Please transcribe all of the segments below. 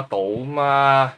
到嘛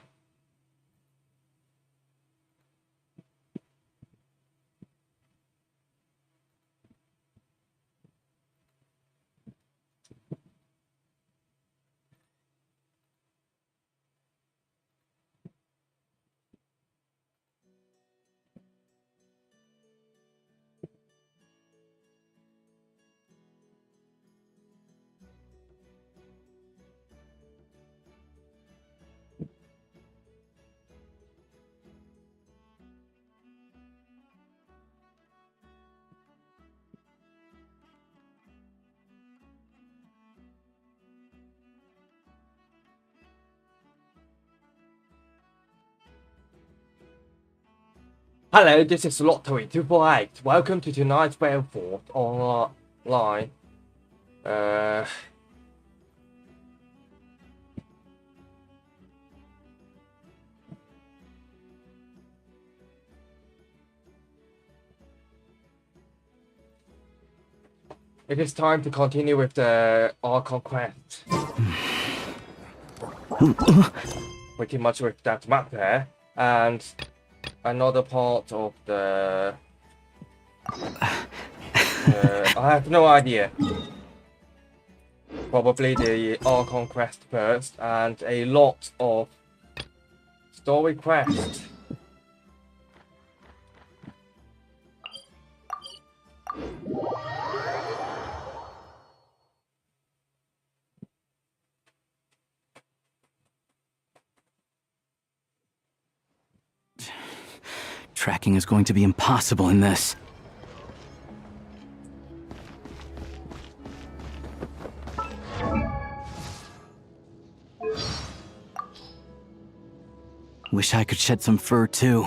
？Hello, this is Lottery248. Welcome to tonight's Balefort online. It is time to continue with the archon quest. Pretty much with that map there, and another part of the. I have no idea. Probably the archon quest first, and a lot of story quest. Tracking is going to be impossible in this. Wish I could shed some fur too.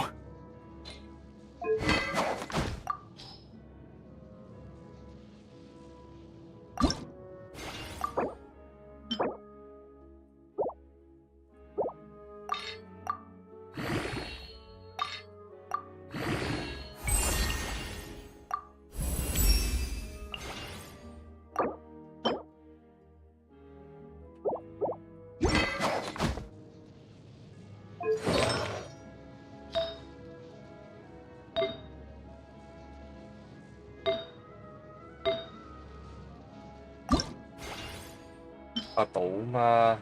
Đủ mà.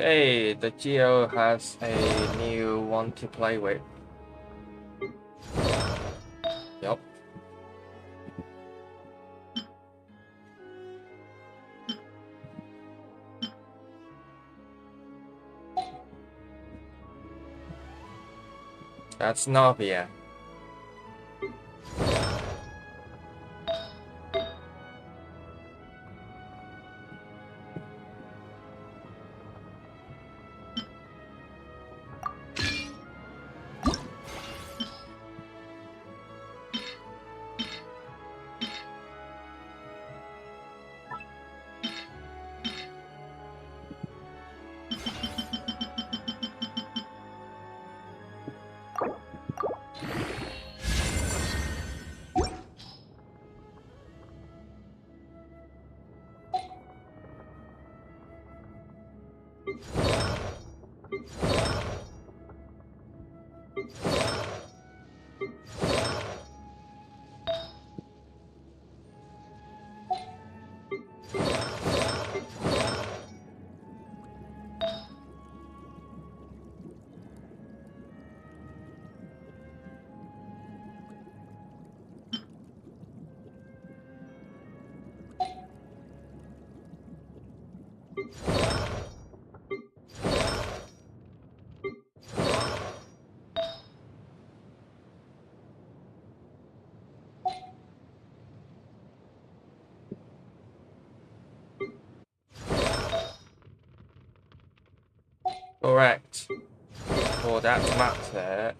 Hey, the Geo has a new one to play with. Yup. That's Navia. Correct. For that matter,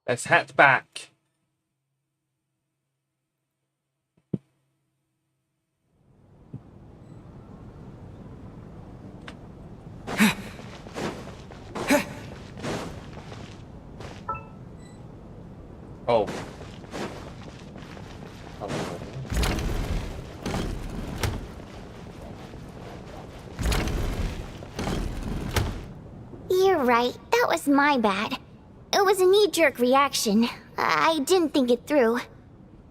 let's head back. Oh. You're right, that was my bad. It was a knee-jerk reaction. I didn't think it through.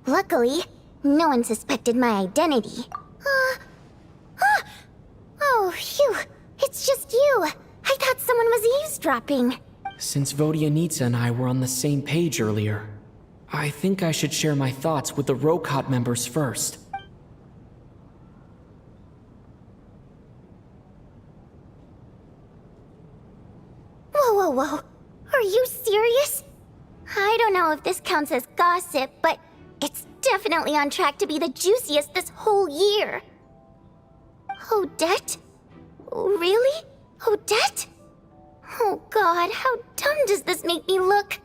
Luckily, no one suspected my identity. Oh, phew. It's just you. I thought someone was eavesdropping. Since Vodyanitsa and I were on the same page earlier, I think I should share my thoughts with the Rokot members first. Whoa. Are you serious? I don't know if this counts as gossip, but it's definitely on track to be the juiciest this whole year. Odette? Really? Odette? Oh god, how dumb does this make me look?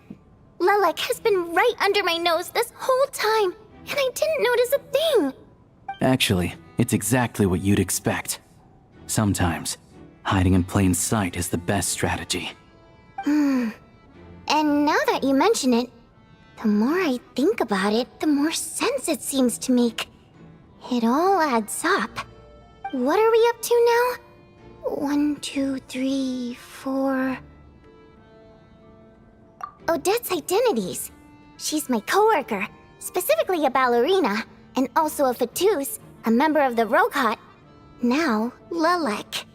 Lelek has been right under my nose this whole time, and I didn't notice a thing. Actually, it's exactly what you'd expect. Sometimes, hiding in plain sight is the best strategy. And now that you mention it, the more I think about it, the more sense it seems to make. It all adds up. What are we up to now? 1, 2, 3, 4... Odette's identities. She's my coworker, specifically a ballerina, and also a Fatus, a member of the Rokot. Now, Lelek.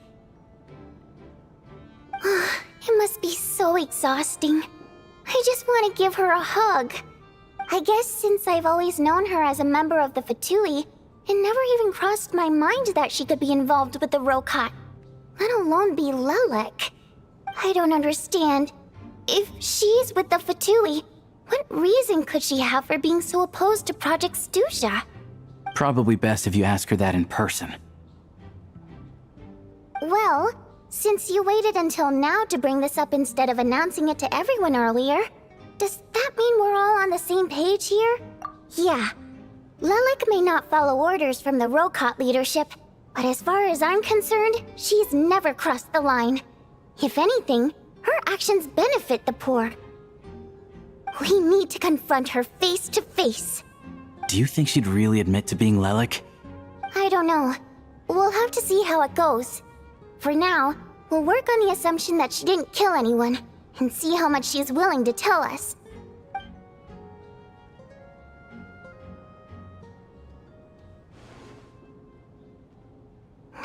It must be so exhausting. I just want to give her a hug. I guess since I've always known her as a member of the Fatui, it never even crossed my mind that she could be involved with the Rokot, let alone be Lelek. I don't understand. If she's with the Fatui, what reason could she have for being so opposed to Project Stusha? Probably best if you ask her that in person. Well, since you waited until now to bring this up instead of announcing it to everyone earlier, does that mean we're all on the same page here? Yeah. Lelek may not follow orders from the Rokot leadership, but as far as I'm concerned, she's never crossed the line. If anything, her actions benefit the poor. We need to confront her face to face. Do you think she'd really admit to being Lelek? I don't know. We'll have to see how it goes. For now, we'll work on the assumption that she didn't kill anyone, and see how much she's willing to tell us.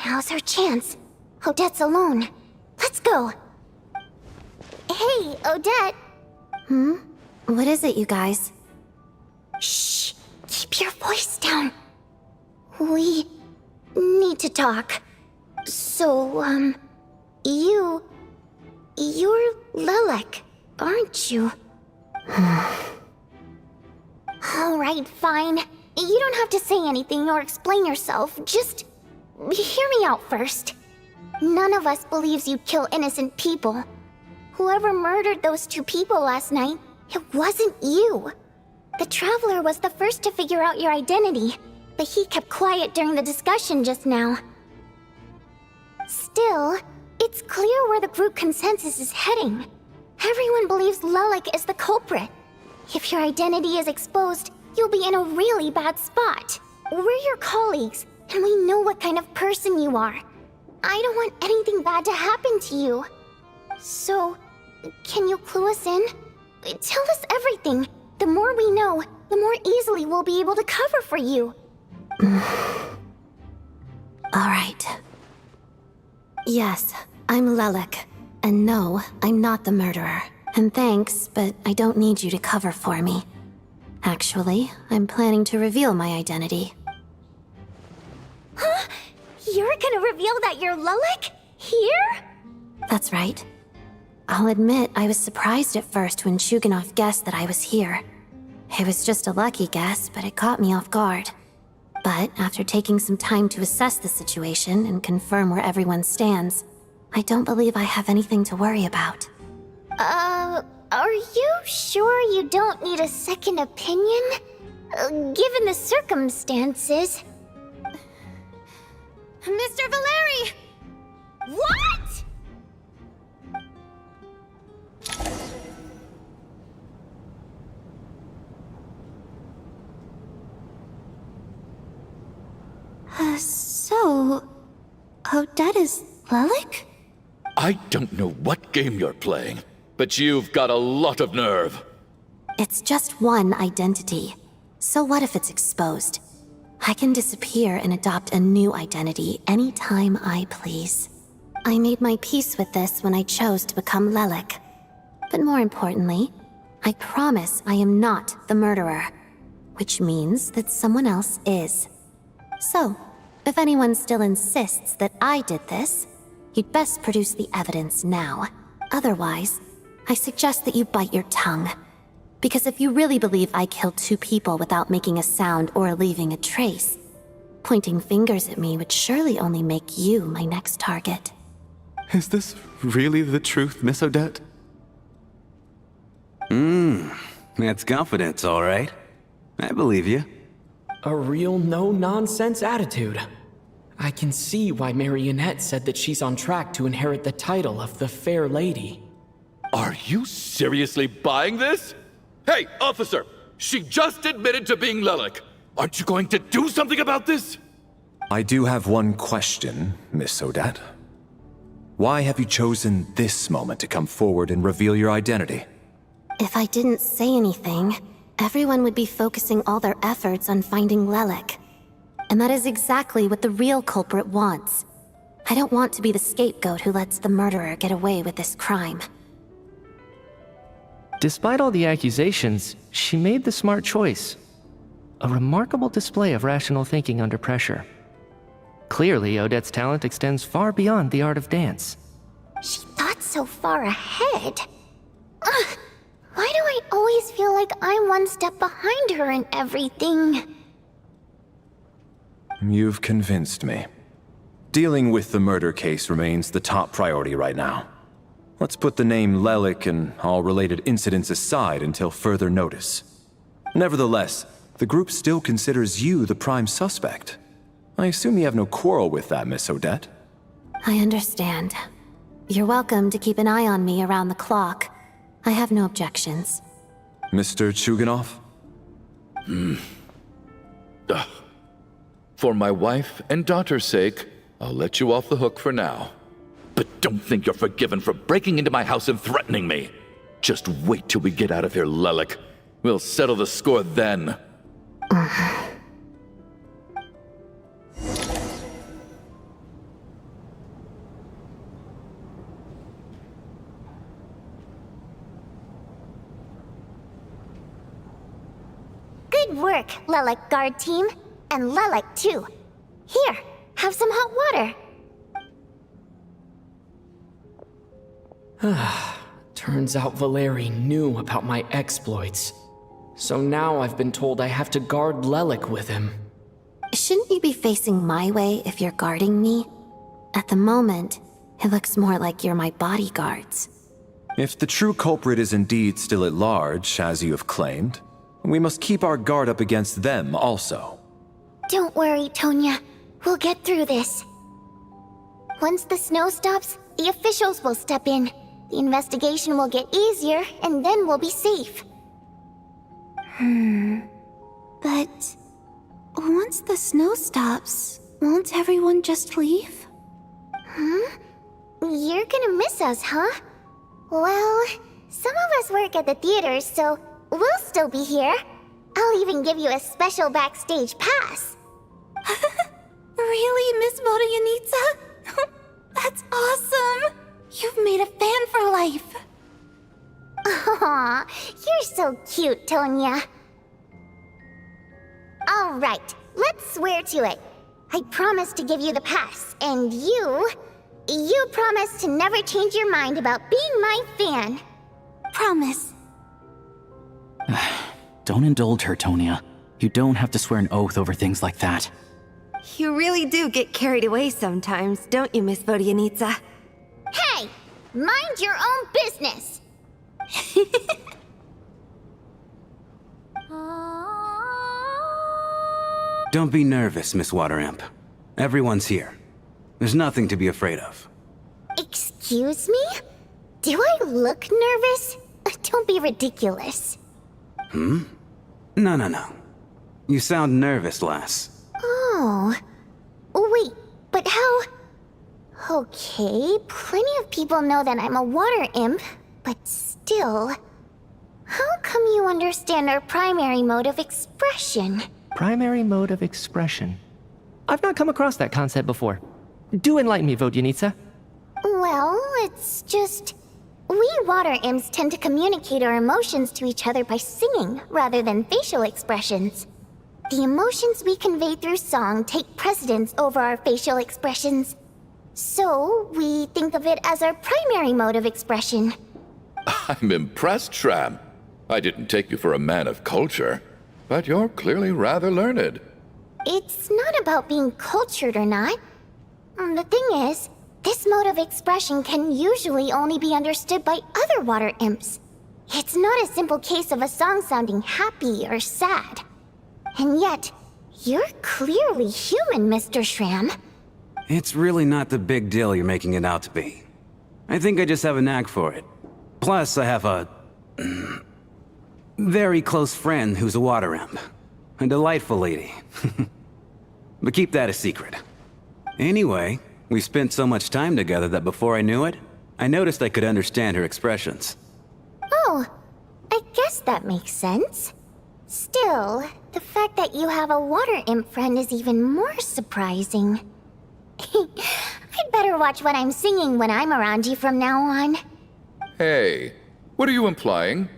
Now's her chance. Odette's alone. Let's go. Hey, Odette. What is it, you guys? Shh. Keep your voice down. We need to talk. So, you're Lelek, aren't you? Alright, fine. You don't have to say anything or explain yourself. Just hear me out first. None of us believes you kill innocent people. Whoever murdered those 2 people last night, it wasn't you. The Traveler was the first to figure out your identity, but he kept quiet during the discussion just now. Still, it's clear where the group consensus is heading. Everyone believes Lelik is the culprit. If your identity is exposed, you'll be in a really bad spot. We're your colleagues, and we know what kind of person you are. I don't want anything bad to happen to you. So, can you clue us in? Tell us everything. The more we know, the more easily we'll be able to cover for you. Alright. Yes, I'm Lelik. And no, I'm not the murderer. And thanks, but I don't need you to cover for me. Actually, I'm planning to reveal my identity. Huh? You're gonna reveal that you're Lelik? Here? That's right. I'll admit I was surprised at first when Chuganov guessed that I was here. It was just a lucky guess, but it caught me off guard. But after taking some time to assess the situation and confirm where everyone stands, I don't believe I have anything to worry about. Are you sure you don't need a second opinion? Given the circumstances. Mr. Valeri! What?! So... Odette is Lelik? I don't know what game you're playing, but you've got a lot of nerve. It's just one identity. So what if it's exposed? I can disappear and adopt a new identity anytime I please. I made my peace with this when I chose to become Lelik. But more importantly, I promise I am not the murderer, which means that someone else is. So, if anyone still insists that I did this, you'd best produce the evidence now. Otherwise, I suggest that you bite your tongue. Because if you really believe I killed 2 people without making a sound or leaving a trace, pointing fingers at me would surely only make you my next target. Is this really the truth, Miss Odette? That's confidence, all right. I believe you. A real no-nonsense attitude. I can see why Marionette said that she's on track to inherit the title of the Fair Lady. Are you seriously buying this? Hey, officer! She just admitted to being Lelik. Aren't you going to do something about this? I do have one question, Miss Odette. Why have you chosen this moment to come forward and reveal your identity? If I didn't say anything, everyone would be focusing all their efforts on finding Lelik. And that is exactly what the real culprit wants. I don't want to be the scapegoat who lets the murderer get away with this crime. Despite all the accusations, she made the smart choice. A remarkable display of rational thinking under pressure. Clearly, Odette's talent extends far beyond the art of dance. She thought so far ahead. Ugh, why do I always feel like I'm one step behind her in everything? You've convinced me. Dealing with the murder case remains the top priority right now. Let's put the name Lelik and all related incidents aside until further notice. Nevertheless, the group still considers you the prime suspect. I assume you have no quarrel with that, Miss Odette? I understand. You're welcome to keep an eye on me around the clock. I have no objections. Mr. Chuganov? For my wife and daughter's sake, I'll let you off the hook for now. But don't think you're forgiven for breaking into my house and threatening me. Just wait till we get out of here, Lelik. We'll settle the score then. Good work, Lelik guard team. And Lelik too. Here, have some hot water. Turns out Valeri knew about my exploits. So now I've been told I have to guard Lelik with him. Shouldn't you be facing my way if you're guarding me? At the moment, It looks more like you're my bodyguards. If the true culprit is indeed still at large, as you have claimed, we must keep our guard up against them also. Don't worry, Tonya. We'll get through this. Once the snow stops, the officials will step in. The investigation will get easier, and then we'll be safe. But once the snow stops, won't everyone just leave? You're gonna miss us, huh? Well, some of us work at the theaters, so we'll still be here. I'll even give you a special backstage pass. Really, Miss Vodyanitsa? That's awesome! You've made a fan for life! Aw, you're so cute, Tonya. Alright, let's swear to it. I promise to give you the pass, and you promise to never change your mind about being my fan. Promise. Don't indulge her, Tonya. You don't have to swear an oath over things like that. You really do get carried away sometimes, don't you, Miss Vodyanitsa? Hey, mind your own business. Don't be nervous, Miss Water-Imp. Everyone's here. There's nothing to be afraid of. Excuse me? Do I look nervous? Don't be ridiculous. No. You sound nervous, lass. Oh. Wait, but how... Okay, plenty of people know that I'm a water imp, but still... How come you understand our primary mode of expression? Primary mode of expression. I've not come across that concept before. Do enlighten me, Vodyanitsa. Well, it's just... We water imps tend to communicate our emotions to each other by singing, rather than facial expressions. The emotions we convey through song take precedence over our facial expressions. So, we think of it as our primary mode of expression. I'm impressed, Shram. I didn't take you for a man of culture, but you're clearly rather learned. It's not about being cultured or not. The thing is, this mode of expression can usually only be understood by other water imps. It's not a simple case of a song sounding happy or sad. And yet, you're clearly human, Mr. Shram. It's really not the big deal you're making it out to be. I think I just have a knack for it. Plus, I have a... very close friend who's a water imp. A delightful lady. But keep that a secret. Anyway, we spent so much time together that before I knew it, I noticed I could understand her expressions. Oh, I guess that makes sense. Still, the fact that you have a water imp friend is even more surprising. I'd better watch what I'm singing when I'm around you from now on. Hey, what are you implying?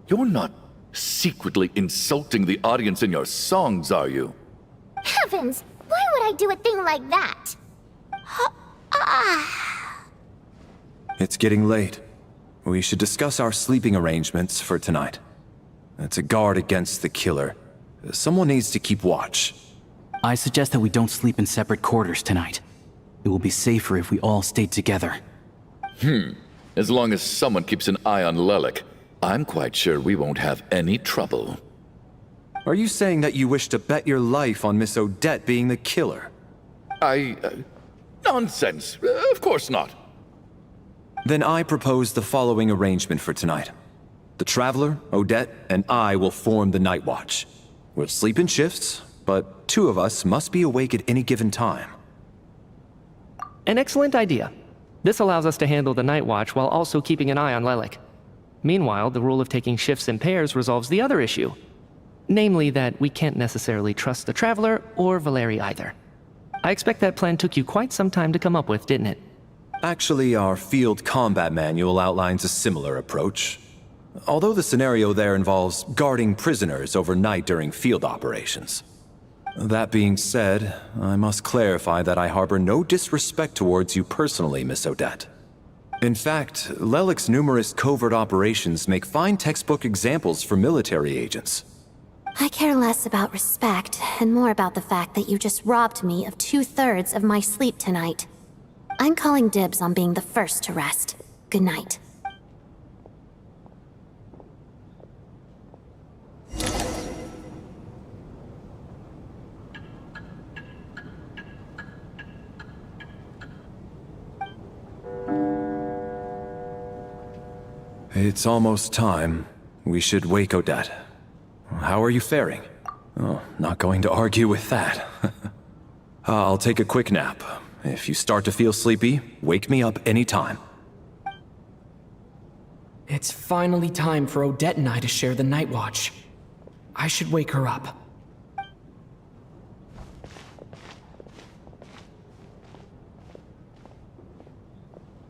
You're not secretly insulting the audience in your songs, are you? Heavens, why would I do a thing like that? It's getting late. We should discuss our sleeping arrangements for tonight. To guard against the killer, someone needs to keep watch. I suggest that we don't sleep in separate quarters tonight. It will be safer if we all stay together. As long as someone keeps an eye on Lelik, I'm quite sure we won't have any trouble. Are you saying that you wish to bet your life on Miss Odette being the killer? Nonsense. Of course not. Then I propose the following arrangement for tonight. The Traveler, Odette, and I will form the Night Watch. We'll sleep in shifts, but two of us must be awake at any given time. An excellent idea. This allows us to handle the night watch while also keeping an eye on Lelik. Meanwhile, the rule of taking shifts in pairs resolves the other issue. Namely that we can't necessarily trust the Traveler or Valeri either. I expect that plan took you quite some time to come up with, didn't it? Actually, our field combat manual outlines a similar approach. Although the scenario there involves guarding prisoners overnight during field operations. That being said, I must clarify that I harbor no disrespect towards you personally, Miss Odette. In fact, Lelik's numerous covert operations make fine textbook examples for military agents. I care less about respect and more about the fact that you just robbed me of 2/3 of my sleep tonight. I'm calling dibs on being the first to rest. Good night. It's almost time. We should wake Odette. How are you faring? Oh, not going to argue with that. I'll take a quick nap. If you start to feel sleepy, wake me up anytime. It's finally time for Odette and I to share the night watch. I should wake her up.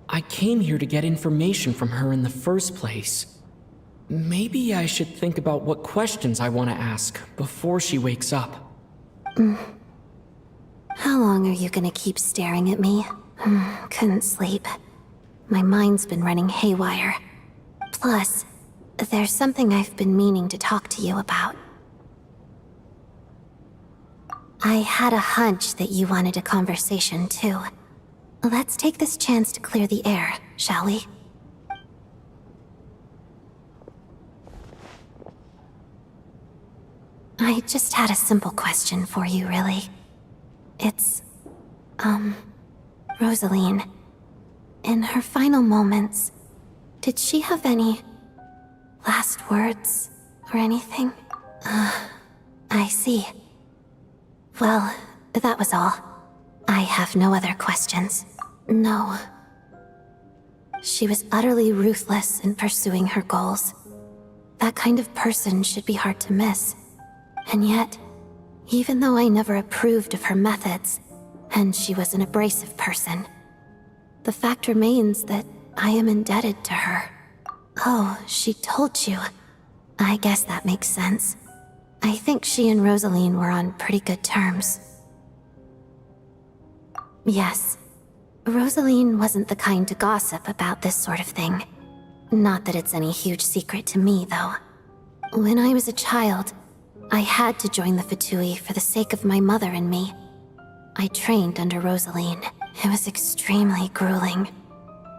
I came here to get information from her in the first place. Maybe I should think about what questions I want to ask before she wakes up. How long are you gonna keep staring at me? Couldn't sleep. My mind's been running haywire. Plus, there's something I've been meaning to talk to you about. I had a hunch that you wanted a conversation too. Let's take this chance to clear the air, shall we? I just had a simple question for you, really. It's, Rosaline. In her final moments, did she have any last words or anything? I see. Well, that was all. I have no other questions. No. She was utterly ruthless in pursuing her goals. That kind of person should be hard to miss. And yet, even though I never approved of her methods, and she was an abrasive person, the fact remains that I am indebted to her. Oh, she told you. I guess that makes sense. I think she and Rosaline were on pretty good terms. Yes. Rosaline wasn't the kind to gossip about this sort of thing. Not that it's any huge secret to me, though. When I was a child, I had to join the Fatui for the sake of my mother and me. I trained under Rosaline. It was extremely grueling.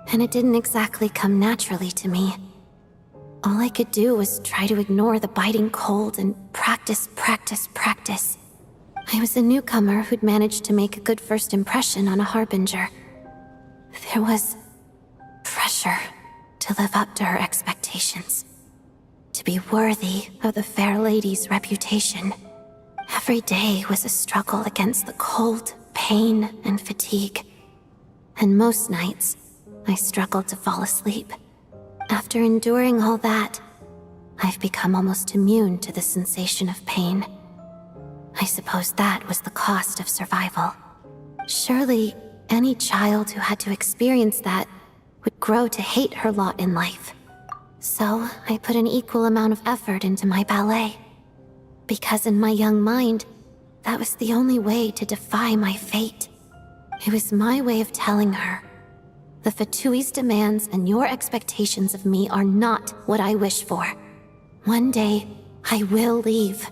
And it didn't exactly come naturally to me. All I could do was try to ignore the biting cold and practice. I was a newcomer who'd managed to make a good first impression on a harbinger. There was pressure to live up to her expectations, to be worthy of the fair lady's reputation. Every day was a struggle against the cold, pain, and fatigue. And most nights, I struggled to fall asleep. After enduring all that, I've become almost immune to the sensation of pain. I suppose that was the cost of survival. Surely, any child who had to experience that would grow to hate her lot in life. So, I put an equal amount of effort into my ballet. Because in my young mind, that was the only way to defy my fate. It was my way of telling her, the Fatui's demands and your expectations of me are not what I wish for. One day, I will leave.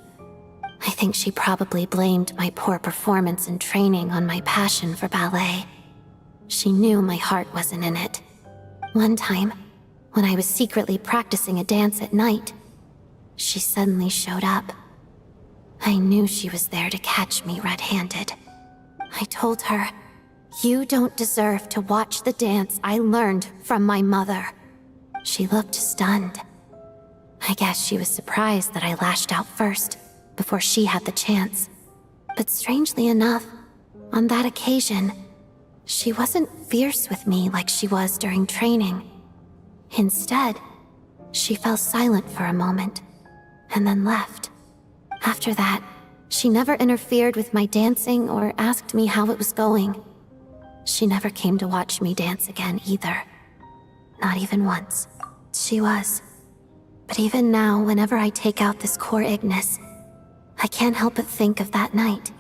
I think she probably blamed my poor performance in training on my passion for ballet. She knew my heart wasn't in it. One time, when I was secretly practicing a dance at night, she suddenly showed up. I knew she was there to catch me red-handed. I told her, "You don't deserve to watch the dance I learned from my mother." She looked stunned. I guess she was surprised that I lashed out first, before she had the chance. But strangely enough, on that occasion, she wasn't fierce with me like she was during training. Instead, she fell silent for a moment, and then left. After that, she never interfered with my dancing or asked me how it was going. She never came to watch me dance again either. Not even once. She was. But even now, whenever I take out this core Ignis, I can't help but think of that night.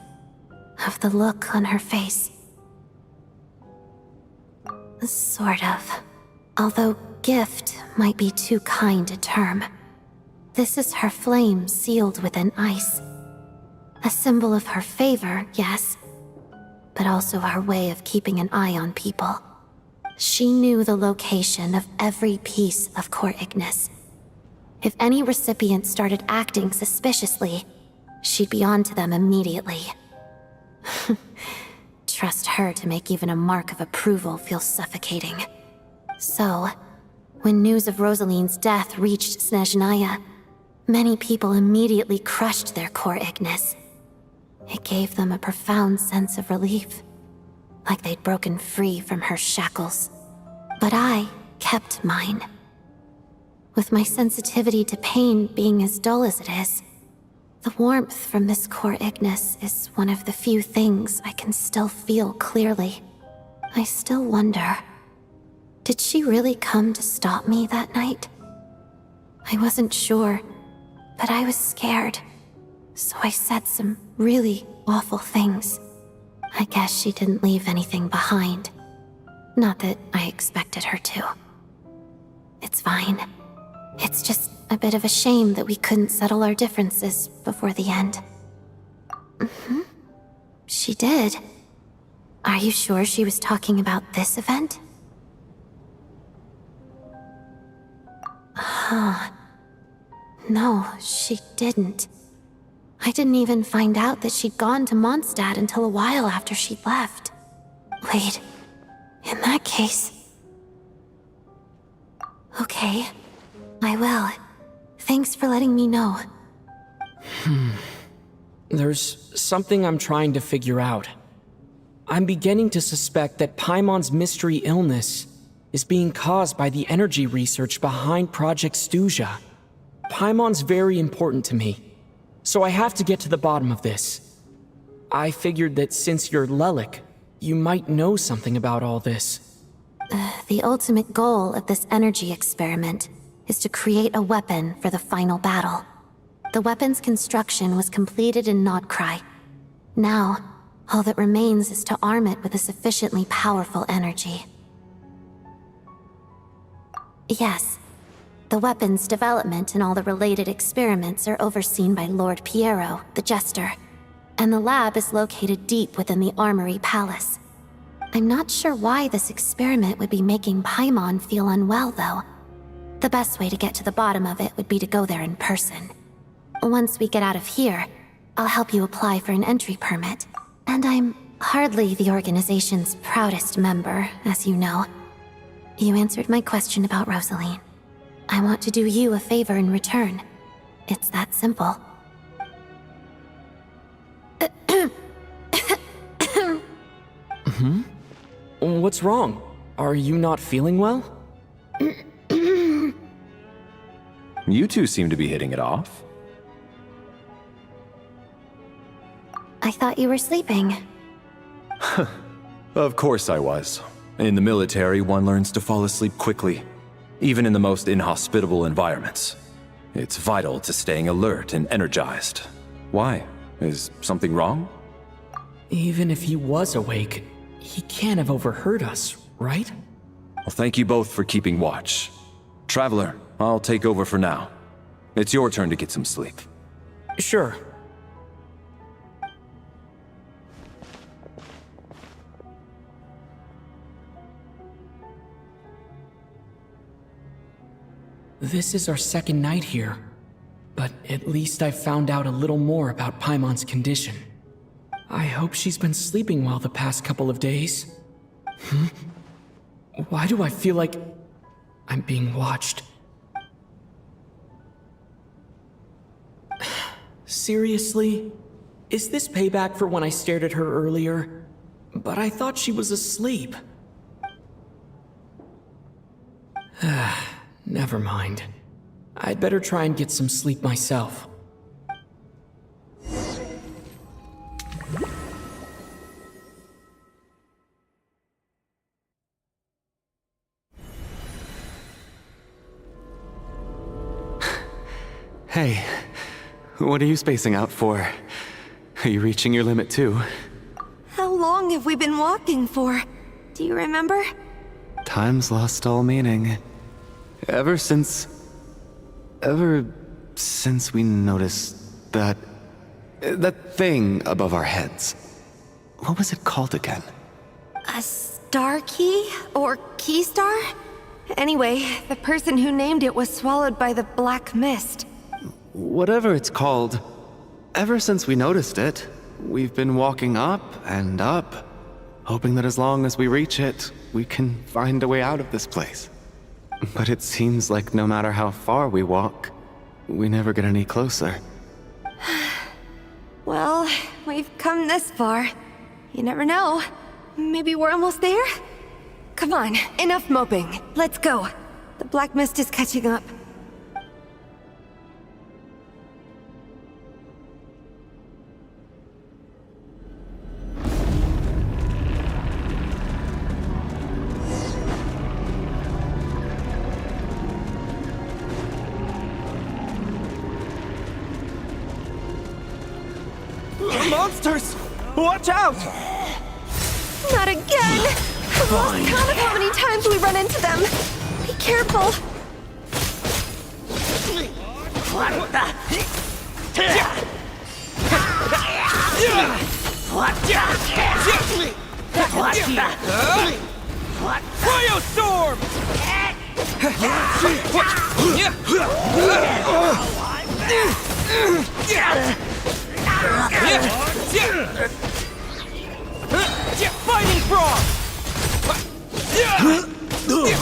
Of the look on her face. Sort of. Although gift might be too kind a term. This is her flame sealed within ice. A symbol of her favor, yes. but also our way of keeping an eye on people. She knew the location of every piece of Core Ignis. If any recipient started acting suspiciously, she'd be on to them immediately. Trust her to make even a mark of approval feel suffocating. So, when news of Rosaline's death reached Snezhnaya, many people immediately crushed their Core Ignis. It gave them a profound sense of relief, like they'd broken free from her shackles. But I kept mine. With my sensitivity to pain being as dull as it is, the warmth from this Core Ignis is one of the few things I can still feel clearly. I still wonder, did she really come to stop me that night? I wasn't sure, but I was scared. So I said some really awful things. I guess she didn't leave anything behind. Not that I expected her to. It's fine. It's just a bit of a shame that we couldn't settle our differences before the end. She did. Are you sure she was talking about this event? No, she didn't. I didn't even find out that she'd gone to Mondstadt until a while after she'd left. Wait, in that case... Okay, I will. Thanks for letting me know. There's something I'm trying to figure out. I'm beginning to suspect that Paimon's mystery illness is being caused by the energy research behind Project Stuja. Paimon's very important to me, so I have to get to the bottom of this. I figured that since you're Lelik, you might know something about all this. The ultimate goal of this energy experiment is to create a weapon for the final battle. The weapon's construction was completed in Nodkrai. Now, all that remains is to arm it with a sufficiently powerful energy. Yes, the weapon's development and all the related experiments are overseen by Lord Piero, the Jester, and the lab is located deep within the Armory Palace. I'm not sure why this experiment would be making Paimon feel unwell, though. The best way to get to the bottom of it would be to go there in person. Once we get out of here, I'll help you apply for an entry permit. And I'm hardly the organization's proudest member, as you know. You answered my question about Rosaline. I want to do you a favor in return. It's that simple. What's wrong? Are you not feeling well? You two seem to be hitting it off. I thought you were sleeping. Of course I was. In the military, one learns to fall asleep quickly, even in the most inhospitable environments. It's vital to staying alert and energized. Why? Is something wrong? Even if he was awake, he can't have overheard us, right? Well, thank you both for keeping watch. Traveler, I'll take over for now. It's your turn to get some sleep. Sure. This is our second night here, but at least I've found out a little more about Paimon's condition. I hope she's been sleeping well the past couple of days. Why do I feel like I'm being watched? Seriously? Is this payback for when I stared at her earlier? But I thought she was asleep. Never mind. I'd better try and get some sleep myself. Hey, what are you spacing out for? Are you reaching your limit too? How long have we been walking for? Do you remember? Time's lost all meaning. Ever since we noticed that thing above our heads. What was it called again? A star key? Or key star? Anyway, the person who named it was swallowed by the black mist. Whatever it's called, ever since we noticed it, we've been walking up and up, hoping that as long as we reach it, we can find a way out of this place. But it seems like no matter how far we walk, we never get any closer. Well, we've come this far. You never know. Maybe we're almost there? Come on, enough moping. Let's go. The black mist is catching up. Monsters! Watch out! Not again! I've lost count of how many times we run into them. Be careful. Cryostorm! Fighting frog!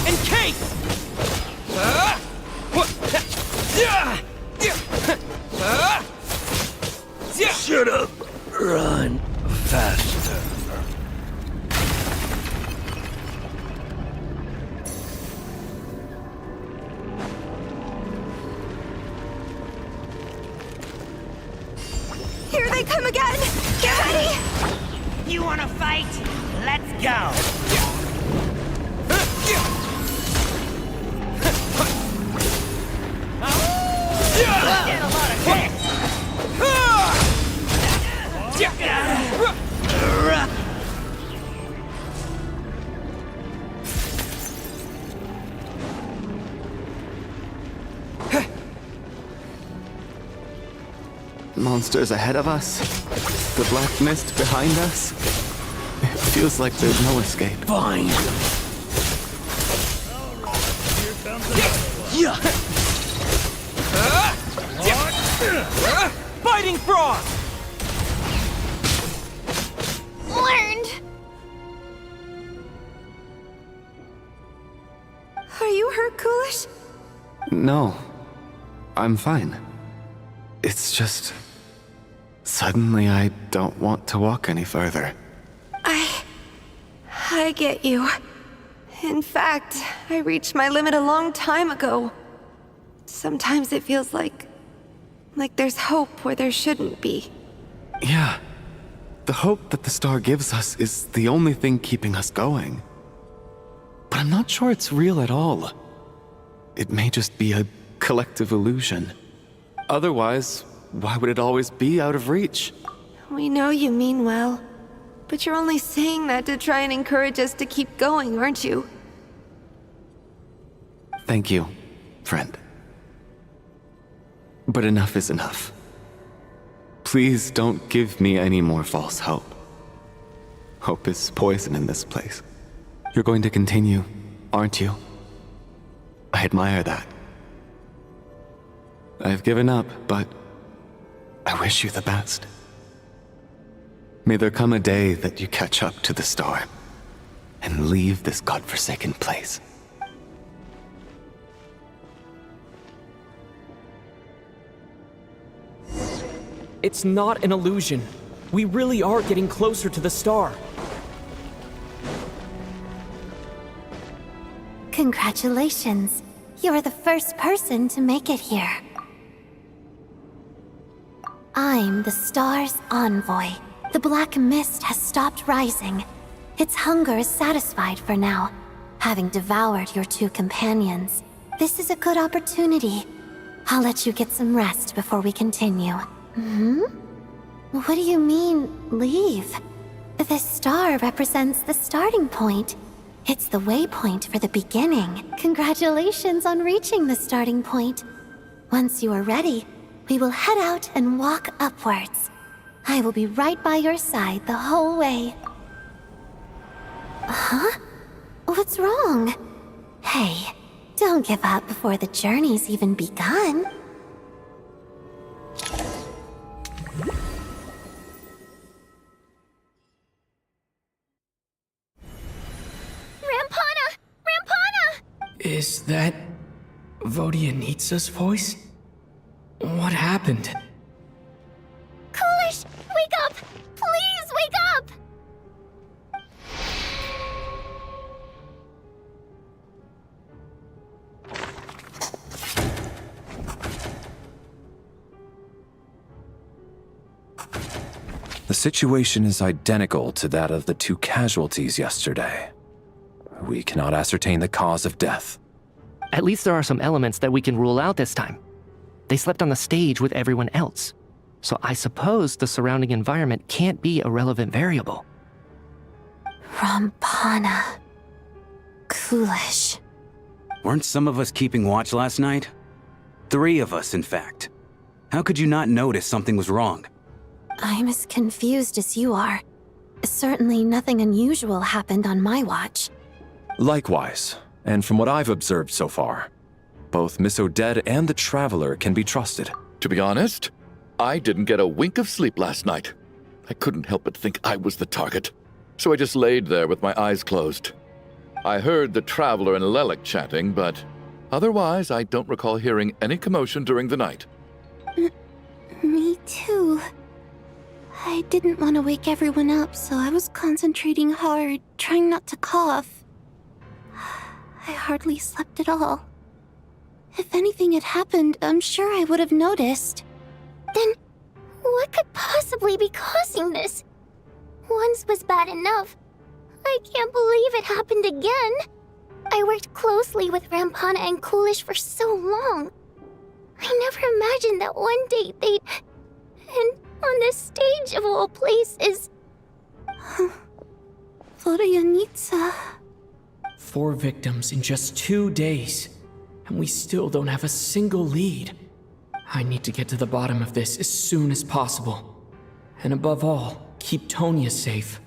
Encase! Should've run faster. Here they come again! Get ready! You wanna fight? Let's go! Get a lot of hits! Monsters ahead of us, the black mist behind us. It feels like there's no escape. Fine. Fighting frog! Learned! Are you hurt, Coolish? No, I'm fine. It's just... suddenly I don't want to walk any further. I get you. In fact, I reached my limit a long time ago. Sometimes it feels like there's hope where there shouldn't be. Yeah. The hope that the star gives us is the only thing keeping us going. But I'm not sure it's real at all. It may just be a collective illusion. Otherwise, why would it always be out of reach? We know you mean well, but you're only saying that to try and encourage us to keep going, aren't you? Thank you, friend. But enough is enough. Please don't give me any more false hope. Hope is poison in this place. You're going to continue, aren't you? I admire that. I've given up, but I wish you the best. May there come a day that you catch up to the star and leave this godforsaken place. It's not an illusion. We really are getting closer to the star. Congratulations. You're the first person to make it here. I'm the star's envoy. The black mist has stopped rising. Its hunger is satisfied for now, having devoured your two companions. This is a good opportunity. I'll let you get some rest before we continue. What do you mean, leave? The star represents the starting point. It's the waypoint for the beginning. Congratulations on reaching the starting point. Once you are ready, we will head out and walk upwards. I will be right by your side the whole way. Huh? What's wrong? Hey, don't give up before the journey's even begun. Rampana! Rampana! Is that Vodyanitsa's voice? What happened? Coolish, wake up! Please wake up! The situation is identical to that of the 2 casualties yesterday. We cannot ascertain the cause of death. At least there are some elements that we can rule out this time. They slept on the stage with everyone else. So I suppose the surrounding environment can't be a relevant variable. Rampana. Coolish. Weren't some of us keeping watch last night? 3 of us, in fact. How could you not notice something was wrong? I'm as confused as you are. Certainly nothing unusual happened on my watch. Likewise, and from what I've observed so far, both Miss Odette and the Traveler can be trusted. To be honest, I didn't get a wink of sleep last night. I couldn't help but think I was the target, so I just laid there with my eyes closed. I heard the Traveler and Lelik chatting, but otherwise I don't recall hearing any commotion during the night. Me too. I didn't want to wake everyone up, so I was concentrating hard, trying not to cough. I hardly slept at all. If anything had happened, I'm sure I would have noticed. Then, what could possibly be causing this? Once was bad enough. I can't believe it happened again. I worked closely with Rampana and Coolish for so long. I never imagined that one day they'd... And on the stage of all places... Vodyanitsa... 4 victims in just 2 days, and we still don't have a single lead. I need to get to the bottom of this as soon as possible. And above all, keep Tonya safe.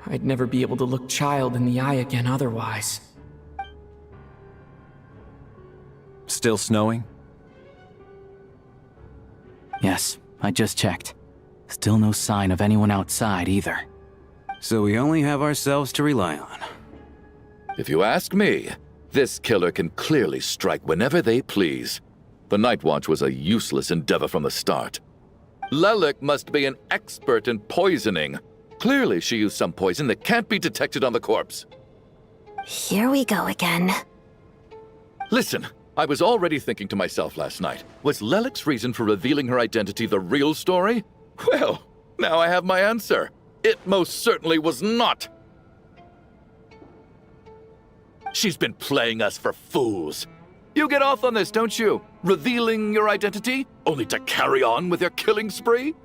I'd never be able to look Child in the eye again otherwise. Still snowing? Yes, I just checked. Still no sign of anyone outside either. So we only have ourselves to rely on. If you ask me, this killer can clearly strike whenever they please. The Night Watch was a useless endeavor from the start. Lelik must be an expert in poisoning. Clearly she used some poison that can't be detected on the corpse. Here we go again. Listen, I was already thinking to myself last night, was Lelik's reason for revealing her identity the real story? Well, now I have my answer. It most certainly was not. She's been playing us for fools. You get off on this, don't you? Revealing your identity, only to carry on with your killing spree?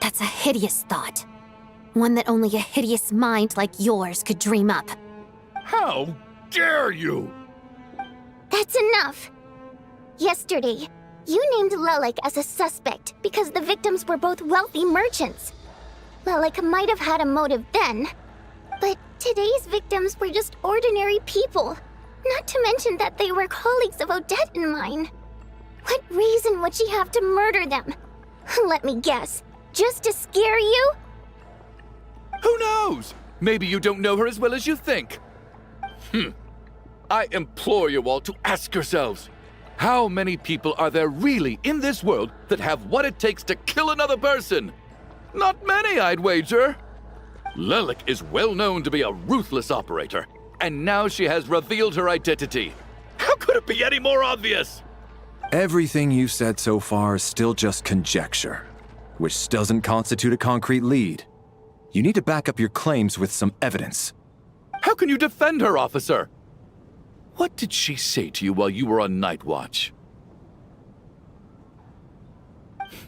That's a hideous thought. One that only a hideous mind like yours could dream up. How dare you? That's enough! Yesterday, you named Lelik as a suspect because the victims were both wealthy merchants. Lelik might have had a motive then, but today's victims were just ordinary people. Not to mention that they were colleagues of Odette and mine. What reason would she have to murder them? Let me guess. Just to scare you? Who knows? Maybe you don't know her as well as you think. I implore you all to ask yourselves, how many people are there really in this world that have what it takes to kill another person? Not many, I'd wager. Lelik is well known to be a ruthless operator, and now she has revealed her identity. How could it be any more obvious? Everything you've said so far is still just conjecture, which doesn't constitute a concrete lead. You need to back up your claims with some evidence. How can you defend her, officer? What did she say to you while you were on Night Watch?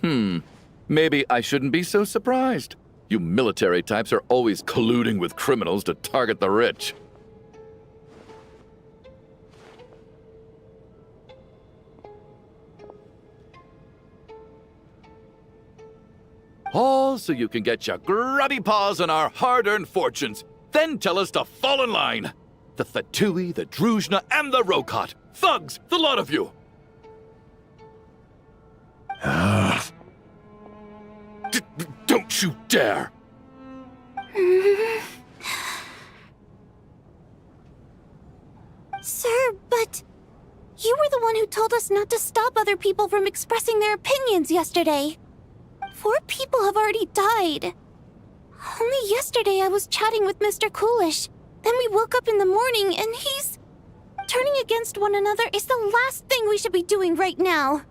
Maybe I shouldn't be so surprised. You military types are always colluding with criminals to target the rich. All so you can get your grubby paws on our hard-earned fortunes, then tell us to fall in line. The Fatui, the Druzhna, and the Rokot. Thugs, the lot of you! Don't you dare! Sir, but you were the one who told us not to stop other people from expressing their opinions yesterday. 4 people have already died. Only yesterday I was chatting with Mr. Coolish. Then we woke up in the morning and he's... Turning against one another is the last thing we should be doing right now.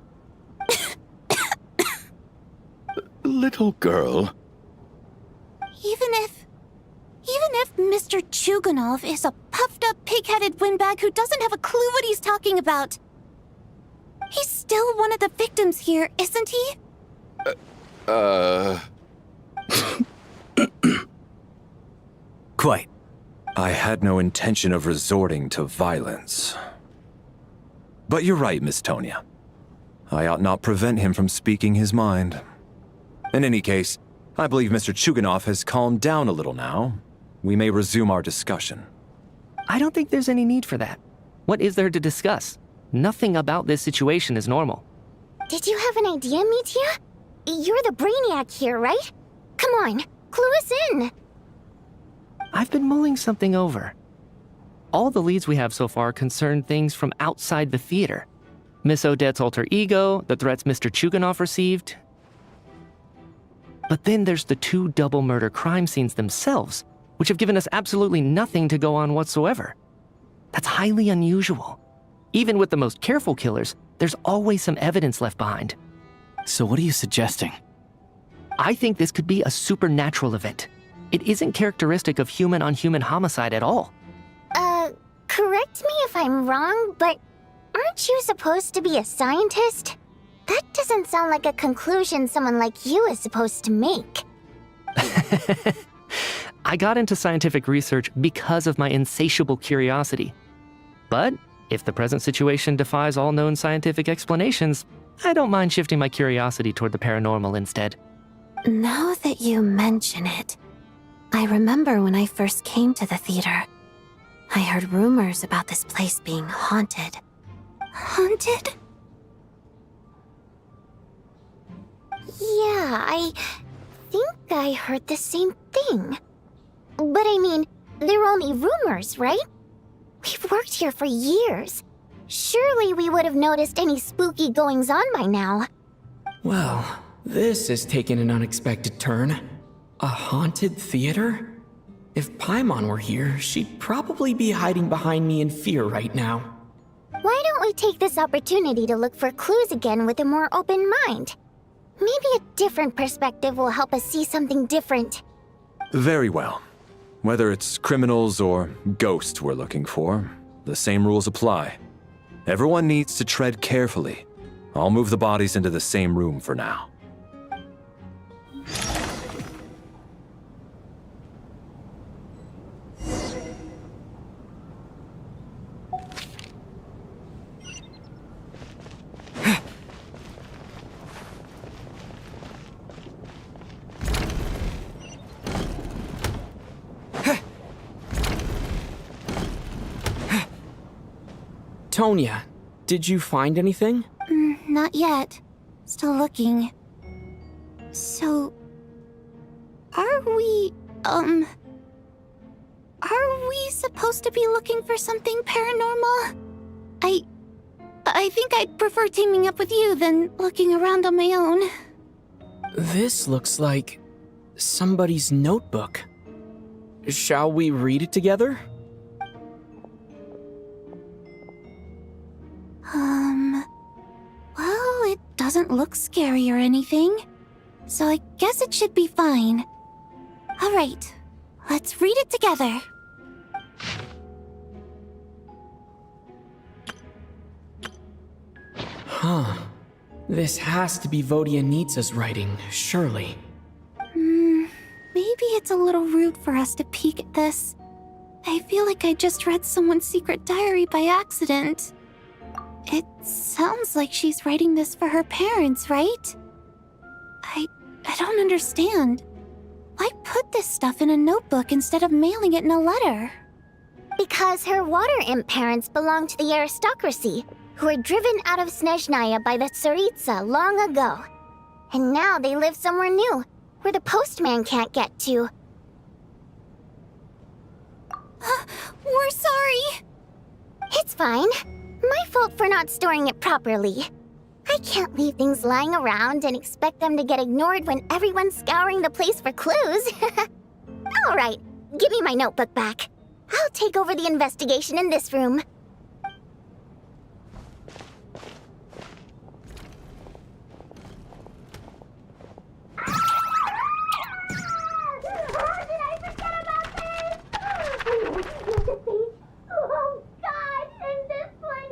Little girl. Even if Mr. Chuganov is a puffed-up, pig-headed windbag who doesn't have a clue what he's talking about, he's still one of the victims here, isn't he? Quite. I had no intention of resorting to violence. But you're right, Miss Tonia. I ought not prevent him from speaking his mind. In any case, I believe Mr. Chuganov has calmed down a little now. We may resume our discussion. I don't think there's any need for that. What is there to discuss? Nothing about this situation is normal. Did you have an idea, Mitya? You're the brainiac here, right? Come on, clue us in! I've been mulling something over. All the leads we have so far concern things from outside the theater. Miss Odette's alter ego, the threats Mr. Chuganov received. But then there's the 2 double murder crime scenes themselves, which have given us absolutely nothing to go on whatsoever. That's highly unusual. Even with the most careful killers, there's always some evidence left behind. So what are you suggesting? I think this could be a supernatural event. It isn't characteristic of human-on-human homicide at all. Correct me if I'm wrong, but aren't you supposed to be a scientist? That doesn't sound like a conclusion someone like you is supposed to make. I got into scientific research because of my insatiable curiosity. But if the present situation defies all known scientific explanations, I don't mind shifting my curiosity toward the paranormal instead. Now that you mention it, I remember when I first came to the theater. I heard rumors about this place being haunted. Haunted? Yeah, I think I heard the same thing. But I mean, they're only rumors, right? We've worked here for years. Surely we would have noticed any spooky goings-on by now. Well, this has taken an unexpected turn. A haunted theater? If Paimon were here, she'd probably be hiding behind me in fear right now. Why don't we take this opportunity to look for clues again with a more open mind? Maybe a different perspective will help us see something different. Very well. Whether it's criminals or ghosts we're looking for, the same rules apply. Everyone needs to tread carefully. I'll move the bodies into the same room for now. Tonia, did you find anything? Not yet. Still looking. So... Are we supposed to be looking for something paranormal? I think I'd prefer teaming up with you than looking around on my own. This looks like somebody's notebook. Shall we read it together? Well, it doesn't look scary or anything, so I guess it should be fine. Alright, let's read it together. Huh. This has to be Vodyanitsa's writing, surely. Maybe it's a little rude for us to peek at this. I feel like I just read someone's secret diary by accident. It sounds like she's writing this for her parents, right? I don't understand. Why put this stuff in a notebook instead of mailing it in a letter? Because her water imp parents belong to the aristocracy, who were driven out of Snezhnaya by the Tsaritsa long ago. And now they live somewhere new, where the postman can't get to. We're sorry. It's fine. My fault for not storing it properly. I can't leave things lying around and expect them to get ignored when everyone's scouring the place for clues. Alright, give me my notebook back. I'll take over the investigation in this room. Oh God, and this one.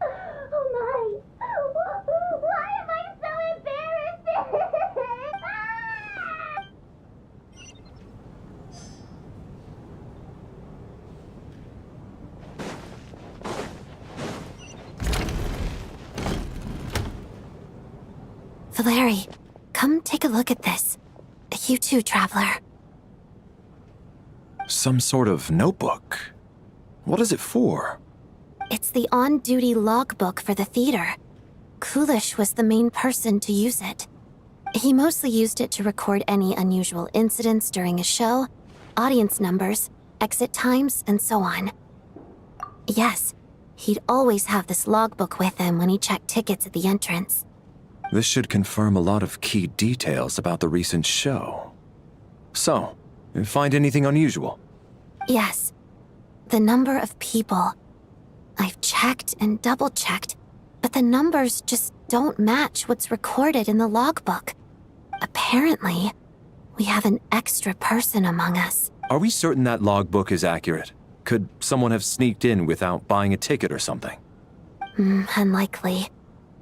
Oh my. Why am I so embarrassed? Valeri, come take a look at this. You too, Traveler. Some sort of notebook. What is it for? It's the on-duty logbook for the theater. Kulish was the main person to use it. He mostly used it to record any unusual incidents during a show, audience numbers, exit times, and so on. Yes, he'd always have this logbook with him when he checked tickets at the entrance. This should confirm a lot of key details about the recent show. So, find anything unusual? Yes. The number of people. I've checked and double-checked, but the numbers just don't match what's recorded in the logbook. Apparently, we have an extra person among us. Are we certain that logbook is accurate? Could someone have sneaked in without buying a ticket or something? Unlikely.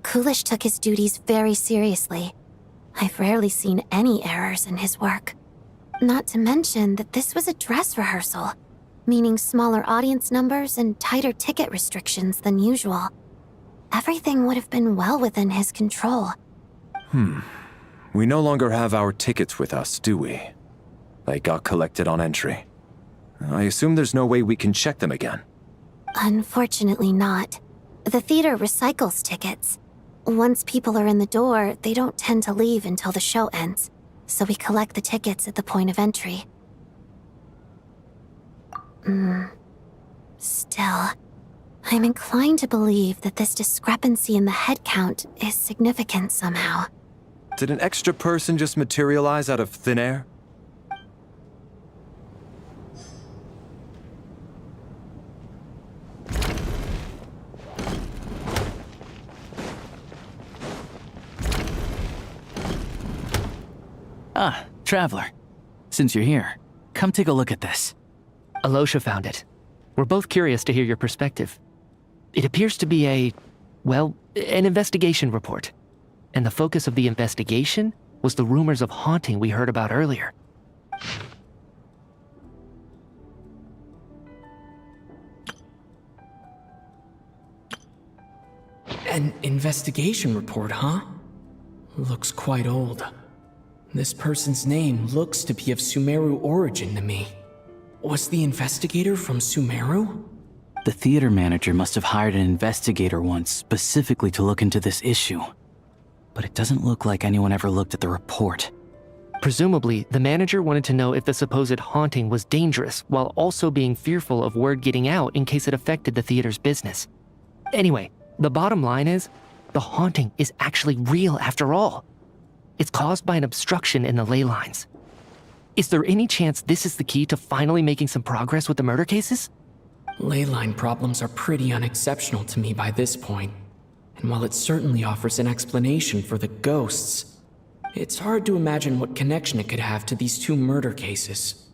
Kulish took his duties very seriously. I've rarely seen any errors in his work. Not to mention that this was a dress rehearsal, meaning smaller audience numbers and tighter ticket restrictions than usual. Everything would have been well within his control. We no longer have our tickets with us, do we? They got collected on entry. I assume there's no way we can check them again. Unfortunately not. The theater recycles tickets. Once people are in the door, they don't tend to leave until the show ends, so we collect the tickets at the point of entry. Still, I'm inclined to believe that this discrepancy in the head count is significant somehow. Did an extra person just materialize out of thin air? Ah, Traveler. Since you're here, come take a look at this. Alosha found it. We're both curious to hear your perspective. It appears to be an investigation report. And the focus of the investigation was the rumors of haunting we heard about earlier. An investigation report, huh? Looks quite old. This person's name looks to be of Sumeru origin to me. Was the investigator from Sumeru? The theater manager must have hired an investigator once specifically to look into this issue. But it doesn't look like anyone ever looked at the report. Presumably, the manager wanted to know if the supposed haunting was dangerous while also being fearful of word getting out in case it affected the theater's business. Anyway, the bottom line is, the haunting is actually real after all. It's caused by an obstruction in the ley lines. Is there any chance this is the key to finally making some progress with the murder cases? Ley line problems are pretty unexceptional to me by this point. And while it certainly offers an explanation for the ghosts, it's hard to imagine what connection it could have to these two murder cases.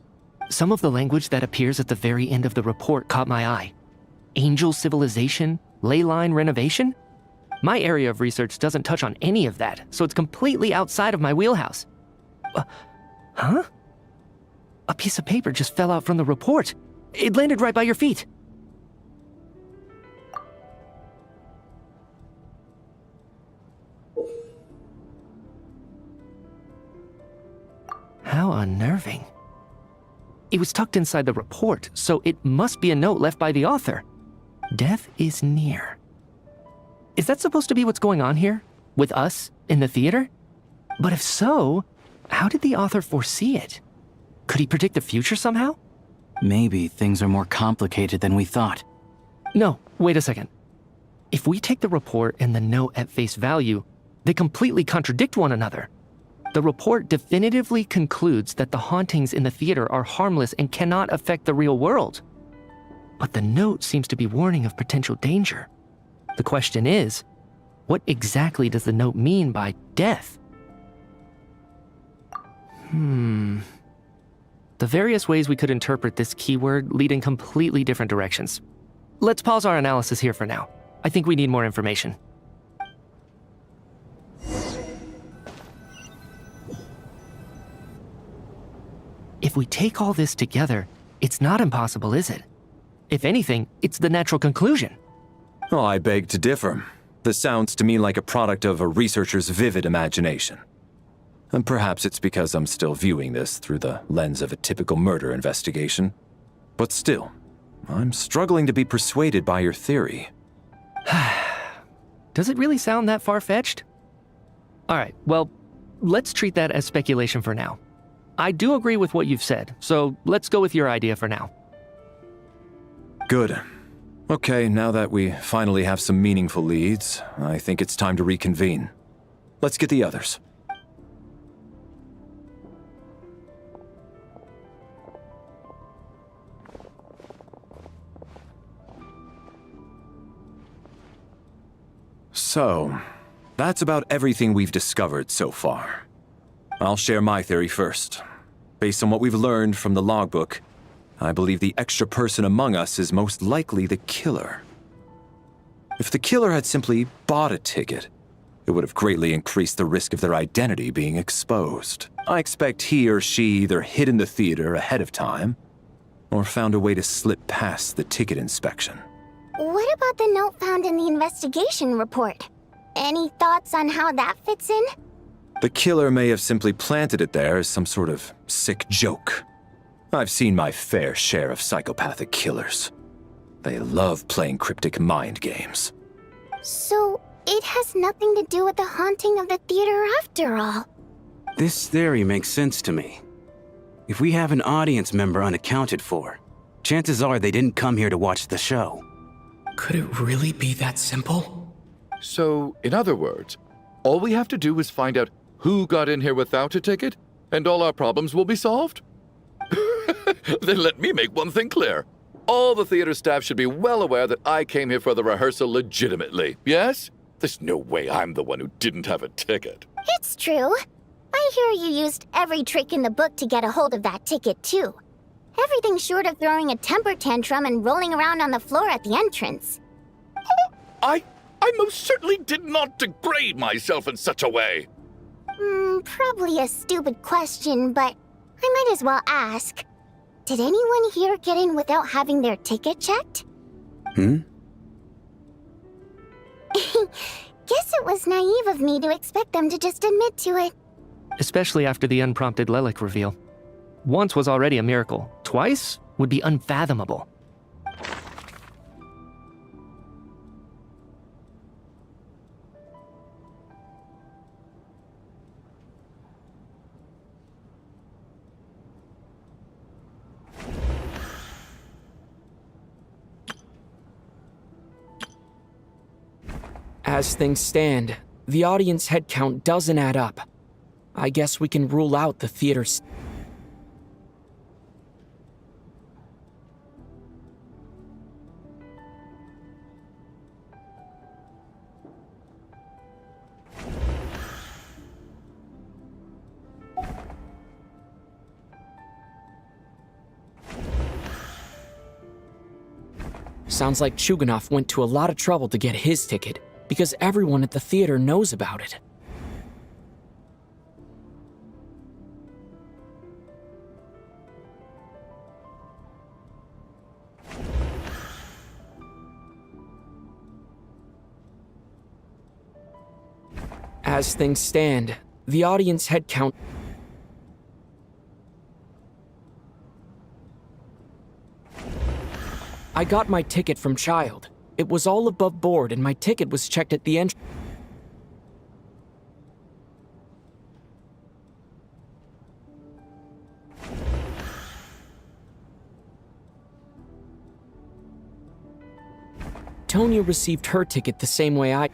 Some of the language that appears at the very end of the report caught my eye. Angel civilization, ley line renovation? My area of research doesn't touch on any of that, so it's completely outside of my wheelhouse. Huh? A piece of paper just fell out from the report. It landed right by your feet. unnerving. It was tucked inside the report, so it must be a note left by the author. Death is near. Is that supposed to be what's going on here? With us in the theater? But if so, how did the author foresee it? Could he predict the future somehow? Maybe things are more complicated than we thought. No, wait a second. If we take the report and the note at face value, they completely contradict one another. The report definitively concludes that the hauntings in the theater are harmless and cannot affect the real world. But the note seems to be warning of potential danger. The question is, what exactly does the note mean by death? The various ways we could interpret this keyword lead in completely different directions. Let's pause our analysis here for now. I think we need more information. If we take all this together, it's not impossible, is it? If anything, it's the natural conclusion. Oh, I beg to differ. This sounds to me like a product of a researcher's vivid imagination. And perhaps it's because I'm still viewing this through the lens of a typical murder investigation. But still, I'm struggling to be persuaded by your theory. Does it really sound that far-fetched? All right, well, let's treat that as speculation for now. I do agree with what you've said, so let's go with your idea for now. Good. Okay, now that we finally have some meaningful leads, I think it's time to reconvene. Let's get the others. So, that's about everything we've discovered so far. I'll share my theory first. Based on what we've learned from the logbook, I believe the extra person among us is most likely the killer. If the killer had simply bought a ticket, it would have greatly increased the risk of their identity being exposed. I expect he or she either hid in the theater ahead of time, or found a way to slip past the ticket inspection. What about the note found in the investigation report? Any thoughts on how that fits in? The killer may have simply planted it there as some sort of sick joke. I've seen my fair share of psychopathic killers. They love playing cryptic mind games. So, it has nothing to do with the haunting of the theater after all. This theory makes sense to me. If we have an audience member unaccounted for, chances are they didn't come here to watch the show. Could it really be that simple? So, in other words, all we have to do is find out who got in here without a ticket, and all our problems will be solved? Then let me make one thing clear. All the theater staff should be well aware that I came here for the rehearsal legitimately, yes? There's no way I'm the one who didn't have a ticket. It's true. I hear you used every trick in the book to get a hold of that ticket, too. Everything short of throwing a temper tantrum and rolling around on the floor at the entrance. I most certainly did not degrade myself in such a way. Probably a stupid question, but I might as well ask. Did anyone here get in without having their ticket checked? Hmm? Guess it was naive of me to expect them to just admit to it. Especially after the unprompted Lelek reveal. Once was already a miracle. Twice would be unfathomable. As things stand, the audience head count doesn't add up. I guess we can rule out the theater's. Sounds like Chuganov went to a lot of trouble to get his ticket, because everyone at the theater knows about it. As things stand, the audience head count. I got my ticket from Child. It was all above board, and my ticket was checked at the entrance. Tonya received her ticket the same way I...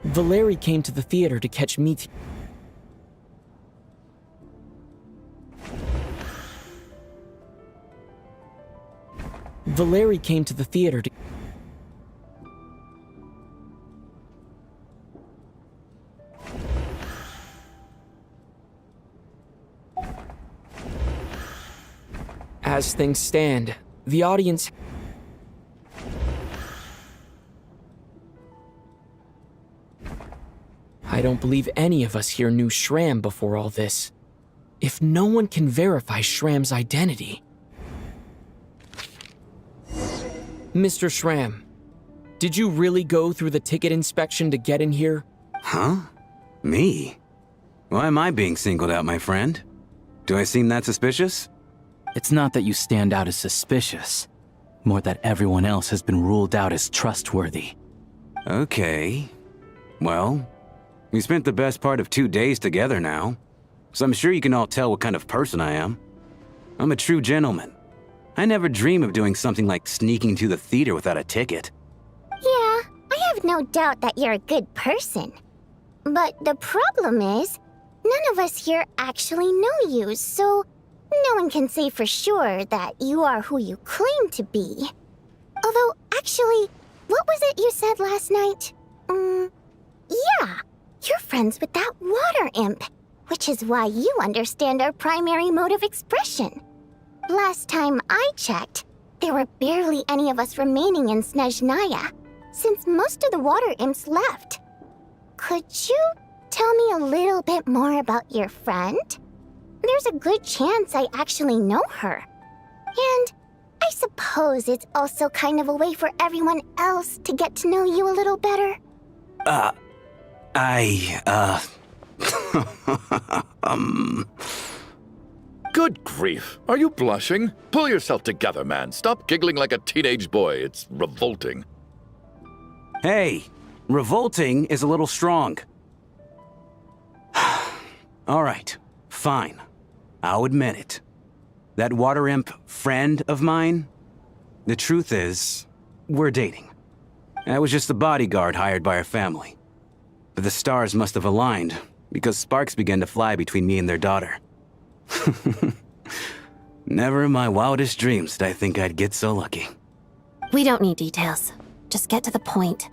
Valeri came to the theater to catch me. Valeri came to the theater to... As things stand, the audience... I don't believe any of us here knew Shram before all this. If no one can verify Shram's identity... Mr. Shram, did you really go through the ticket inspection to get in here? Huh? Me? Why am I being singled out, my friend? Do I seem that suspicious? It's not that you stand out as suspicious, more that everyone else has been ruled out as trustworthy. Okay. Well, we spent the best part of 2 days together now, so I'm sure you can all tell what kind of person I am. I'm a true gentleman. I never dream of doing something like sneaking to the theater without a ticket. Yeah, I have no doubt that you're a good person. But the problem is, none of us here actually know you, so no one can say for sure that you are who you claim to be. Although, actually, what was it you said last night? Yeah, you're friends with that water imp, which is why you understand our primary mode of expression. Last time I checked, there were barely any of us remaining in Snezhnaya, since most of the water imps left. Could you tell me a little bit more about your friend? There's a good chance I actually know her. And I suppose it's also kind of a way for everyone else to get to know you a little better. Good grief. Are you blushing? Pull yourself together, man. Stop giggling like a teenage boy. It's revolting. Hey, revolting is a little strong. All right, fine. I'll admit it. That water imp friend of mine, the truth is, we're dating. I was just the bodyguard hired by our family. But the stars must have aligned, because sparks began to fly between me and their daughter. Never in my wildest dreams did I think I'd get so lucky. We don't need details. Just get to the point.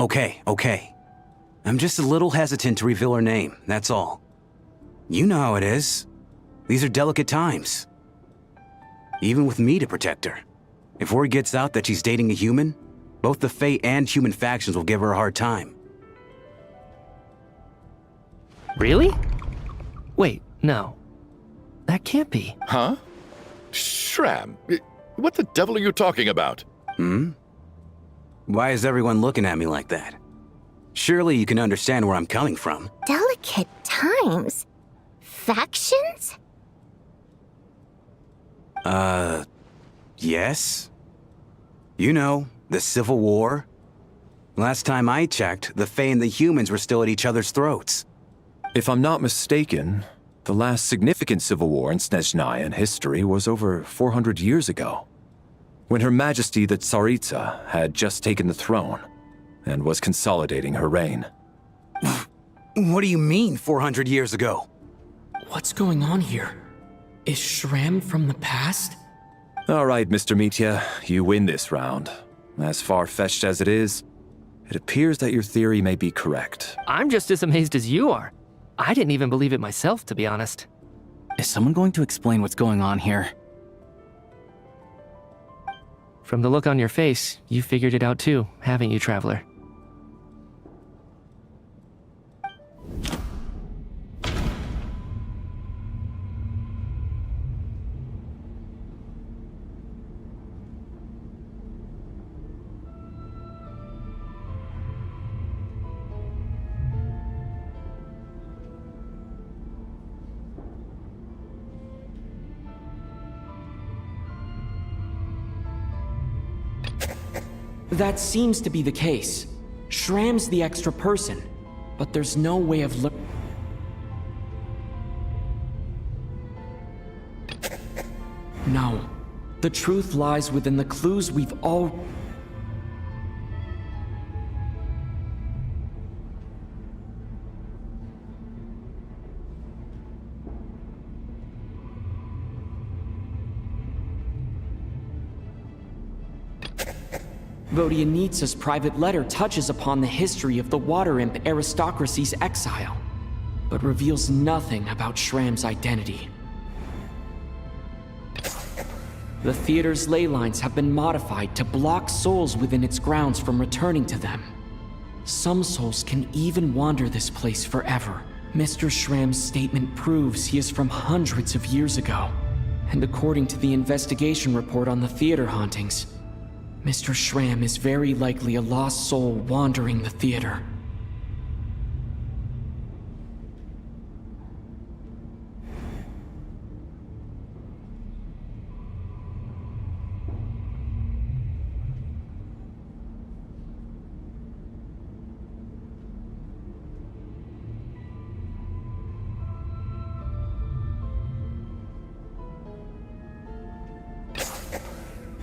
Okay. I'm just a little hesitant to reveal her name, that's all. You know how it is. These are delicate times. Even with me to protect her. If word gets out that she's dating a human, both the Fae and human factions will give her a hard time. Really? Wait, no. That can't be. Huh? Shram, what the devil are you talking about? Why is everyone looking at me like that? Surely you can understand where I'm coming from. Delicate times? Factions? Yes? You know, the Civil War? Last time I checked, the Fae and the humans were still at each other's throats. If I'm not mistaken, the last significant civil war in Snezhnayan history was over 400 years ago, when Her Majesty the Tsaritsa had just taken the throne and was consolidating her reign. What do you mean, 400 years ago? What's going on here? Is Shram from the past? All right, Mr. Mitya, you win this round. As far-fetched as it is, it appears that your theory may be correct. I'm just as amazed as you are. I didn't even believe it myself, to be honest. Is someone going to explain what's going on here? From the look on your face, you figured it out too, haven't you, Traveler? That seems to be the case. Shram's the extra person, but there's no way of No. The truth lies within the clues we've all... Vodyanitsa's private letter touches upon the history of the Water Imp aristocracy's exile, but reveals nothing about Shram's identity. The theater's ley lines have been modified to block souls within its grounds from returning to them. Some souls can even wander this place forever. Mr. Shram's statement proves he is from hundreds of years ago, and according to the investigation report on the theater hauntings, Mr. Shram is very likely a lost soul wandering the theater.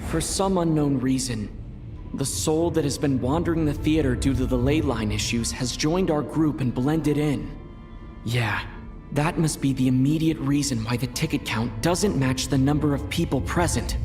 For some unknown reason, the soul that has been wandering the theater due to the ley line issues has joined our group and blended in. Yeah, that must be the immediate reason why the ticket count doesn't match the number of people present.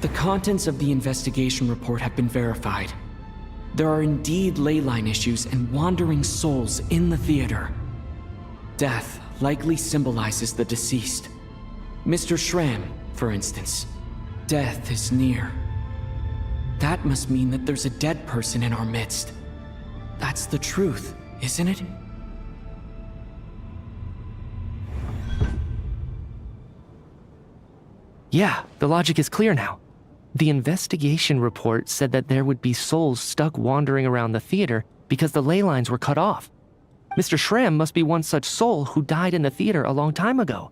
The contents of the investigation report have been verified. There are indeed ley line issues and wandering souls in the theater. Death likely symbolizes the deceased. Mr. Shram, for instance. Death is near. That must mean that there's a dead person in our midst. That's the truth, isn't it? Yeah, the logic is clear now. The investigation report said that there would be souls stuck wandering around the theater because the ley lines were cut off. Mr. Shram must be one such soul who died in the theater a long time ago.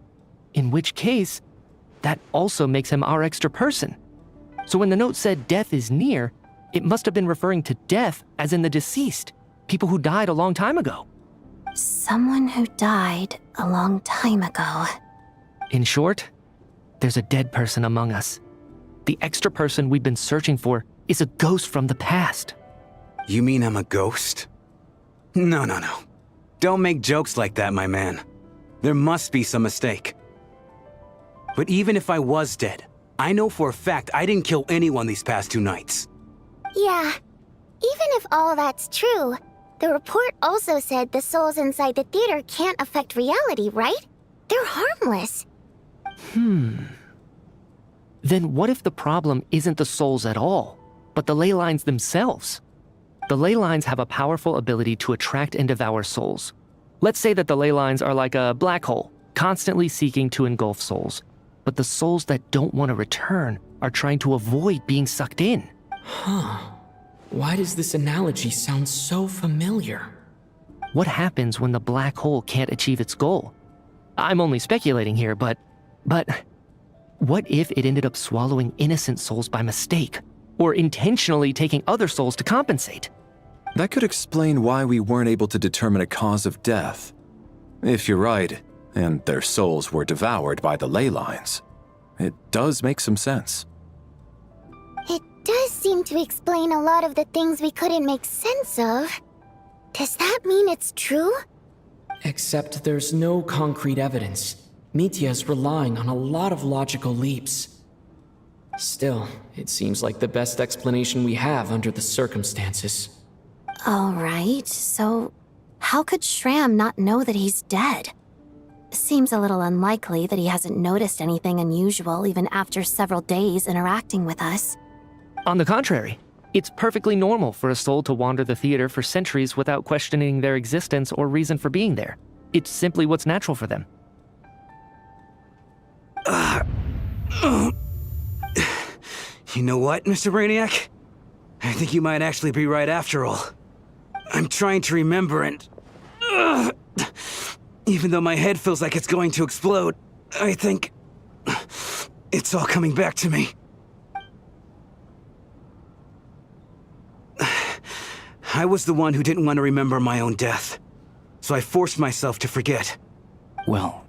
In which case, that also makes him our extra person. So when the note said death is near, it must have been referring to death as in the deceased, people who died a long time ago. Someone who died a long time ago. In short, there's a dead person among us. The extra person we've been searching for is a ghost from the past. You mean I'm a ghost? No. Don't make jokes like that, my man. There must be some mistake. But even if I was dead, I know for a fact I didn't kill anyone these past 2 nights. Yeah, even if all that's true, the report also said the souls inside the theater can't affect reality, right? They're harmless. Then what if the problem isn't the souls at all, but the ley lines themselves? The ley lines have a powerful ability to attract and devour souls. Let's say that the ley lines are like a black hole, constantly seeking to engulf souls. But the souls that don't want to return are trying to avoid being sucked in. Why does this analogy sound so familiar? What happens when the black hole can't achieve its goal? I'm only speculating here, but what if it ended up swallowing innocent souls by mistake, or intentionally taking other souls to compensate? That could explain why we weren't able to determine a cause of death. If you're right, and their souls were devoured by the ley lines, it does make some sense. It does seem to explain a lot of the things we couldn't make sense of. Does that mean it's true? Except there's no concrete evidence. Mitya is relying on a lot of logical leaps. Still, it seems like the best explanation we have under the circumstances. Alright, so how could Shram not know that he's dead? Seems a little unlikely that he hasn't noticed anything unusual even after several days interacting with us. On the contrary, It's perfectly normal for a soul to wander the theater for centuries without questioning their existence or reason for being there. It's simply what's natural for them. You know what, Mr. Brainiac? I think you might actually be right after all. I'm trying to remember and... even though my head feels like it's going to explode, I think... it's all coming back to me. I was the one who didn't want to remember my own death, so I forced myself to forget. Well,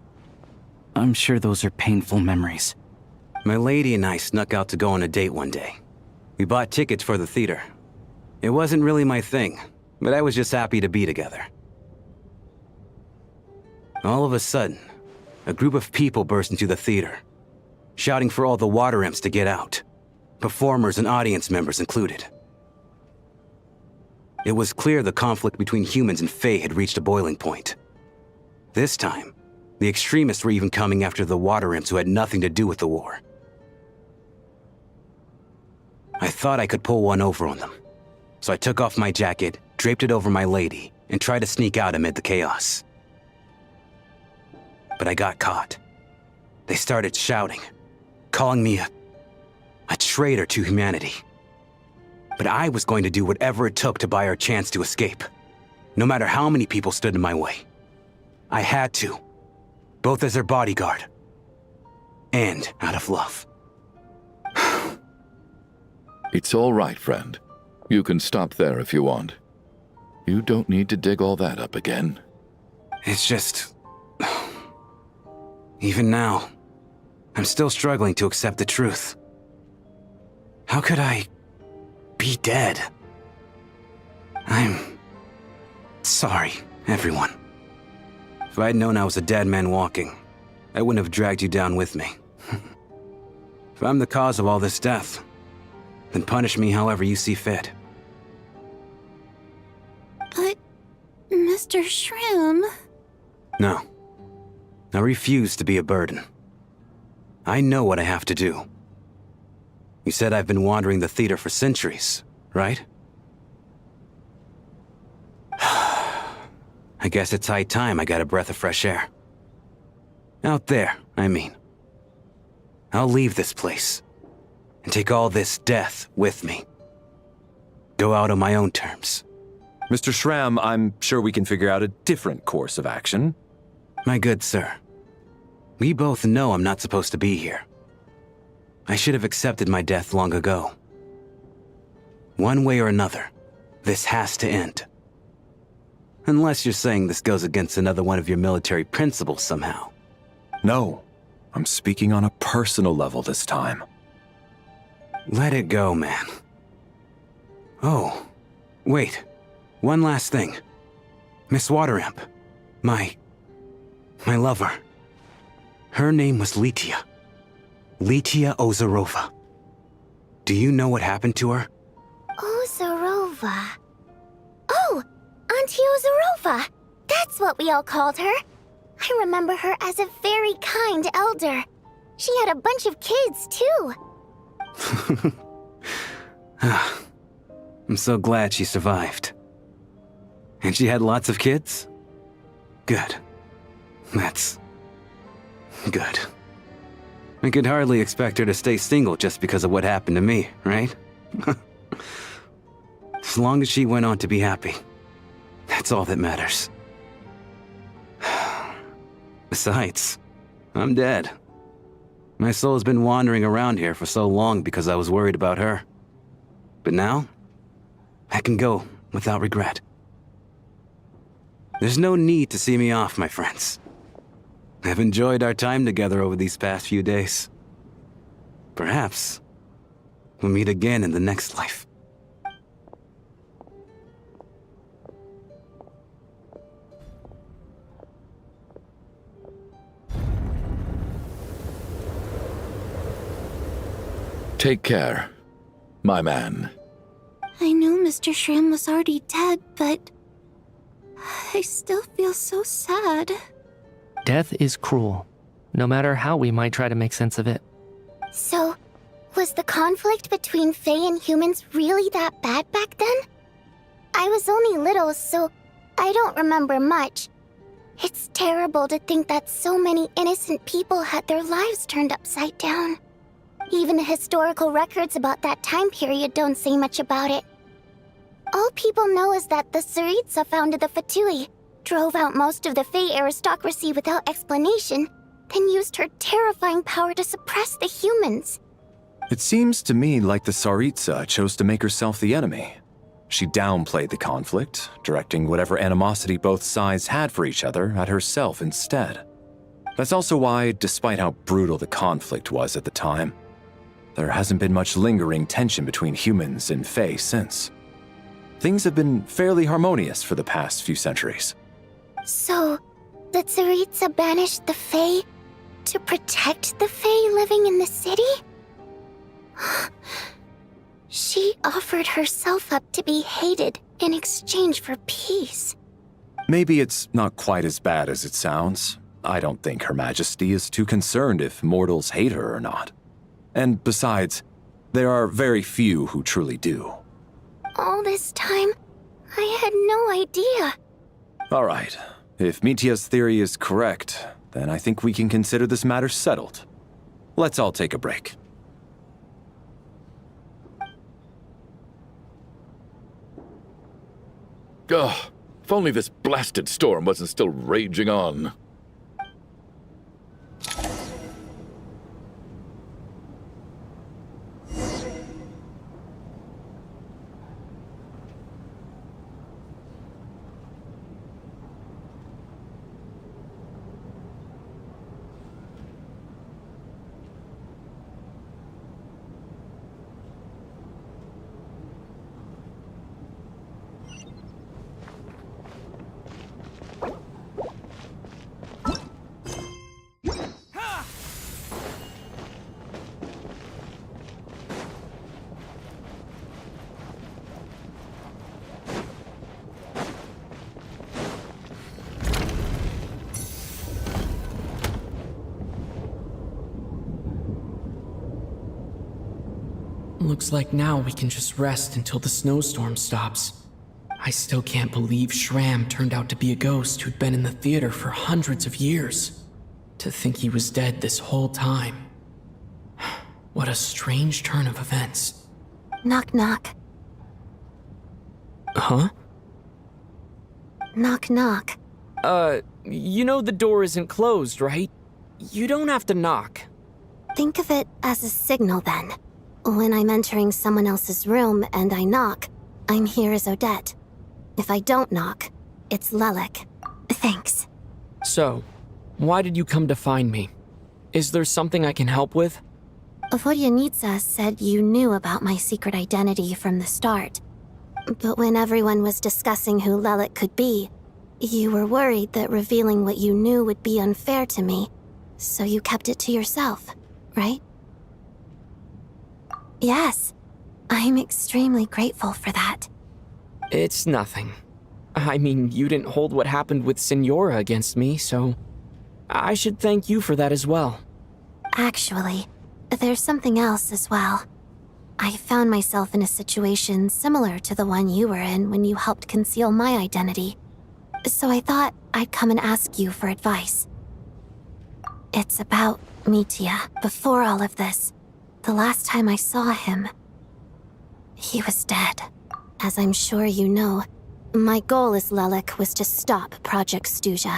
I'm sure those are painful memories. My lady and I snuck out to go on a date one day. We bought tickets for the theater. It wasn't really my thing, but I was just happy to be together. All of a sudden, a group of people burst into the theater, shouting for all the water imps to get out, performers and audience members included. It was clear the conflict between humans and Fae had reached a boiling point. This time, the extremists were even coming after the water imps who had nothing to do with the war. I thought I could pull one over on them, so I took off my jacket, draped it over my lady, and tried to sneak out amid the chaos. But I got caught. They started shouting, calling me a traitor to humanity. But I was going to do whatever it took to buy our chance to escape, no matter how many people stood in my way. I had to, both as their bodyguard and out of love. It's all right, friend. You can stop there if you want. You don't need to dig all that up again. It's just... even now, I'm still struggling to accept the truth. How could I be dead? I'm sorry, everyone. If I'd known I was a dead man walking, I wouldn't have dragged you down with me. If I'm the cause of all this death, then punish me however you see fit. But, Mr. Shroom... No. I refuse to be a burden. I know what I have to do. You said I've been wandering the theater for centuries, right? I guess it's high time I got a breath of fresh air. Out there, I mean. I'll leave this place and take all this death with me. Go out on my own terms. Mr. Shram, I'm sure we can figure out a different course of action. My good sir, we both know I'm not supposed to be here. I should have accepted my death long ago. One way or another, this has to end. Unless you're saying this goes against another one of your military principles somehow. No, I'm speaking on a personal level this time. Let it go, man. Oh, wait. One last thing. Miss Water Imp. My lover. Her name was Litia. Litia Ozarova. Do you know what happened to her? Ozarova. Oh, Auntie Ozarova. That's what we all called her. I remember her as a very kind elder. She had a bunch of kids, too. I'm so glad she survived. And she had lots of kids? Good. That's... good. I could hardly expect her to stay single just because of what happened to me, right? As long as she went on to be happy, that's all that matters. Besides, I'm dead. My soul has been wandering around here for so long because I was worried about her. But now, I can go without regret. There's no need to see me off, my friends. I've enjoyed our time together over these past few days. Perhaps we'll meet again in the next life. Take care, my man. I knew Mr. Shrim was already dead, but... I still feel so sad. Death is cruel, no matter how we might try to make sense of it. So, Was the conflict between Fae and humans really that bad back then? I was only little, so I don't remember much. It's terrible to think that so many innocent people had their lives turned upside down. Even the historical records about that time period don't say much about it. All people know is that the Tsaritsa founded the Fatui, drove out most of the Fae aristocracy without explanation, then used her terrifying power to suppress the humans. It seems to me like the Tsaritsa chose to make herself the enemy. She downplayed the conflict, directing whatever animosity both sides had for each other at herself instead. That's also why, despite how brutal the conflict was at the time, there hasn't been much lingering tension between humans and Fae since. Things have been fairly harmonious for the past few centuries. So, the Tsaritsa banished the Fae to protect the Fae living in the city? She offered herself up to be hated in exchange for peace. Maybe it's not quite as bad as it sounds. I don't think Her Majesty is too concerned if mortals hate her or not. And besides, there are very few who truly do. All this time, I had no idea. All right. If Mitia's theory is correct, then I think we can consider this matter settled. Let's all take a break. Ugh, if only this blasted storm wasn't still raging on. Looks like now we can just rest until the snowstorm stops. I still can't believe Shram turned out to be a ghost who'd been in the theater for hundreds of years. To think he was dead this whole time. What a strange turn of events. Knock knock. Huh? Knock knock. You know the door isn't closed, right? You don't have to knock. Think of it as a signal then. When I'm entering someone else's room and I knock, I'm here as Odette. If I don't knock, it's Lelik. Thanks. So, why did you come to find me? Is there something I can help with? Vodyanitsa said you knew about my secret identity from the start. But when everyone was discussing who Lelik could be, you were worried that revealing what you knew would be unfair to me, so you kept it to yourself, right? Yes. I'm extremely grateful for that. It's nothing. I mean, you didn't hold what happened with Signora against me, so I should thank you for that as well. Actually, there's something else as well. I found myself in a situation similar to the one you were in when you helped conceal my identity. So I thought I'd come and ask you for advice. It's about Mitia. Before all of this, the last time I saw him, he was dead. As I'm sure you know, my goal as Lelik was to stop Project Stuja.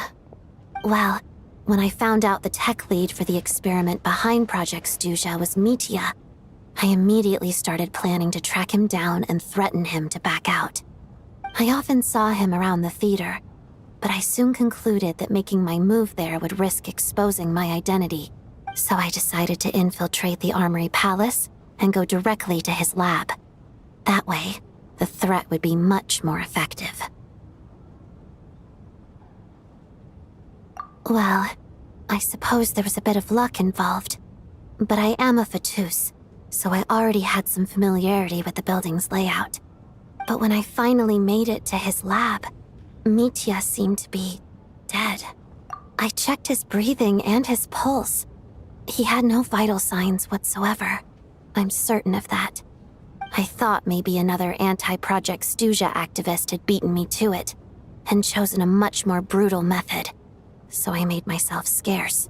Well, when I found out the tech lead for the experiment behind Project Stuja was Mitia, I immediately started planning to track him down and threaten him to back out. I often saw him around the theater, but I soon concluded that making my move there would risk exposing my identity. So I decided to infiltrate the Armory Palace and go directly to his lab. That way, the threat would be much more effective. Well, I suppose there was a bit of luck involved. But I am a Fatus, so I already had some familiarity with the building's layout. But when I finally made it to his lab, Mitia seemed to be dead. I checked his breathing and his pulse. He had no vital signs whatsoever. I'm certain of that. I thought maybe another anti-Project Stuja activist had beaten me to it, and chosen a much more brutal method. So I made myself scarce.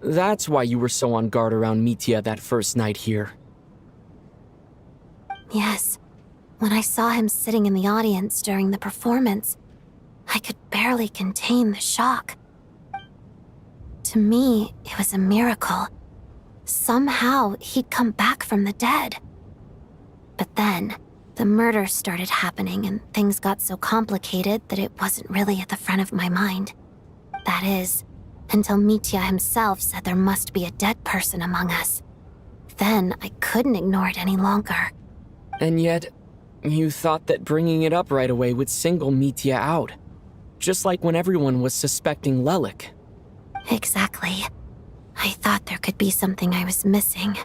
That's why you were so on guard around Mitya that first night here. Yes. When I saw him sitting in the audience during the performance, I could barely contain the shock. To me, it was a miracle. Somehow, he'd come back from the dead. But then, the murder started happening and things got so complicated that it wasn't really at the front of my mind. That is, until Mitya himself said there must be a dead person among us. Then, I couldn't ignore it any longer. And yet, you thought that bringing it up right away would single Mitya out. Just like when everyone was suspecting Lelik. Exactly. I thought there could be something I was missing.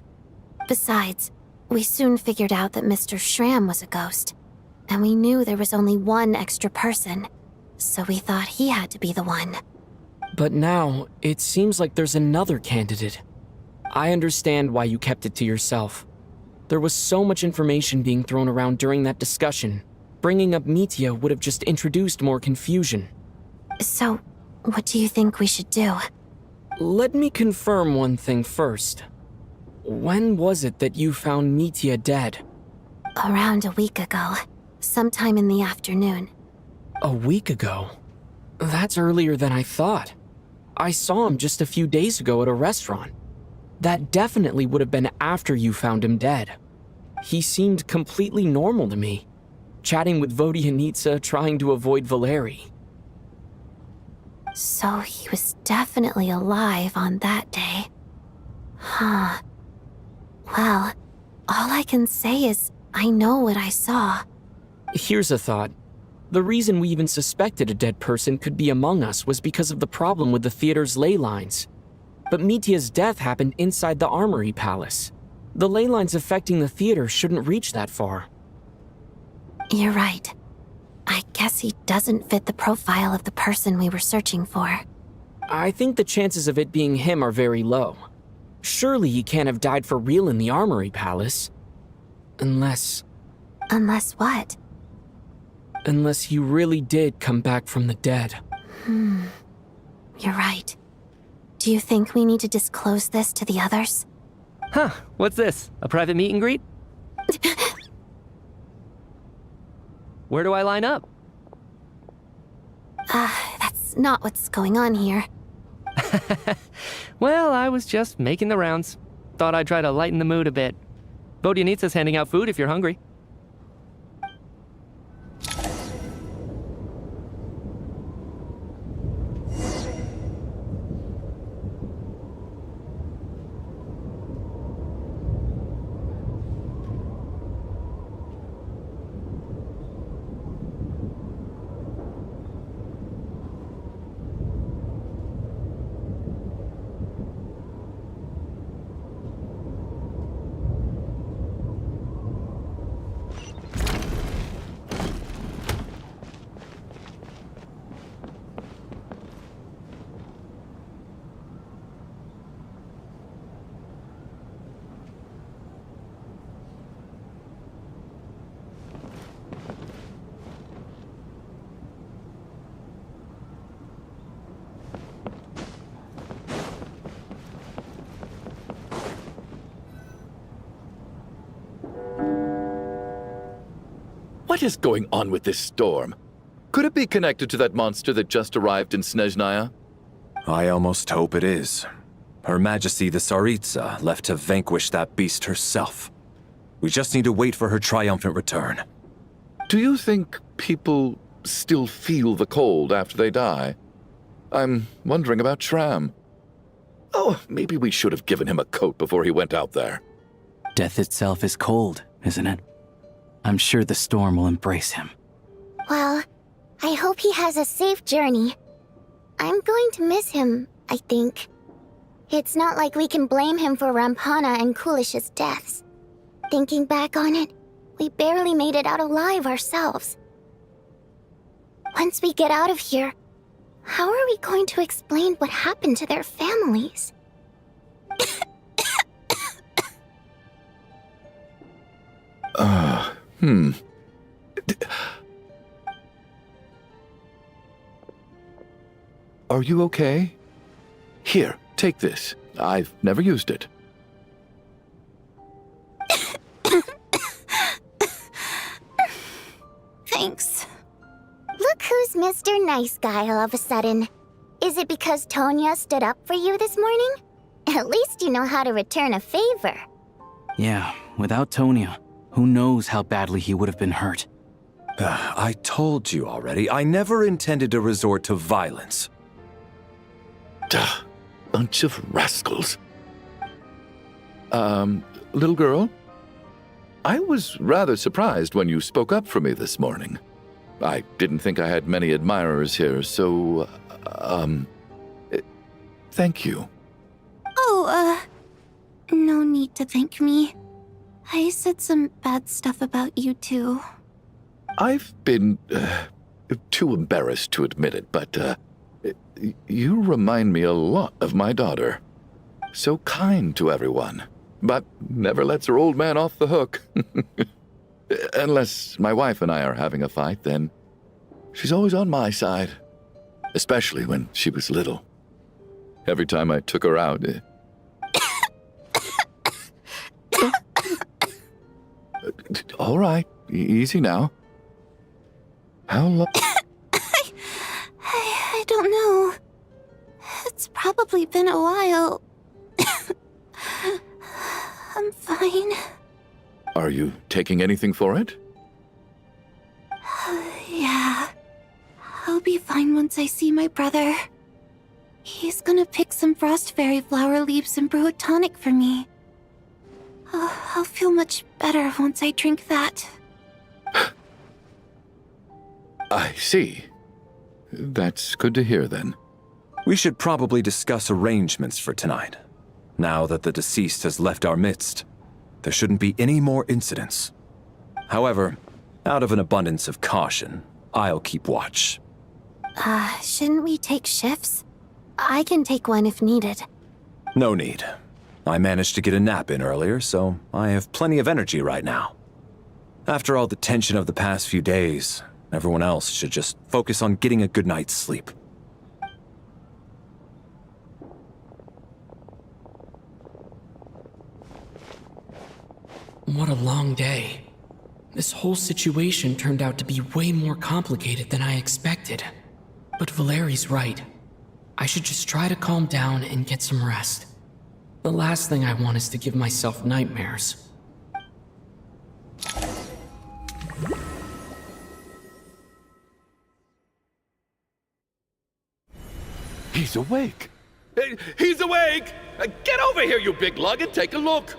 Besides, we soon figured out that Mr. Schramm was a ghost. And we knew there was only one extra person. So we thought he had to be the one. But now, it seems like there's another candidate. I understand why you kept it to yourself. There was so much information being thrown around during that discussion. Bringing up Mitya would have just introduced more confusion. So, what do you think we should do? Let me confirm one thing first. When was it that you found Mitya dead? Around a week ago. Sometime in the afternoon. A week ago? That's earlier than I thought. I saw him just a few days ago at a restaurant. That definitely would have been after you found him dead. He seemed completely normal to me. Chatting with Vodyanitsa, trying to avoid Valeri. So he was definitely alive on that day. Huh. Well, all I can say is I know what I saw. Here's a thought. The reason we even suspected a dead person could be among us was because of the problem with the theater's ley lines. But Mitya's death happened inside the Armory Palace. The ley lines affecting the theater shouldn't reach that far. You're right. I guess he doesn't fit the profile of the person we were searching for. I think the chances of it being him are very low. Surely he can't have died for real in the Armory Palace. Unless... Unless what? Unless he really did come back from the dead. You're right. Do you think we need to disclose this to the others? Huh, what's this? A private meet and greet? Where do I line up? That's not what's going on here. Well, I was just making the rounds. Thought I'd try to lighten the mood a bit. Vodyanitsa's handing out food if you're hungry. What is going on with this storm? Could it be connected to that monster that just arrived in Snezhnaya? I almost hope it is. Her Majesty the Tsaritsa left to vanquish that beast herself. We just need to wait for her triumphant return. Do you think people still feel the cold after they die? I'm wondering about Schramm. Oh, maybe we should have given him a coat before he went out there. Death itself is cold, isn't it? I'm sure the storm will embrace him. Well, I hope he has a safe journey. I'm going to miss him, I think. It's not like we can blame him for Rampana and Kulish's deaths. Thinking back on it, we barely made it out alive ourselves. Once we get out of here, how are we going to explain what happened to their families? Are you okay? Here, take this. I've never used it. Thanks. Look who's Mr. Nice Guy all of a sudden. Is it because Tonya stood up for you this morning? At least you know how to return a favor. Yeah, without Tonya, who knows how badly he would have been hurt. I told you already, I never intended to resort to violence. Duh, bunch of rascals. Little girl? I was rather surprised when you spoke up for me this morning. I didn't think I had many admirers here, so, thank you. Oh, no need to thank me. I said some bad stuff about you too. I've been, too embarrassed to admit it, but, you remind me a lot of my daughter. So kind to everyone, but never lets her old man off the hook. Unless my wife and I are having a fight, then she's always on my side. Especially when she was little. Every time I took her out... All right, easy now. How long... I don't know. It's probably been a while. I'm fine. Are you taking anything for it? Yeah. I'll be fine once I see my brother. He's gonna pick some frost fairy flower leaves and brew a tonic for me. I'll feel much better once I drink that. I see. That's good to hear, then. We should probably discuss arrangements for tonight. Now that the deceased has left our midst, there shouldn't be any more incidents. However, out of an abundance of caution, I'll keep watch. Shouldn't we take shifts? I can take one if needed. No need. I managed to get a nap in earlier, so I have plenty of energy right now. After all the tension of the past few days, everyone else should just focus on getting a good night's sleep. What a long day. This whole situation turned out to be way more complicated than I expected. But Valeri's right. I should just try to calm down and get some rest. The last thing I want is to give myself nightmares. He's awake! He's awake! Get over here, you big lug, and take a look!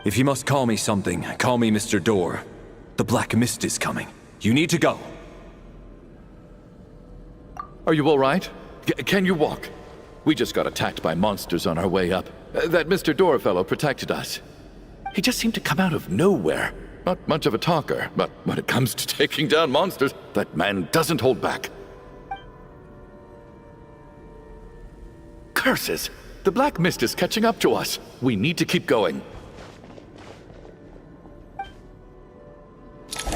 If you must call me something, call me Mr. Door. The Black Mist is coming. You need to go. Are you all right? Can you walk? We just got attacked by monsters on our way up. That Mr. Door fellow protected us. He just seemed to come out of nowhere. Not much of a talker, but when it comes to taking down monsters, that man doesn't hold back. Curses! The Black Mist is catching up to us. We need to keep going.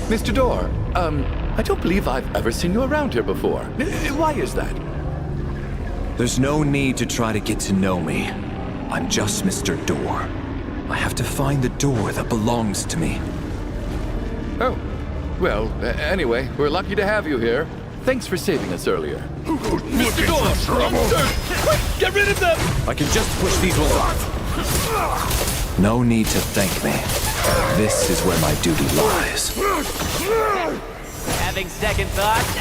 Mr. Door, I don't believe I've ever seen you around here before. Why is that? There's no need to try to get to know me. I'm just Mr. Door. I have to find the door that belongs to me. Oh, well, anyway, we're lucky to have you here. Thanks for saving us earlier. Mr. Door, monsters! Quick, get rid of them! I can just push these ones off. No need to thank me. This is where my duty lies. Having second thoughts?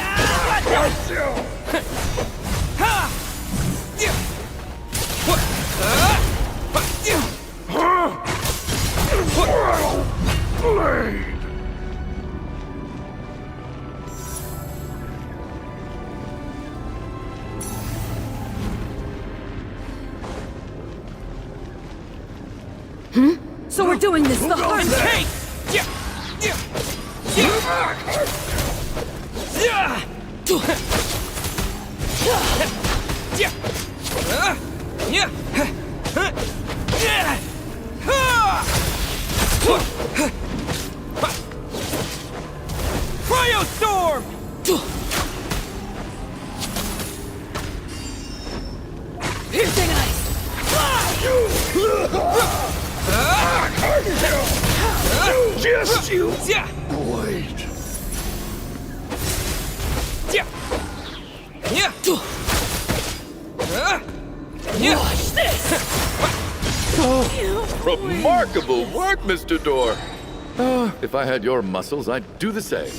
So we're doing this the hard way! You Yeah. wait. Yeah. Yeah. Yeah. Watch this! Remarkable work, Mr. Door. If I had your muscles, I'd do the same.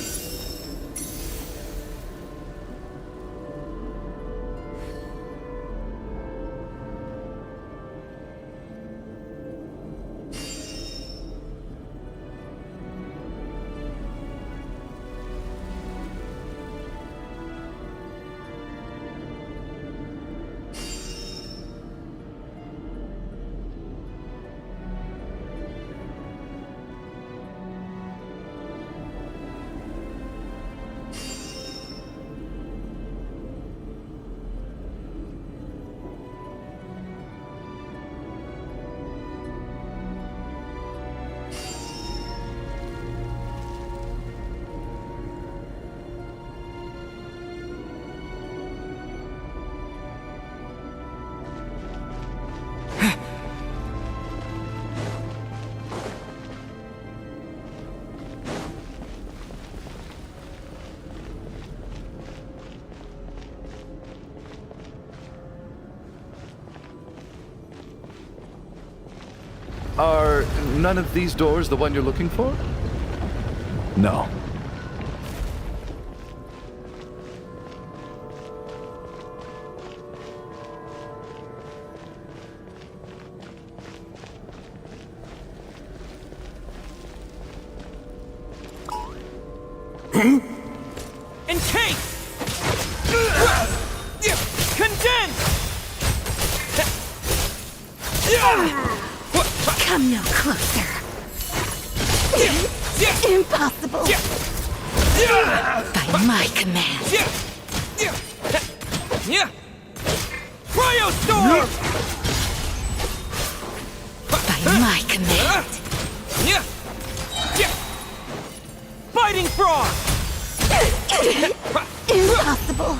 Are none of these doors the one you're looking for? No. Encase! Condense! Come no closer. Impossible. By my command. Cryostorm! By my command. Biting frog! Impossible.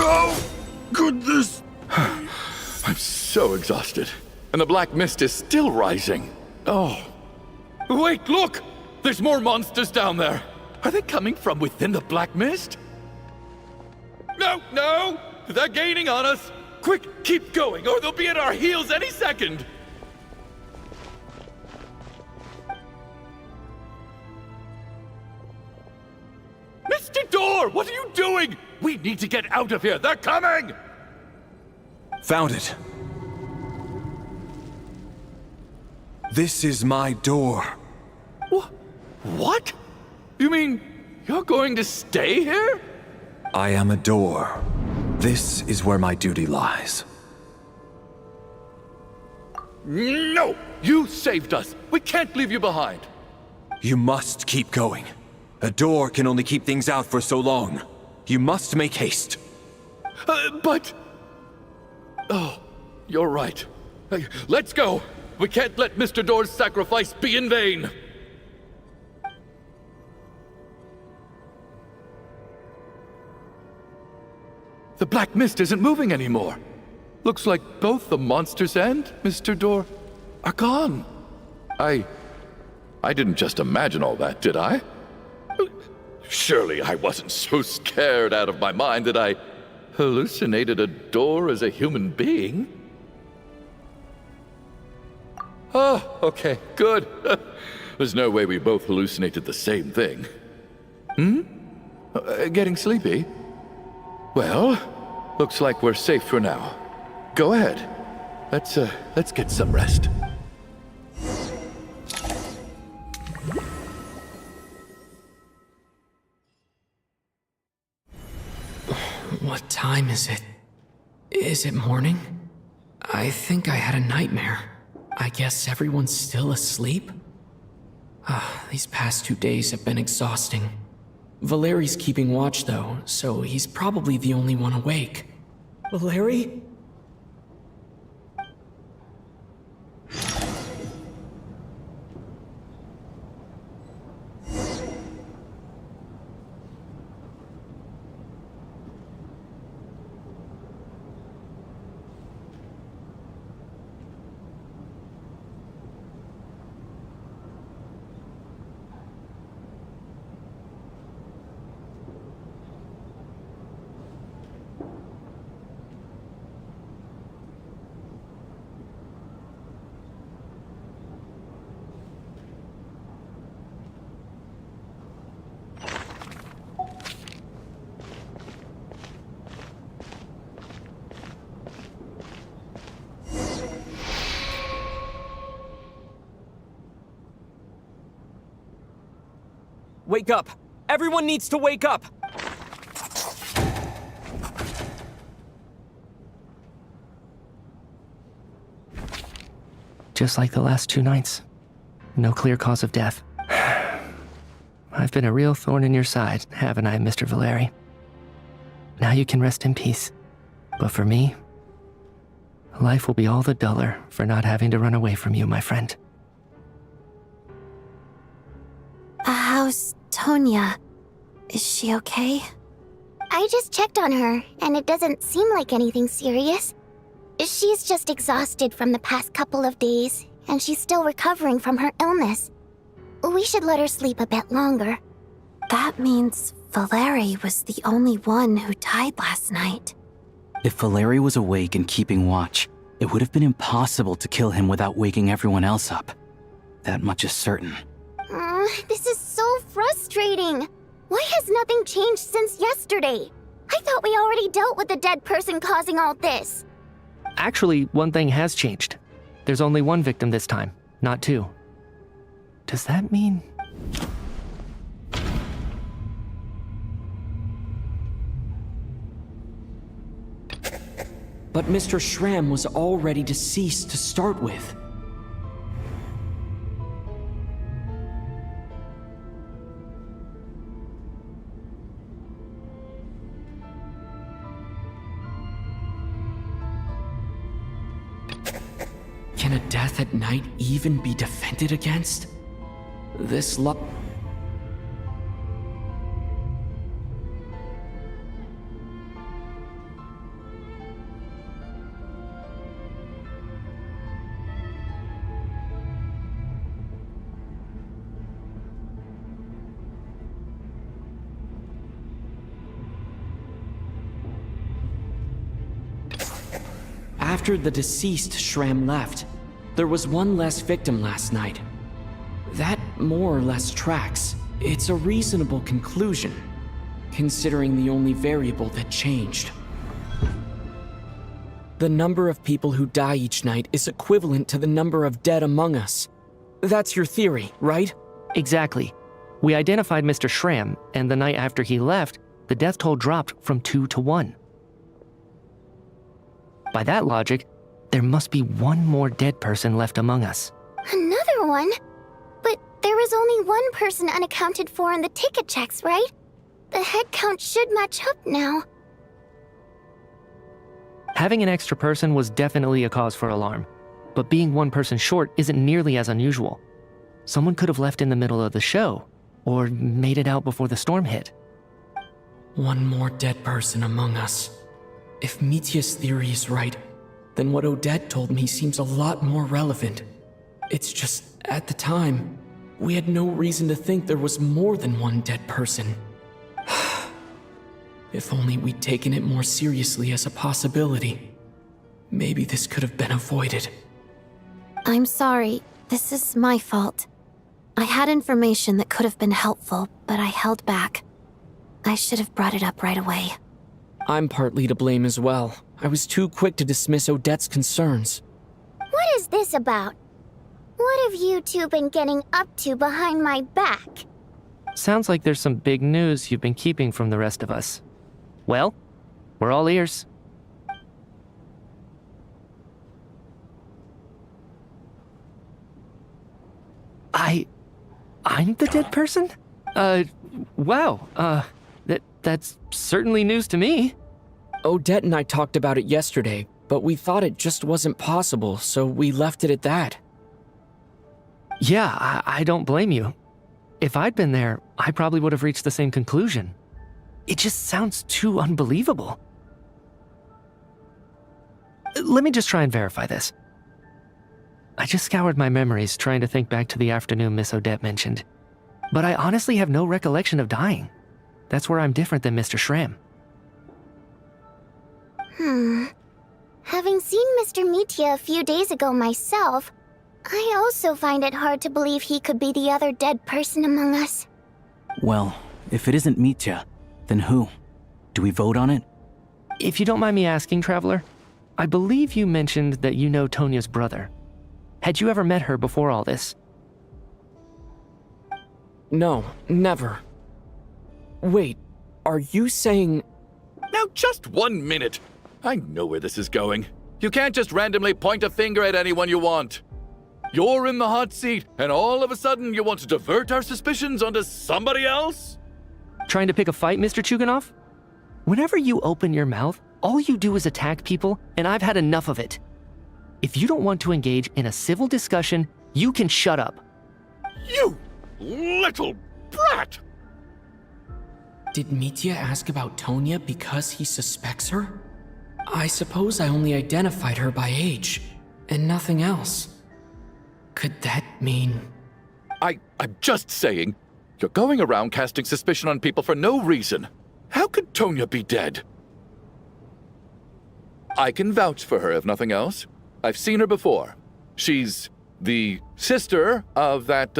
Oh, goodness! I'm so exhausted. And the black mist is still rising. Oh. Wait, look! There's more monsters down there. Are they coming from within the black mist? No, no! They're gaining on us! Quick, keep going, or they'll be at our heels any second! Mr. Door, what are you doing? We need to get out of here. They're coming! Found it. This is my door. What? You mean you're going to stay here? I am a door. This is where my duty lies. No! You saved us. We can't leave you behind. You must keep going. A door can only keep things out for so long. You must make haste. But... Oh, you're right. Let's go. We can't let Mr. Door's sacrifice be in vain. The black mist isn't moving anymore. Looks like both the monsters and Mr. Door are gone. I didn't just imagine all that, did I? Surely I wasn't so scared out of my mind that I hallucinated a door as a human being. Oh, okay, good. There's no way we both hallucinated the same thing. Getting sleepy? Well, looks like we're safe for now. Go ahead. Let's get some rest. What time is it? Is it morning? I think I had a nightmare. I guess everyone's still asleep? These past 2 days have been exhausting. Valeri's keeping watch though, so he's probably the only one awake. Valeri? wake up! Everyone needs to wake up! Just like the last 2 nights. No clear cause of death. I've been a real thorn in your side, haven't I, Mr. Valeri? Now you can rest in peace. But for me, life will be all the duller for not having to run away from you, my friend. How's Tonya? Is she okay? I just checked on her, and it doesn't seem like anything serious. She's just exhausted from the past couple of days, and she's still recovering from her illness. We should let her sleep a bit longer. That means Valeri was the only one who died last night. If Valeri was awake and keeping watch, it would have been impossible to kill him without waking everyone else up. That much is certain. This is so frustrating. Why has nothing changed since yesterday? I thought we already dealt with the dead person causing all this. Actually, one thing has changed. There's only 1 victim this time, not 2. Does that mean... But Mr. Schramm was already deceased to start with. Can a death at night even be defended against? This After the deceased Schramm left, there was 1 less victim last night. That more or less tracks. It's a reasonable conclusion, considering the only variable that changed. The number of people who die each night is equivalent to the number of dead among us. That's your theory, right? Exactly. We identified Mr. Schramm, and the night after he left, the death toll dropped from 2 to 1. By that logic, there must be 1 more dead person left among us. Another one? But there was only 1 person unaccounted for in the ticket checks, right? The head count should match up now. Having an extra person was definitely a cause for alarm, but being 1 person short isn't nearly as unusual. Someone could have left in the middle of the show, or made it out before the storm hit. 1 more dead person among us. If Mitya's theory is right, then what Odette told me seems a lot more relevant. It's just, at the time, we had no reason to think there was more than 1 dead person. If only we'd taken it more seriously as a possibility. Maybe this could have been avoided. I'm sorry. This is my fault. I had information that could have been helpful, but I held back. I should have brought it up right away. I'm partly to blame as well. I was too quick to dismiss Odette's concerns. What is this about? What have you two been getting up to behind my back? Sounds like there's some big news you've been keeping from the rest of us. Well, we're all ears. I'm the dead person? Wow, that's certainly news to me. Odette and I talked about it yesterday, but we thought it just wasn't possible, so we left it at that. Yeah, I don't blame you. If I'd been there, I probably would have reached the same conclusion. It just sounds too unbelievable. Let me just try and verify this. I just scoured my memories trying to think back to the afternoon Miss Odette mentioned, but I honestly have no recollection of dying. That's where I'm different than Mr. Schramm. Having seen Mr. Mitya a few days ago myself, I also find it hard to believe he could be the other dead person among us. Well, if it isn't Mitya, then who? Do we vote on it? If you don't mind me asking, Traveler, I believe you mentioned that you know Tonya's brother. Had you ever met her before all this? No, never. Wait, are you saying... Now, just 1 minute. I know where this is going. You can't just randomly point a finger at anyone you want. You're in the hot seat, and all of a sudden you want to divert our suspicions onto somebody else? Trying to pick a fight, Mr. Chuganov? Whenever you open your mouth, all you do is attack people, and I've had enough of it. If you don't want to engage in a civil discussion, you can shut up. You little brat! Did Mitya ask about Tonya because he suspects her? I suppose I only identified her by age, and nothing else. Could that mean... I'm just saying, you're going around casting suspicion on people for no reason. How could Tonya be dead? I can vouch for her, if nothing else. I've seen her before. She's the sister of that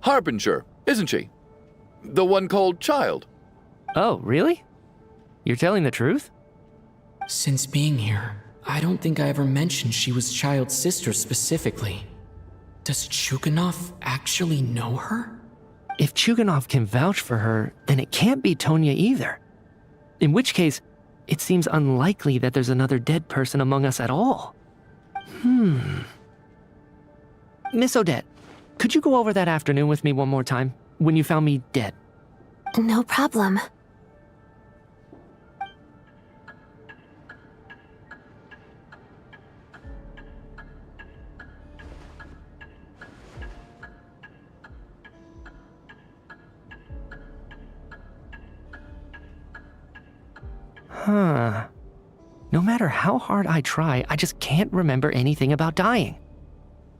Harbinger, isn't she? The one called Child. Oh, really? You're telling the truth? Since being here, I don't think I ever mentioned she was Child's sister specifically. Does Chuganov actually know her? If Chuganov can vouch for her, then it can't be Tonya either. In which case, it seems unlikely that there's another dead person among us at all. Miss Odette, could you go over that afternoon with me one more time, when you found me dead? No problem. No matter how hard I try, I just can't remember anything about dying.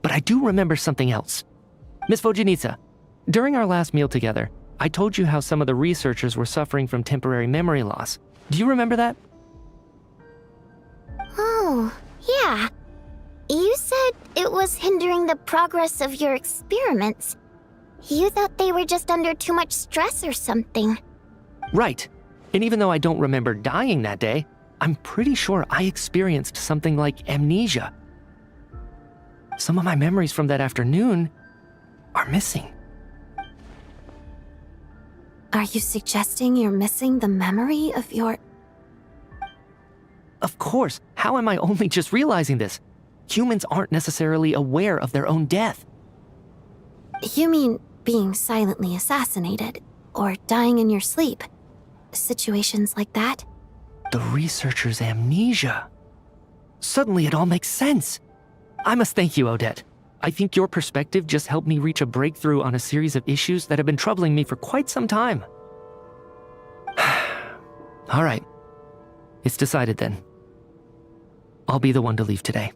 But I do remember something else. Miss Vojanitsa, during our last meal together, I told you how some of the researchers were suffering from temporary memory loss. Do you remember that? Oh, yeah. You said it was hindering the progress of your experiments. You thought they were just under too much stress or something. Right. And even though I don't remember dying that day, I'm pretty sure I experienced something like amnesia. Some of my memories from that afternoon are missing. Are you suggesting you're missing the memory of your... Of course, how am I only just realizing this? Humans aren't necessarily aware of their own death. You mean being silently assassinated, or dying in your sleep? Situations like that? The researcher's amnesia. Suddenly it all makes sense. I must thank you, Odette. I think your perspective just helped me reach a breakthrough on a series of issues that have been troubling me for quite some time. All right. It's decided then. I'll be the one to leave today.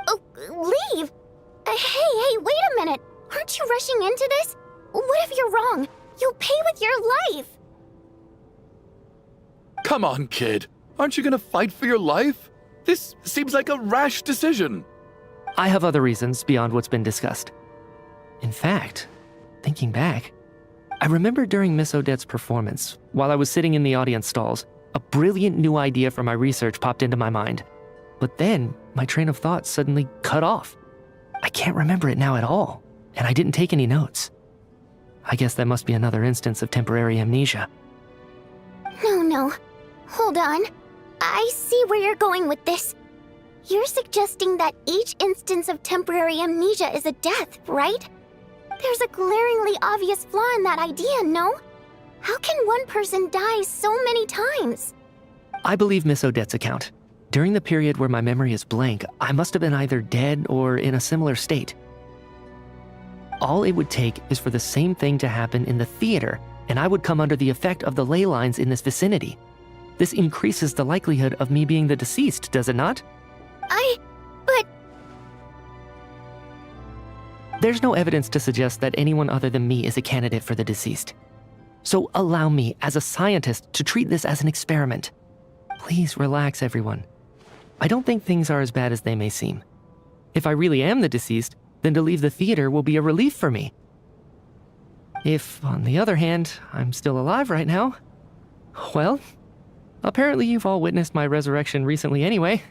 Oh, leave? Hey, wait a minute. Aren't you rushing into this? What if you're wrong? You'll pay with your life. Come on, kid. Aren't you gonna fight for your life? This seems like a rash decision. I have other reasons beyond what's been discussed. In fact, thinking back, I remember during Miss Odette's performance, while I was sitting in the audience stalls, a brilliant new idea for my research popped into my mind. But then, my train of thought suddenly cut off. I can't remember it now at all, and I didn't take any notes. I guess that must be another instance of temporary amnesia. No. Hold on. I see where you're going with this. You're suggesting that each instance of temporary amnesia is a death, right? There's a glaringly obvious flaw in that idea, no? How can one person die so many times? I believe Miss Odette's account. During the period where my memory is blank, I must have been either dead or in a similar state. All it would take is for the same thing to happen in the theater, and I would come under the effect of the ley lines in this vicinity. This increases the likelihood of me being the deceased, does it not? But... There's no evidence to suggest that anyone other than me is a candidate for the deceased. So allow me, as a scientist, to treat this as an experiment. Please relax, everyone. I don't think things are as bad as they may seem. If I really am the deceased, then to leave the theater will be a relief for me. If, on the other hand, I'm still alive right now, well, apparently you've all witnessed my resurrection recently anyway.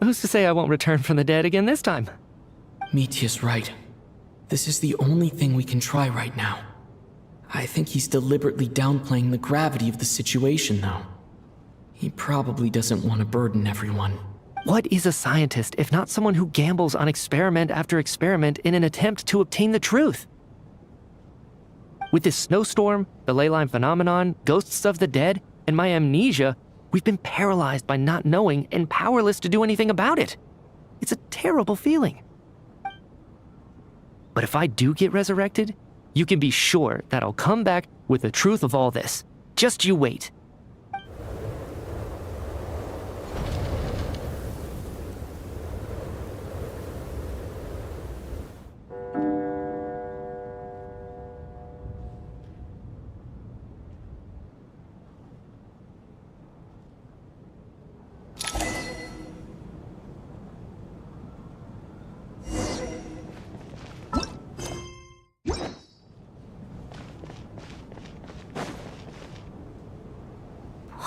Who's to say I won't return from the dead again this time? Mitya's right. this is the only thing we can try right now. I think he's deliberately downplaying the gravity of the situation, though. He probably doesn't want to burden everyone. What is a scientist if not someone who gambles on experiment after experiment in an attempt to obtain the truth? With this snowstorm, the ley line phenomenon, ghosts of the dead, and my amnesia, we've been paralyzed by not knowing and powerless to do anything about it. It's a terrible feeling. But if I do get resurrected, you can be sure that I'll come back with the truth of all this. Just you wait.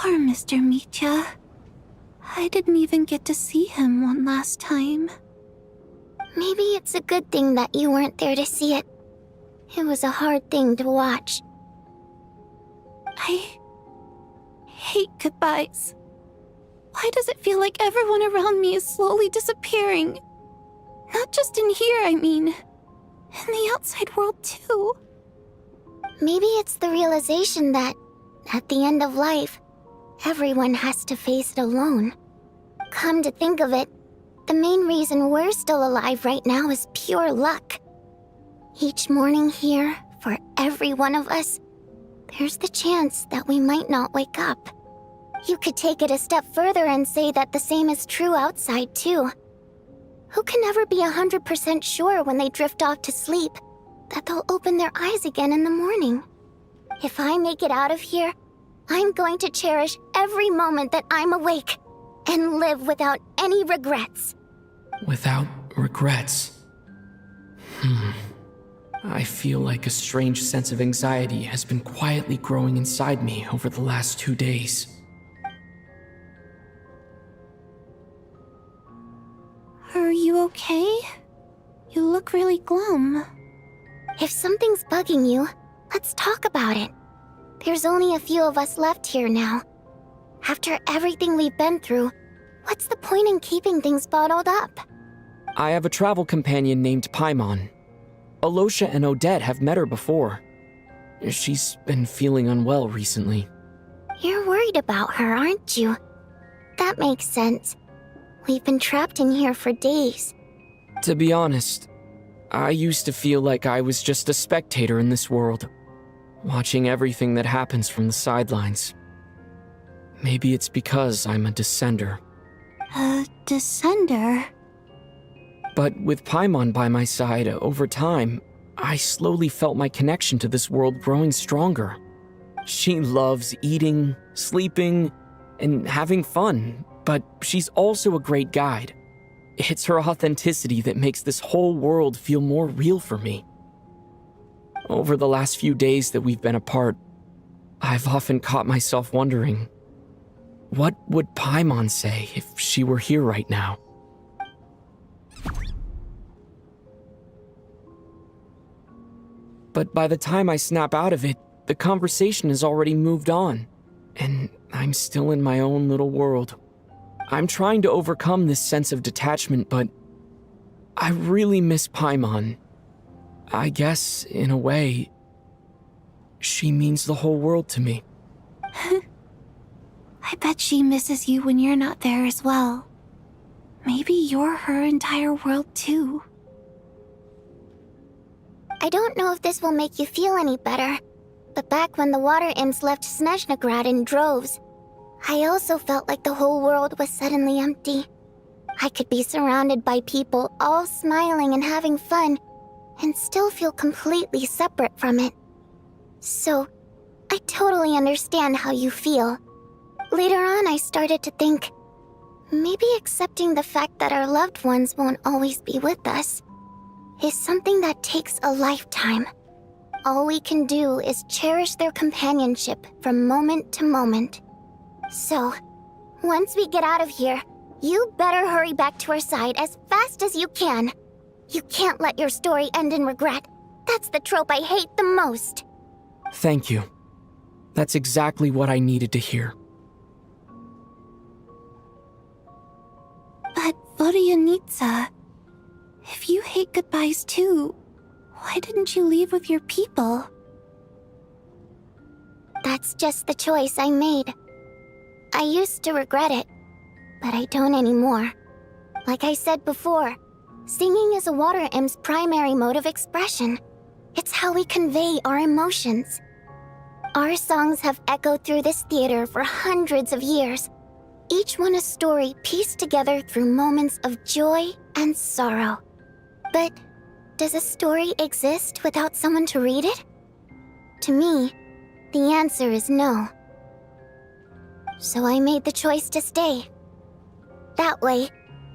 Poor Mr. Mitya. I didn't even get to see him one last time. Maybe it's a good thing that you weren't there to see it. It was a hard thing to watch. I hate goodbyes. Why does it feel like everyone around me is slowly disappearing? Not just in here, I mean. In the outside world, too. Maybe it's the realization that, at the end of life, everyone has to face it alone. Come to think of it, the main reason we're still alive right now is pure luck. Each morning here, for every one of us, there's the chance that we might not wake up. You could take it a step further and say that the same is true outside, too. Who can ever be 100% sure when they drift off to sleep that they'll open their eyes again in the morning? If I make it out of here, I'm going to cherish every moment that I'm awake and live without any regrets. Without regrets. I feel like a strange sense of anxiety has been quietly growing inside me over the last 2 days. Are you okay? You look really glum. If something's bugging you, let's talk about it. There's only a few of us left here now. After everything we've been through, what's the point in keeping things bottled up? I have a travel companion named Paimon. Alosha and Odette have met her before. She's been feeling unwell recently. You're worried about her, aren't you? That makes sense. We've been trapped in here for days. To be honest, I used to feel like I was just a spectator in this world, watching everything that happens from the sidelines. Maybe it's because I'm a descender. A descender? But with Paimon by my side, over time, I slowly felt my connection to this world growing stronger. She loves eating, sleeping, and having fun, but she's also a great guide. It's her authenticity that makes this whole world feel more real for me. Over the last few days that we've been apart, I've often caught myself wondering, what would Paimon say if she were here right now? But by the time I snap out of it, the conversation has already moved on, and I'm still in my own little world. I'm trying to overcome this sense of detachment, but I really miss Paimon. I guess, in a way, she means the whole world to me. I bet she misses you when you're not there as well. Maybe you're her entire world too. I don't know if this will make you feel any better, but back when the water imps left Snezhnograd in droves, I also felt like the whole world was suddenly empty. I could be surrounded by people all smiling and having fun, and still feel completely separate from it. So, I totally understand how you feel. Later on, I started to think, maybe accepting the fact that our loved ones won't always be with us is something that takes a lifetime. All we can do is cherish their companionship from moment to moment. So, once we get out of here, you better hurry back to our side as fast as you can. You can't let your story end in regret. That's the trope I hate the most. Thank you. That's exactly what I needed to hear. But Vodyanitsa, if you hate goodbyes too, why didn't you leave with your people? That's just the choice I made. I used to regret it, but I don't anymore. Like I said before, singing is a water imp's primary mode of expression. It's how we convey our emotions. Our songs have echoed through this theater for hundreds of years, each one a story pieced together through moments of joy and sorrow. But does a story exist without someone to read it? To me, the answer is no. So I made the choice to stay. That way,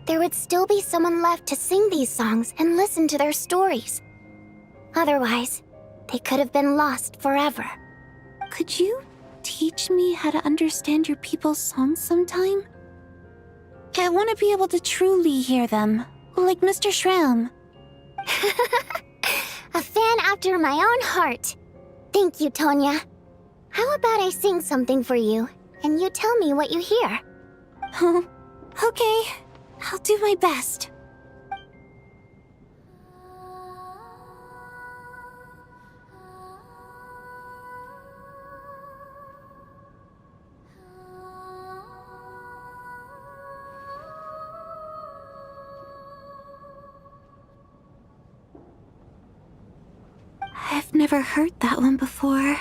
there would still be someone left to sing these songs and listen to their stories. Otherwise, they could have been lost forever. Could you teach me how to understand your people's songs sometime? I want to be able to truly hear them, like Mr. Shram. A fan after my own heart. Thank you, Tonya. How about I sing something for you, and you tell me what you hear? Okay, I'll do my best. I've never heard that one before.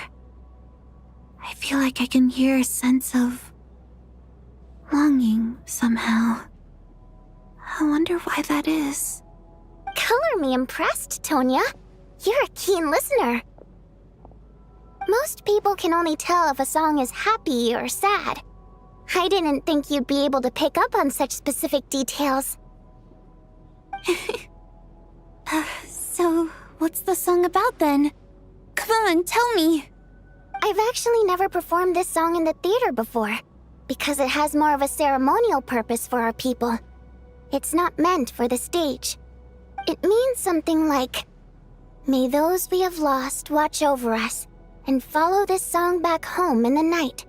I feel like I can hear a sense of longing somehow. I wonder why that is. Color me impressed, Tonya. You're a keen listener. Most people can only tell if a song is happy or sad. I didn't think you'd be able to pick up on such specific details. So, what's the song about then? Come on, tell me! I've actually never performed this song in the theater before, because it has more of a ceremonial purpose for our people. It's not meant for the stage. It means something like, "May those we have lost watch over us, and follow this song back home in the night,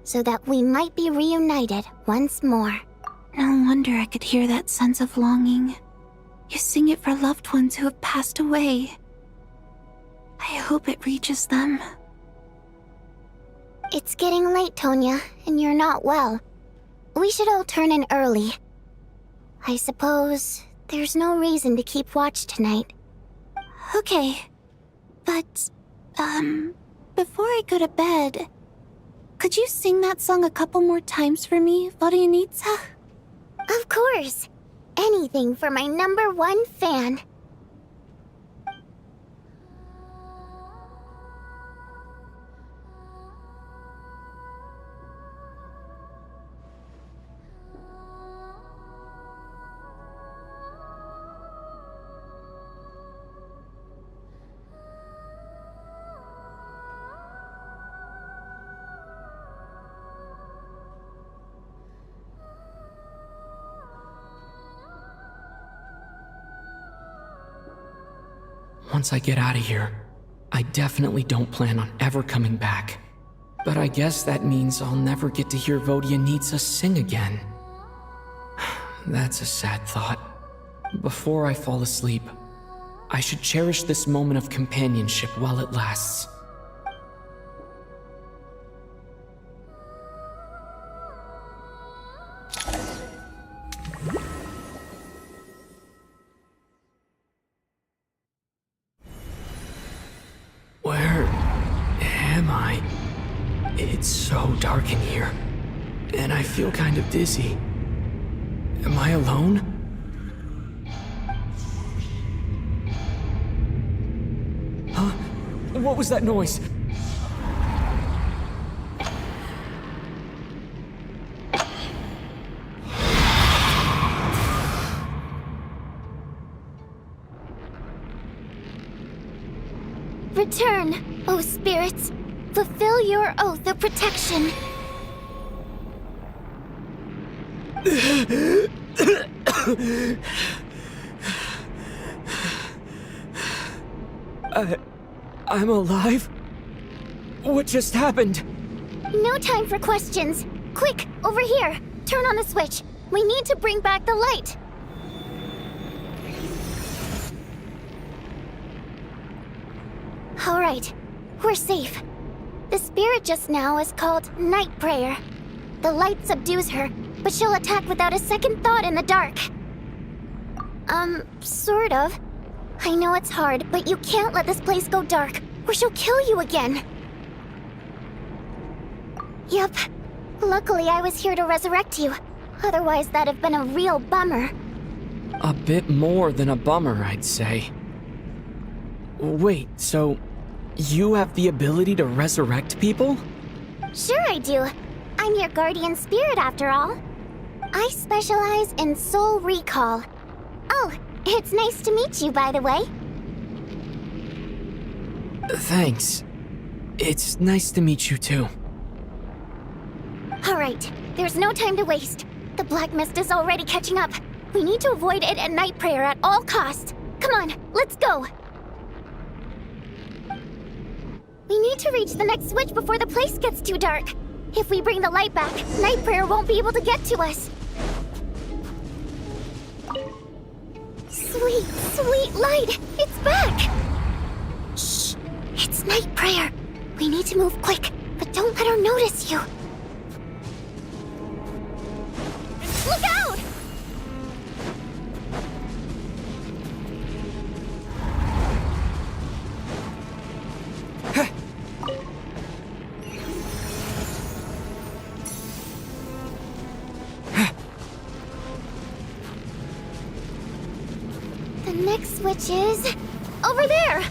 so that we might be reunited once more." No wonder I could hear that sense of longing. You sing it for loved ones who have passed away. I hope it reaches them. It's getting late, Tonya, and you're not well. We should all turn in early. I suppose there's no reason to keep watch tonight. Okay. But, before I go to bed, could you sing that song a couple more times for me, Vodyanitsa? Of course. Anything for my #1 fan. Once I get out of here, I definitely don't plan on ever coming back. But I guess that means I'll never get to hear Vodyanitsa sing again. That's a sad thought. Before I fall asleep, I should cherish this moment of companionship while it lasts. Where am I? It's so dark in here, and I feel kind of dizzy. Am I alone? Huh? What was that noise? Return, O spirits. Fulfill your oath of protection. I'm alive? What just happened? No time for questions. Quick, over here. Turn on the switch. We need to bring back the light. All right, we're safe. The spirit just now is called Night Prayer. The light subdues her, but she'll attack without a second thought in the dark. Sort of. I know it's hard, but you can't let this place go dark, or she'll kill you again. Yep. Luckily, I was here to resurrect you. Otherwise, that'd have been a real bummer. A bit more than a bummer, I'd say. Wait, so you have the ability to resurrect people? Sure I do. I'm your guardian spirit after all. I specialize in soul recall. Oh, it's nice to meet you, by the way. Thanks. It's nice to meet you too. All right, there's no time to waste. The black mist is already catching up. We need to avoid it at Night Prayer at all costs. Come on, let's go. We need to reach the next switch before the place gets too dark. If we bring the light back, Night Prayer won't be able to get to us. Sweet, sweet light! It's back! Shh! It's Night Prayer. We need to move quick, but don't let her notice you. Look out! The next switch is over there.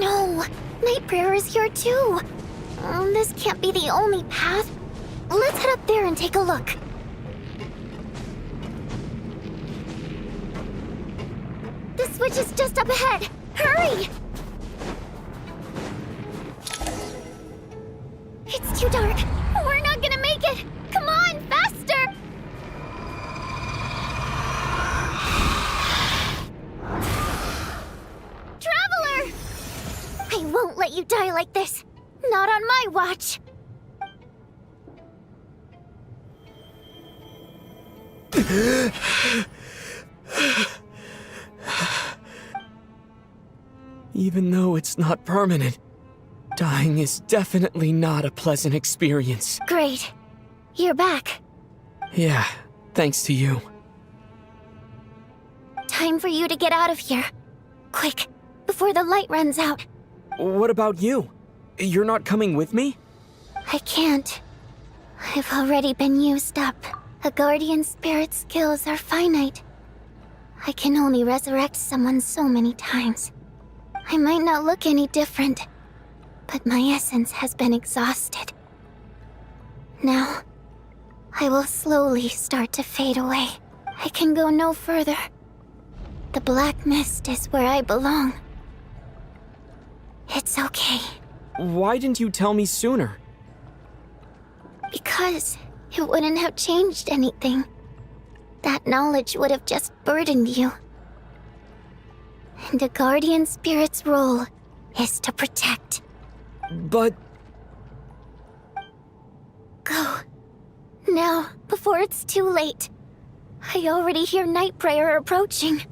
No, Night Prayer is here too. This can't be the only path. Let's head up there and take a look. The switch is just up ahead. Hurry! It's too dark. We're not gonna make it. Come on, faster! Traveler! I won't let you die like this. Not on my watch. Even though it's not permanent, dying is definitely not a pleasant experience. Great. You're back. Yeah, thanks to you. Time for you to get out of here. Quick, before the light runs out. What about you? You're not coming with me? I can't. I've already been used up. A guardian spirit's skills are finite. I can only resurrect someone so many times. I might not look any different, but my essence has been exhausted. Now, I will slowly start to fade away. I can go no further. The black mist is where I belong. It's okay. Why didn't you tell me sooner? Because it wouldn't have changed anything. That knowledge would have just burdened you. And a guardian spirit's role is to protect. But... Go. Now, before it's too late. I already hear Night Prayer approaching.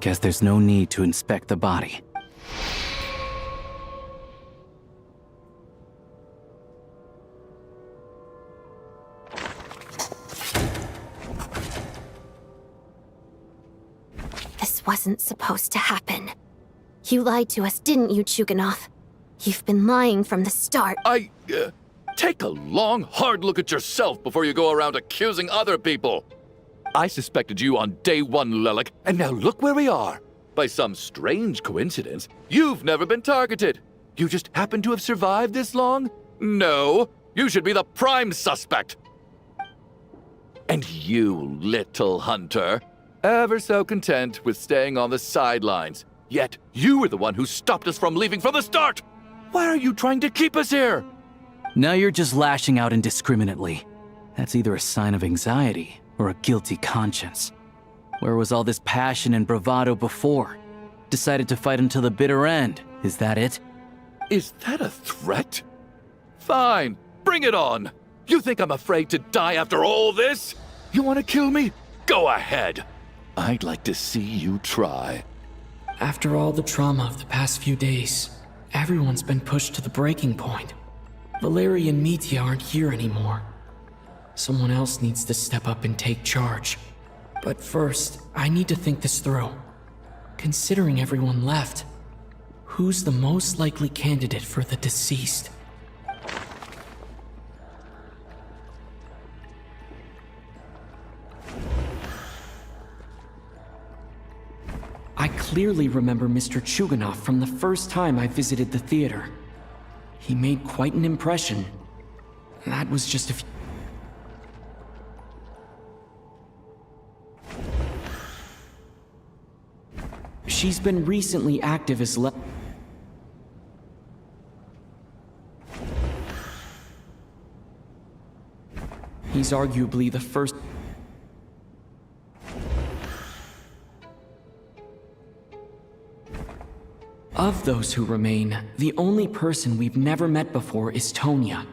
guess there's no need to inspect the body. This wasn't supposed to happen. You lied to us, didn't you, Chuganov? You've been lying from the start. Take a long, hard look at yourself before you go around accusing other people. I suspected you on day one, Lelik, and now look where we are. By some strange coincidence, you've never been targeted. You just happen to have survived this long? No, you should be the prime suspect. And you, little hunter, ever so content with staying on the sidelines. Yet you were the one who stopped us from leaving from the start. Why are you trying to keep us here? Now you're just lashing out indiscriminately. That's either a sign of anxiety or a guilty conscience. Where was all this passion and bravado before? Decided to fight until the bitter end, is that it? Is that a threat? Fine, bring it on. You think I'm afraid to die after all this? You want to kill me? Go ahead. I'd like to see you try. After all the trauma of the past few days, everyone's been pushed to the breaking point. Valeria and Mitya aren't here anymore. Someone else needs to step up and take charge. But first, I need to think this through. Considering everyone left, who's the most likely candidate for the deceased? I clearly remember Mr. Chuganov from the first time I visited the theater. He made quite an impression. That was just a few... She's been recently active as He's arguably the first... Of those who remain, the only person we've never met before is Tonya.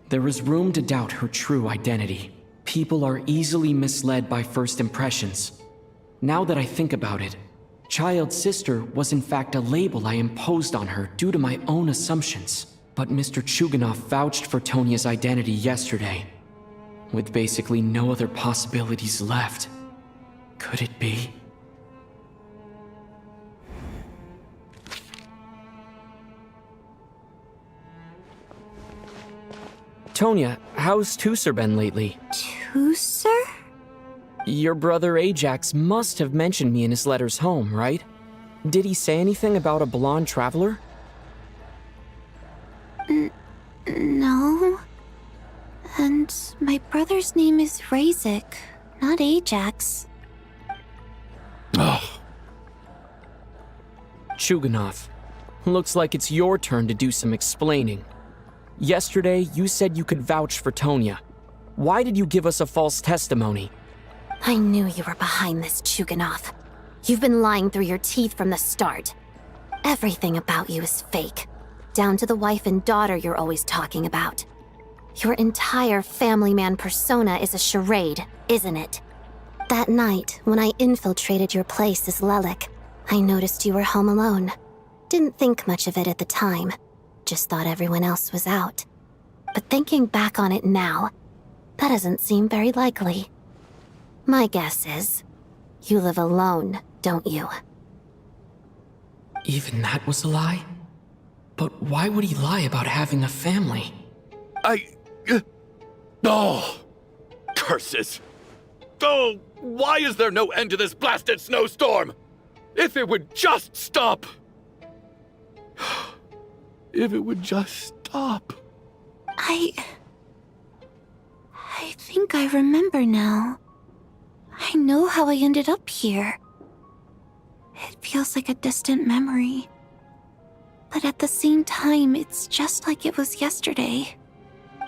There is room to doubt her true identity. People are easily misled by first impressions. Now that I think about it, Child's sister was in fact a label I imposed on her due to my own assumptions. But Mr. Chuganov vouched for Tonya's identity yesterday. With basically no other possibilities left. Could it be? Tonya, how's Tusser been lately? Tusser? Your brother Ajax must have mentioned me in his letters home, right? Did he say anything about a blonde traveler? No. And my brother's name is Razik, not Ajax. Ugh. Chuganov, looks like it's your turn to do some explaining. Yesterday, you said you could vouch for Tonya. Why did you give us a false testimony? I knew you were behind this, Chuganov. You've been lying through your teeth from the start. Everything about you is fake, down to the wife and daughter you're always talking about. Your entire family man persona is a charade, isn't it? That night, when I infiltrated your place as Lelik, I noticed you were home alone. Didn't think much of it at the time. Just thought everyone else was out. But thinking back on it now, that doesn't seem very likely. My guess is, you live alone, don't you? Even that was a lie? But why would he lie about having a family? Oh! Curses! Oh, why is there no end to this blasted snowstorm? If it would just stop! If it would just stop. I think I remember now. I know how I ended up here. It feels like a distant memory. But at the same time, it's just like it was yesterday.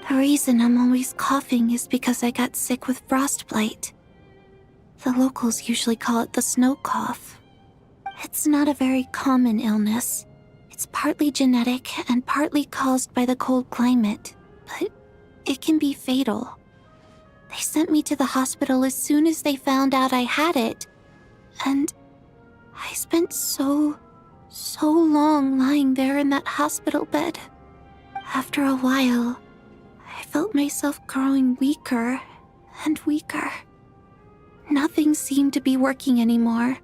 The reason I'm always coughing is because I got sick with frostbite. The locals usually call it the snow cough. It's not a very common illness. It's partly genetic and partly caused by the cold climate, but it can be fatal. They sent me to the hospital as soon as they found out I had it, and I spent so long lying there in that hospital bed. After a while, I felt myself growing weaker and weaker. Nothing seemed to be working anymore.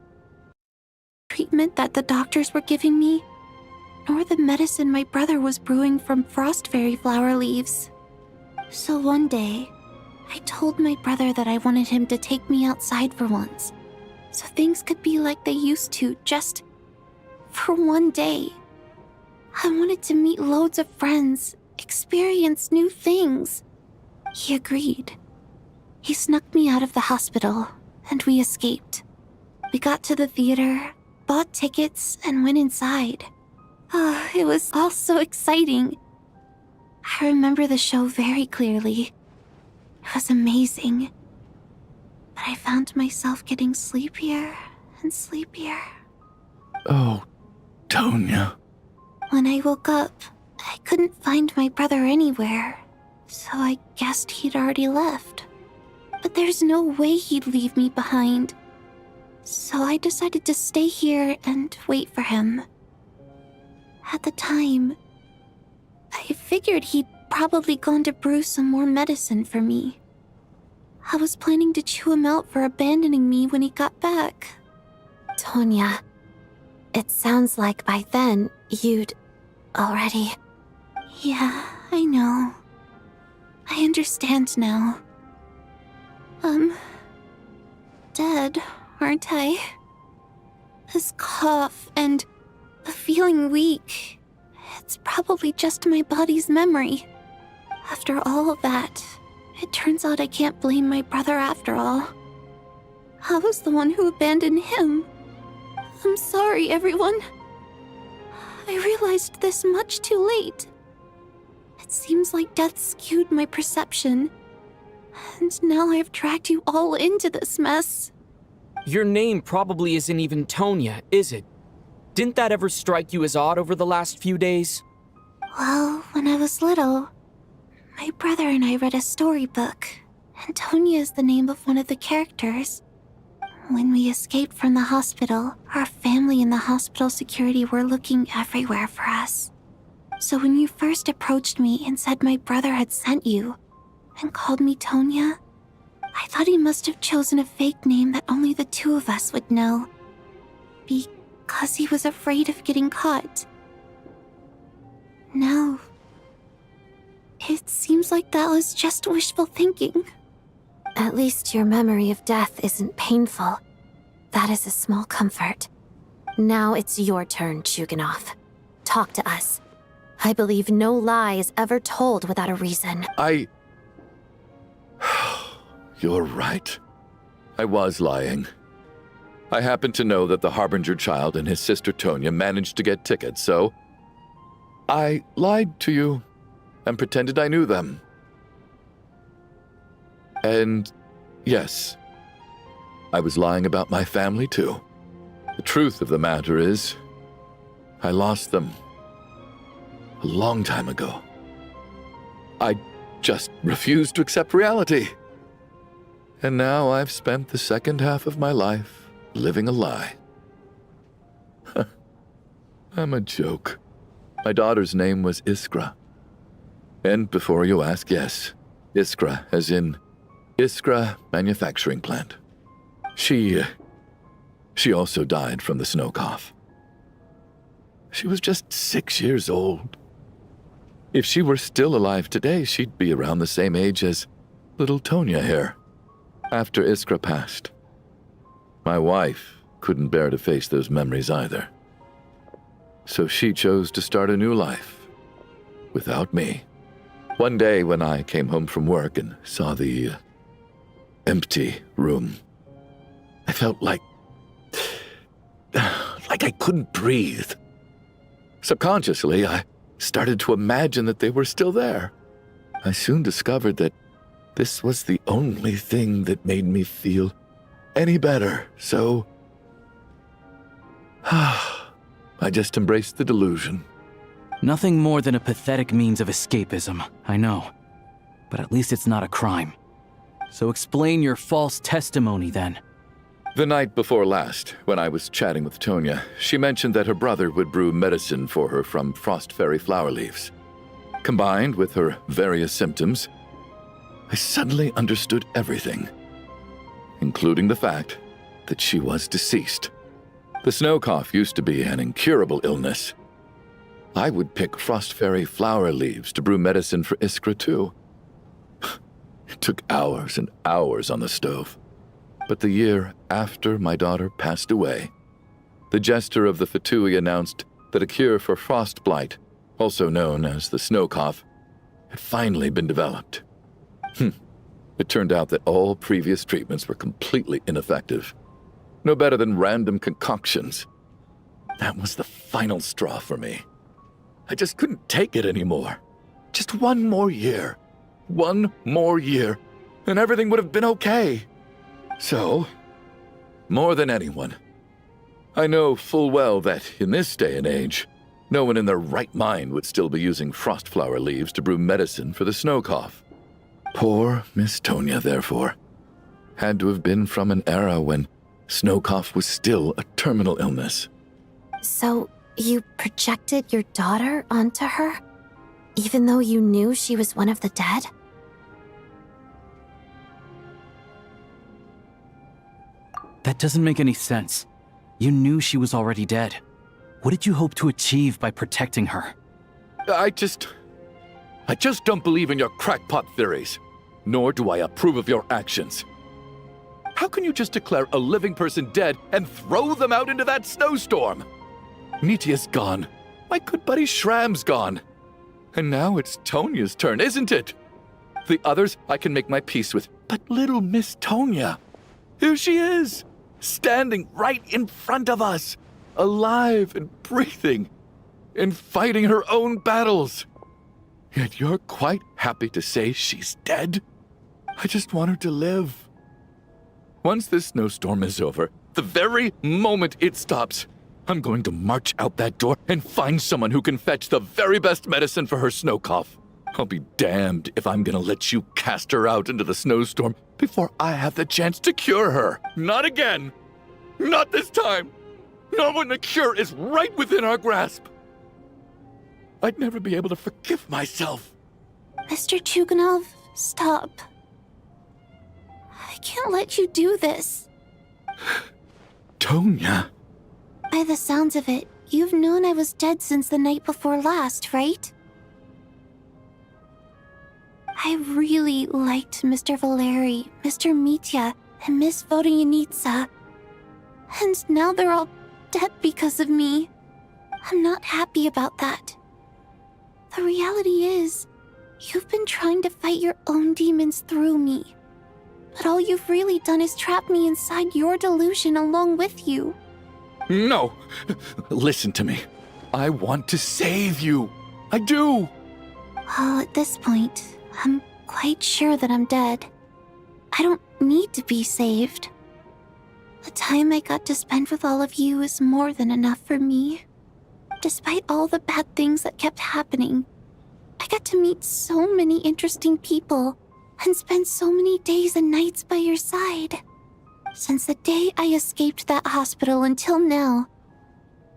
Treatment that the doctors were giving me, nor the medicine my brother was brewing from frost fairy flower leaves. So one day, I told my brother that I wanted him to take me outside for once, so things could be like they used to, just for one day. I wanted to meet loads of friends, experience new things. He agreed. He snuck me out of the hospital, and we escaped. We got to the theater, bought tickets, and went inside. It was all so exciting. I remember the show very clearly. It was amazing. But I found myself getting sleepier and sleepier. Oh, Tonya. When I woke up, I couldn't find my brother anywhere, so I guessed he'd already left. But there's no way he'd leave me behind. So I decided to stay here and wait for him. At the time, I figured he'd probably gone to brew some more medicine for me. I was planning to chew him out for abandoning me when he got back. Tonya, it sounds like by then you'd already... Yeah, I know. I understand now. Dead, aren't I? This cough and the feeling weak, it's probably just my body's memory. After all of that, it turns out I can't blame my brother after all. I was the one who abandoned him. I'm sorry, everyone. I realized this much too late. It seems like death skewed my perception. And now I've dragged you all into this mess. Your name probably isn't even Tonya, is it? Didn't that ever strike you as odd over the last few days? Well, when I was little, my brother and I read a storybook, and Tonya is the name of one of the characters. When we escaped from the hospital, our family and the hospital security were looking everywhere for us. So when you first approached me and said my brother had sent you, and called me Tonya, I thought he must have chosen a fake name that only the two of us would know. Because he was afraid of getting caught. Now, it seems like that was just wishful thinking. At least your memory of death isn't painful. That is a small comfort. Now it's your turn, Chuganov. Talk to us. I believe no lie is ever told without a reason. You're right. I was lying. I happen to know that the Harbinger child and his sister Tonya managed to get tickets, so I lied to you and pretended I knew them. And yes, I was lying about my family too. The truth of the matter is, I lost them a long time ago. I just refused to accept reality. And now I've spent the second half of my life living a lie. I'm a joke. My daughter's name was Iskra. And before you ask, yes, Iskra, as in Iskra Manufacturing Plant. She also died from the snow cough. She was just 6 years old. If she were still alive today, she'd be around the same age as little Tonya here. After Iskra passed, my wife couldn't bear to face those memories either. So she chose to start a new life without me. One day when I came home from work and saw the empty room, I felt like I couldn't breathe. Subconsciously, I started to imagine that they were still there. I soon discovered that this was the only thing that made me feel any better, so I just embraced the delusion. Nothing more than a pathetic means of escapism, I know. But at least it's not a crime. So explain your false testimony then. The night before last, when I was chatting with Tonya, she mentioned that her brother would brew medicine for her from frost fairy flower leaves. Combined with her various symptoms, I suddenly understood everything, including the fact that she was deceased. The snow cough used to be an incurable illness. I would pick frost fairy flower leaves to brew medicine for Iskra too. It took hours and hours on the stove. But the year after my daughter passed away, the jester of the Fatui announced that a cure for frost blight, also known as the snow cough, had finally been developed. It turned out that all previous treatments were completely ineffective. No better than random concoctions. That was the final straw for me. I just couldn't take it anymore. Just one more year. One more year, and everything would have been okay. So, more than anyone, I know full well that in this day and age, no one in their right mind would still be using frost flower leaves to brew medicine for the snow cough. Poor Miss Tonya, therefore, had to have been from an era when snow cough was still a terminal illness. So, you projected your daughter onto her? Even though you knew she was one of the dead? That doesn't make any sense. You knew she was already dead. What did you hope to achieve by protecting her? I just don't believe in your crackpot theories, nor do I approve of your actions. How can you just declare a living person dead and throw them out into that snowstorm? Nitia's gone. My good buddy Shram's gone. And now it's Tonya's turn, isn't it? The others I can make my peace with, but little Miss Tonya, here she is, standing right in front of us, alive and breathing, and fighting her own battles. Yet you're quite happy to say she's dead? I just want her to live. Once this snowstorm is over, the very moment it stops, I'm going to march out that door and find someone who can fetch the very best medicine for her snow cough. I'll be damned if I'm gonna let you cast her out into the snowstorm before I have the chance to cure her. Not again. Not this time. Not when the cure is right within our grasp. I'd never be able to forgive myself. Mr. Chuganov, stop. I can't let you do this. Tonya. By the sounds of it, you've known I was dead since the night before last, right? I really liked Mr. Valeri, Mr. Mitya, and Miss Vodyanitsa. And now they're all dead because of me. I'm not happy about that. The reality is, you've been trying to fight your own demons through me. But all you've really done is trap me inside your delusion along with you. No! Listen to me. I want to save you. I do! Well, at this point, I'm quite sure that I'm dead. I don't need to be saved. The time I got to spend with all of you is more than enough for me. Despite all the bad things that kept happening, I got to meet so many interesting people and spend so many days and nights by your side. Since the day I escaped that hospital until now,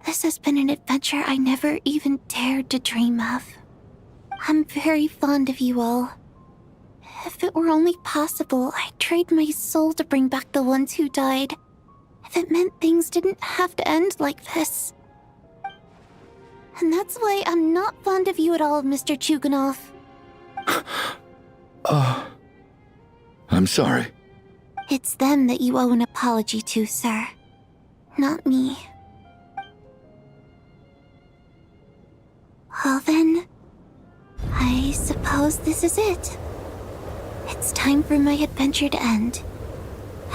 this has been an adventure I never even dared to dream of. I'm very fond of you all. If it were only possible, I'd trade my soul to bring back the ones who died. If it meant things didn't have to end like this. And that's why I'm not fond of you at all, Mr. Chuganov. I'm sorry. It's them that you owe an apology to, sir. Not me. Well then, I suppose this is it. It's time for my adventure to end.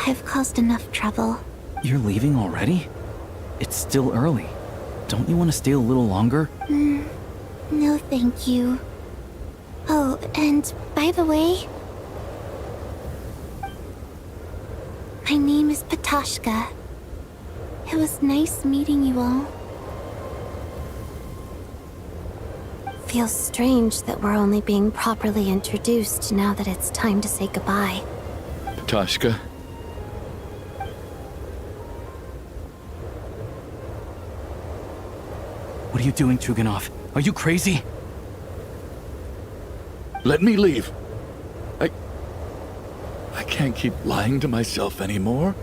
I've caused enough trouble. You're leaving already? It's still early. Don't you want to stay a little longer? No thank you. Oh, and by the way, my name is Patashka. It was nice meeting you all. Feels strange that we're only being properly introduced now that it's time to say goodbye. Patashka. What are you doing, Chuganov? Are you crazy? Let me leave. I can't keep lying to myself anymore.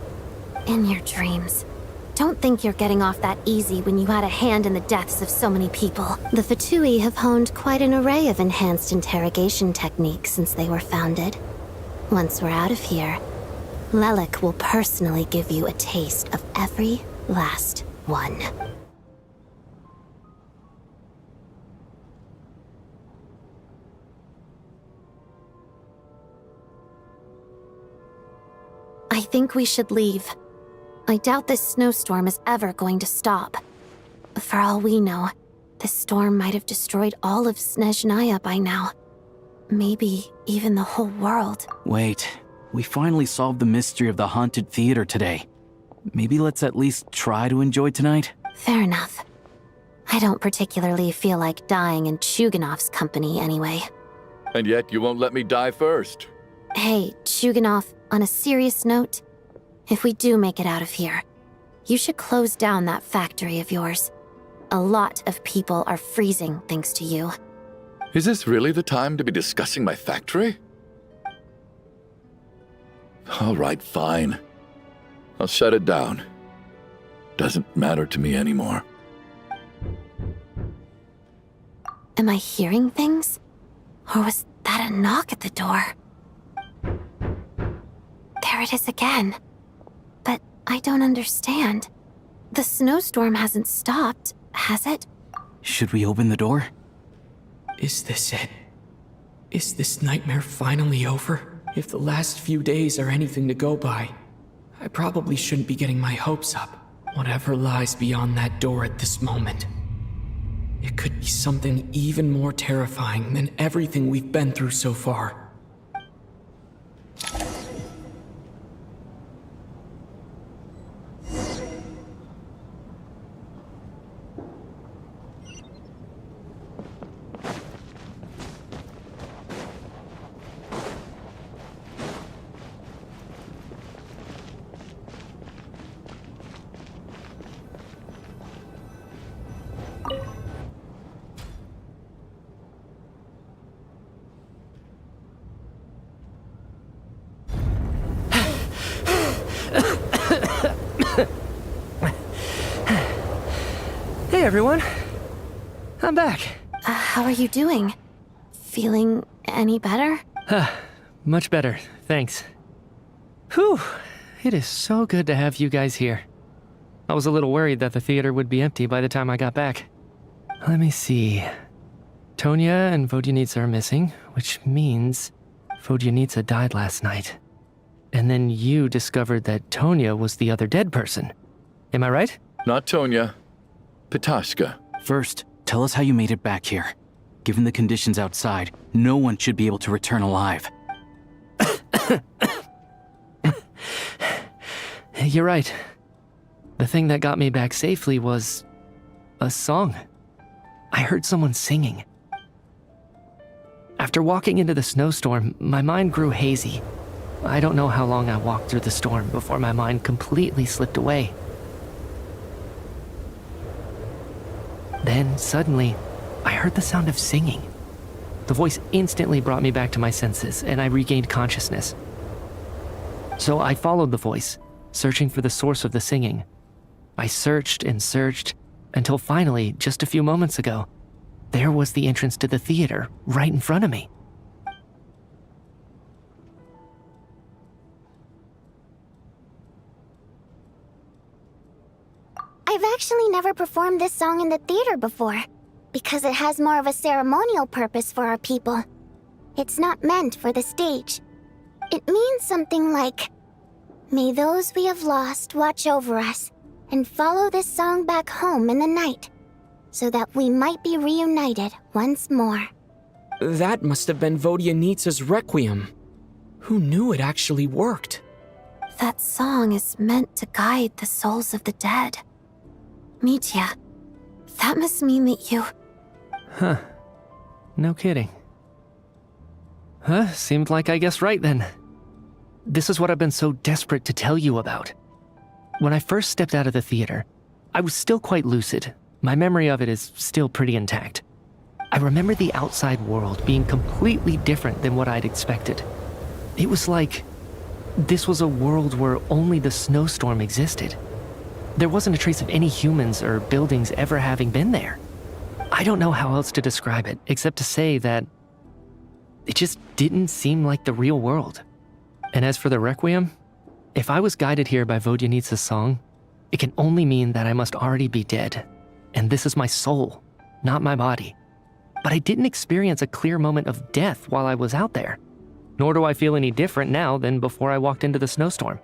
In your dreams. Don't think you're getting off that easy when you had a hand in the deaths of so many people. The Fatui have honed quite an array of enhanced interrogation techniques since they were founded. Once we're out of here, Lelik will personally give you a taste of every last one. I think we should leave. I doubt this snowstorm is ever going to stop. For all we know, this storm might have destroyed all of Snezhnaya by now. Maybe even the whole world. Wait, we finally solved the mystery of the haunted theater today. Maybe let's at least try to enjoy tonight? Fair enough. I don't particularly feel like dying in Chuganov's company anyway. And yet you won't let me die first. Hey, Chuganov, on a serious note, if we do make it out of here, you should close down that factory of yours. A lot of people are freezing thanks to you. Is this really the time to be discussing my factory? All right, fine. I'll shut it down. Doesn't matter to me anymore. Am I hearing things? Or was that a knock at the door? There it is again. But I don't understand. The snowstorm hasn't stopped, has it? Should we open the door? Is this it? Is this nightmare finally over? If the last few days are anything to go by, I probably shouldn't be getting my hopes up. Whatever lies beyond that door at this moment. It could be something even more terrifying than everything we've been through so far. Hey everyone, I'm back. How are you doing? Feeling any better? Much better, thanks. Whew, it is so good to have you guys here. I was a little worried that the theater would be empty by the time I got back. Let me see. Tonya and Vodyanitsa are missing, which means Vodyanitsa died last night. And then you discovered that Tonya was the other dead person. Am I right? Not Tonya. Pitashka. First, tell us how you made it back here. Given the conditions outside, no one should be able to return alive. You're right. The thing that got me back safely was a song. I heard someone singing. After walking into the snowstorm, my mind grew hazy. I don't know how long I walked through the storm before my mind completely slipped away. Then, suddenly, I heard the sound of singing. The voice instantly brought me back to my senses, and I regained consciousness. So I followed the voice, searching for the source of the singing. I searched and searched, until finally, just a few moments ago, there was the entrance to the theater, right in front of me. I've actually never performed this song in the theater before, because it has more of a ceremonial purpose for our people. It's not meant for the stage. It means something like, "May those we have lost watch over us, and follow this song back home in the night, so that we might be reunited once more." That must have been Vodyanitsa's Requiem. Who knew it actually worked? That song is meant to guide the souls of the dead. Mitya, that must mean that you... Huh. No kidding. Seemed like I guessed right then. This is what I've been so desperate to tell you about. When I first stepped out of the theater, I was still quite lucid, My memory of it is still pretty intact. I remember the outside world being completely different than what I'd expected. It was like this was a world where only the snowstorm existed. There wasn't a trace of any humans or buildings ever having been there. I don't know how else to describe it, except to say that it just didn't seem like the real world. And as for the Requiem, if I was guided here by Vodyanitsa's song, it can only mean that I must already be dead. And this is my soul, not my body. But I didn't experience a clear moment of death while I was out there. Nor do I feel any different now than before I walked into the snowstorm.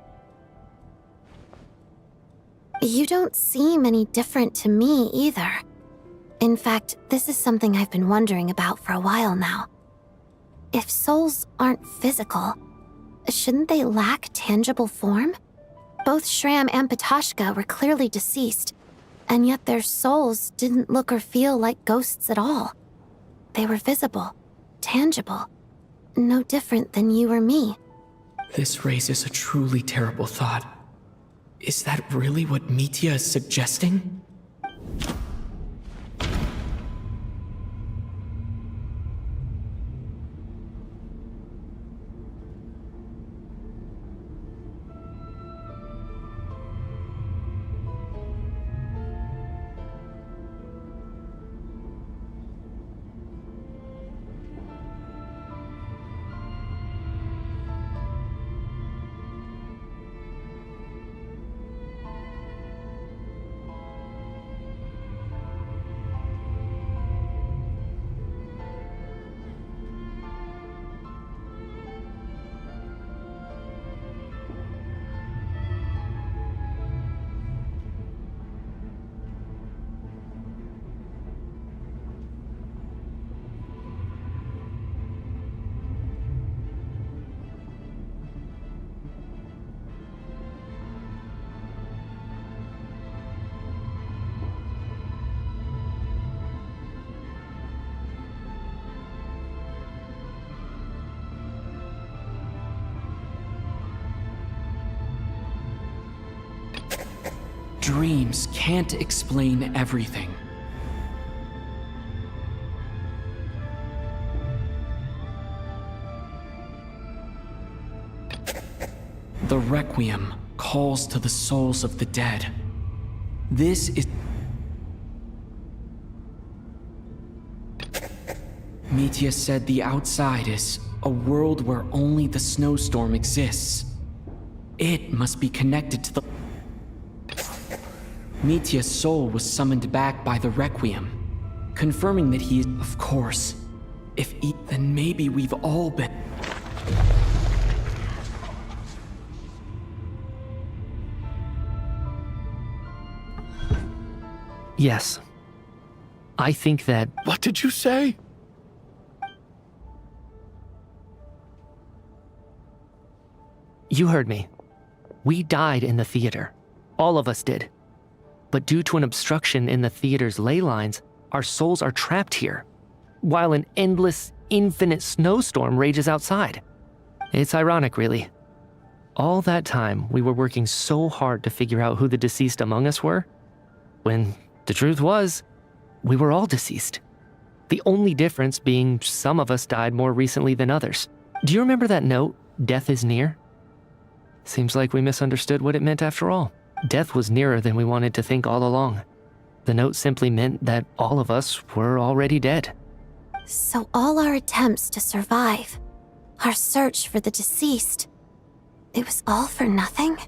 You don't seem any different to me either. In fact, this is something I've been wondering about for a while now. If souls aren't physical, shouldn't they lack tangible form? Both Shram and Patoshka were clearly deceased, and yet their souls didn't look or feel like ghosts at all. They were visible, tangible, no different than you or me. This raises a truly terrible thought. Is that really what Mitya is suggesting? Dreams can't explain everything. The Requiem calls to the souls of the dead. This is... Mitya said the outside is a world where only the snowstorm exists. It must be connected to the... Mitya's soul was summoned back by the Requiem, confirming that he is... Of course. If then maybe we've all been... Yes. I think that... What did you say? You heard me. We died in the theater. All of us did. But due to an obstruction in the theater's ley lines, our souls are trapped here, while an endless, infinite snowstorm rages outside. It's ironic, really. All that time, we were working so hard to figure out who the deceased among us were, when the truth was, we were all deceased. The only difference being some of us died more recently than others. Do you remember that note, "Death is near"? Seems like we misunderstood what it meant after all. Death was nearer than we wanted to think all along. The note simply meant that all of us were already dead. So all our attempts to survive, our search for the deceased, it was all for nothing?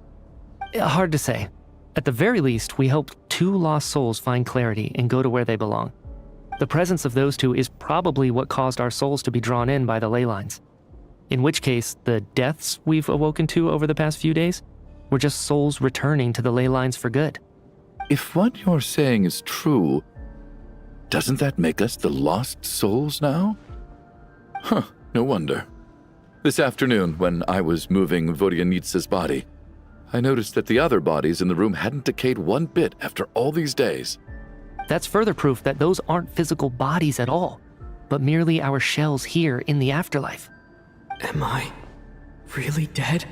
Hard to say. At the very least, we hoped 2 lost souls find clarity and go to where they belong. The presence of those 2 is probably what caused our souls to be drawn in by the ley lines. In which case, the deaths we've awoken to over the past few days were just souls returning to the ley lines for good. If what you're saying is true, doesn't that make us the lost souls now? Huh, no wonder. This afternoon, when I was moving Vodyanitsa's body, I noticed that the other bodies in the room hadn't decayed one bit after all these days. That's further proof that those aren't physical bodies at all, but merely our shells here in the afterlife. Am I really dead?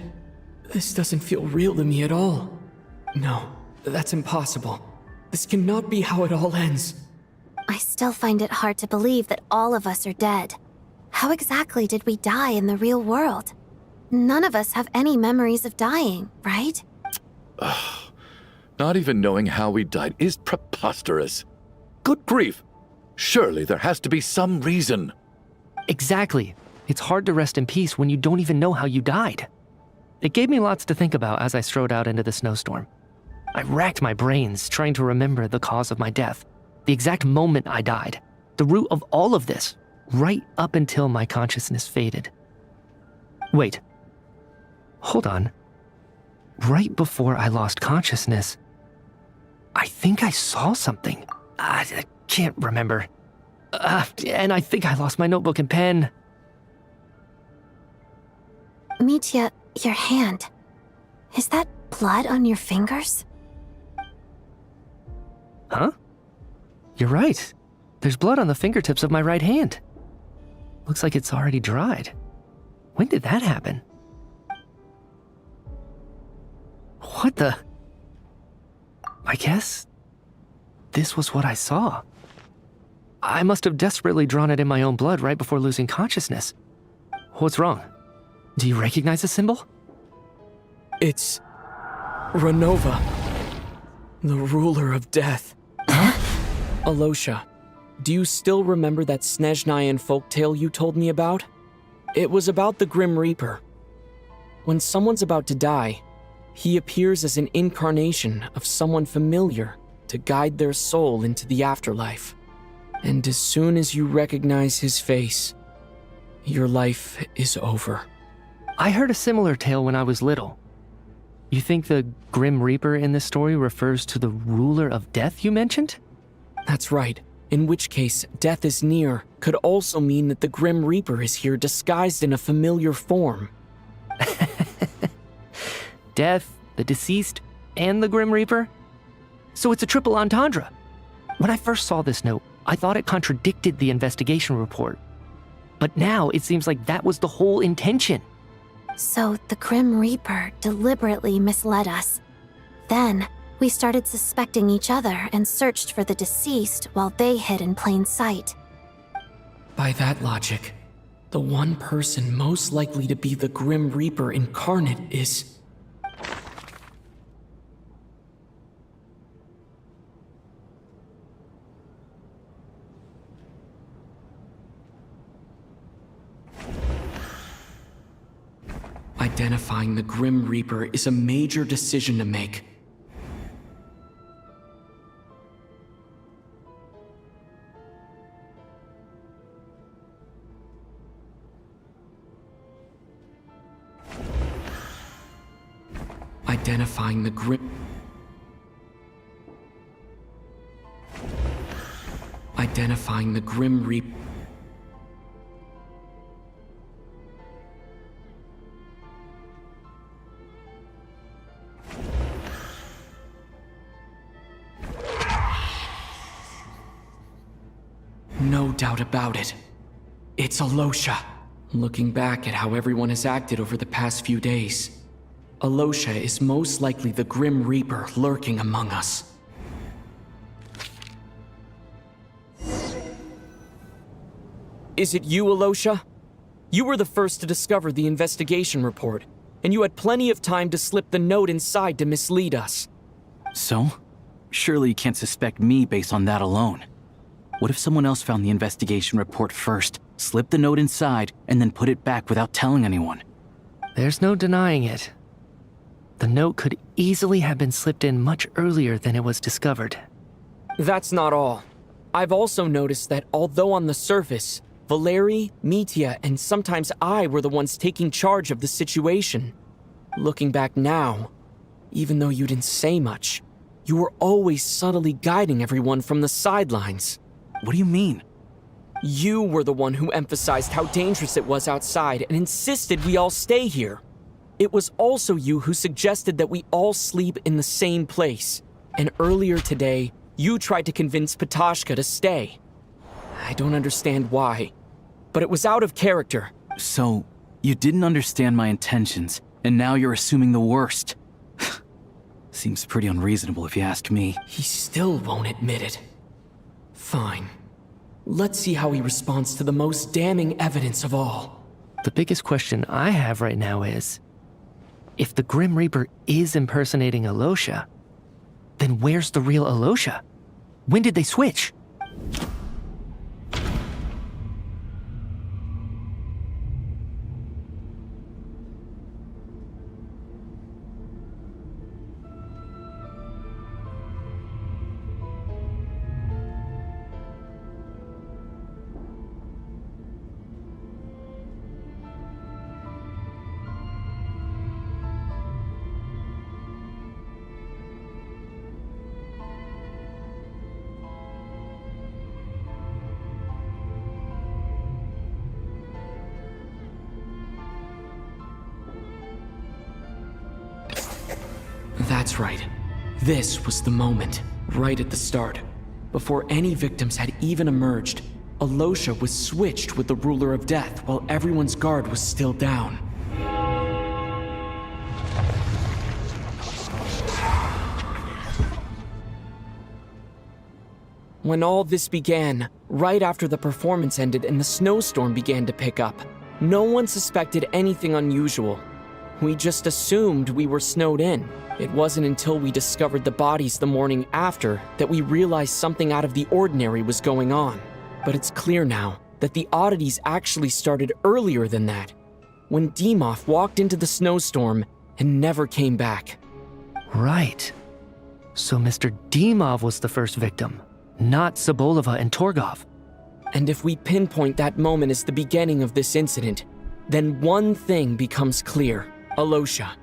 This doesn't feel real to me at all. No, that's impossible. This cannot be how it all ends. I still find it hard to believe that all of us are dead. How exactly did we die in the real world? None of us have any memories of dying, right? Not even knowing how we died is preposterous. Good grief! Surely there has to be some reason. Exactly. It's hard to rest in peace when you don't even know how you died. It gave me lots to think about as I strode out into the snowstorm. I racked my brains trying to remember the cause of my death, the exact moment I died, the root of all of this, right up until my consciousness faded. Wait. Hold on. Right before I lost consciousness, I think I saw something. I can't remember. And I think I lost my notebook and pen. Mitya, your hand. Is that blood on your fingers? Huh? You're right. There's blood on the fingertips of my right hand. Looks like it's already dried. When did that happen? What the? I guess this was what I saw. I must have desperately drawn it in my own blood right before losing consciousness. What's wrong? Do you recognize the symbol? It's Renova, the ruler of death. Huh? Alosha, do you still remember that Snezhnayan folktale you told me about? It was about the Grim Reaper. When someone's about to die, he appears as an incarnation of someone familiar to guide their soul into the afterlife. And as soon as you recognize his face, your life is over. I heard a similar tale when I was little. You think the Grim Reaper in this story refers to the ruler of death you mentioned? That's right. In which case, death is near could also mean that the Grim Reaper is here disguised in a familiar form. Death, the deceased, and the Grim Reaper? So it's a triple entendre. When I first saw this note, I thought it contradicted the investigation report. But now it seems like that was the whole intention. So the Grim Reaper deliberately misled us. Then, we started suspecting each other and searched for the deceased while they hid in plain sight. By that logic, the one person most likely to be the Grim Reaper incarnate is... Identifying the Grim Reaper is a major decision to make. Identifying the Grim... Identifying the Grim Reaper... No doubt about it. It's Alosha. Looking back at how everyone has acted over the past few days, Alosha is most likely the Grim Reaper lurking among us. Is it you, Alosha? You were the first to discover the investigation report, and you had plenty of time to slip the note inside to mislead us. So? Surely you can't suspect me based on that alone. What if someone else found the investigation report first, slipped the note inside, and then put it back without telling anyone? There's no denying it. The note could easily have been slipped in much earlier than it was discovered. That's not all. I've also noticed that although on the surface, Valeri, Mitya, and sometimes I were the ones taking charge of the situation, looking back now, even though you didn't say much, you were always subtly guiding everyone from the sidelines. What do you mean? You were the one who emphasized how dangerous it was outside and insisted we all stay here. It was also you who suggested that we all sleep in the same place. And earlier today, you tried to convince Patashka to stay. I don't understand why, but it was out of character. So, you didn't understand my intentions, and now you're assuming the worst. Seems pretty unreasonable if you ask me. He still won't admit it. Fine. Let's see how he responds to the most damning evidence of all. The biggest question I have right now is, if the Grim Reaper is impersonating Alosha, then where's the real Alosha? When did they switch? That's right. This was the moment, right at the start. Before any victims had even emerged, Alosha was switched with the Ruler of Death while everyone's guard was still down. When all this began, right after the performance ended and the snowstorm began to pick up, no one suspected anything unusual. We just assumed we were snowed in. It wasn't until we discovered the bodies the morning after that we realized something out of the ordinary was going on. But it's clear now that the oddities actually started earlier than that, when Dimov walked into the snowstorm and never came back. Right. So Mr. Dimov was the first victim, not Sobolova and Torgov. And if we pinpoint that moment as the beginning of this incident, then one thing becomes clear. Alosha,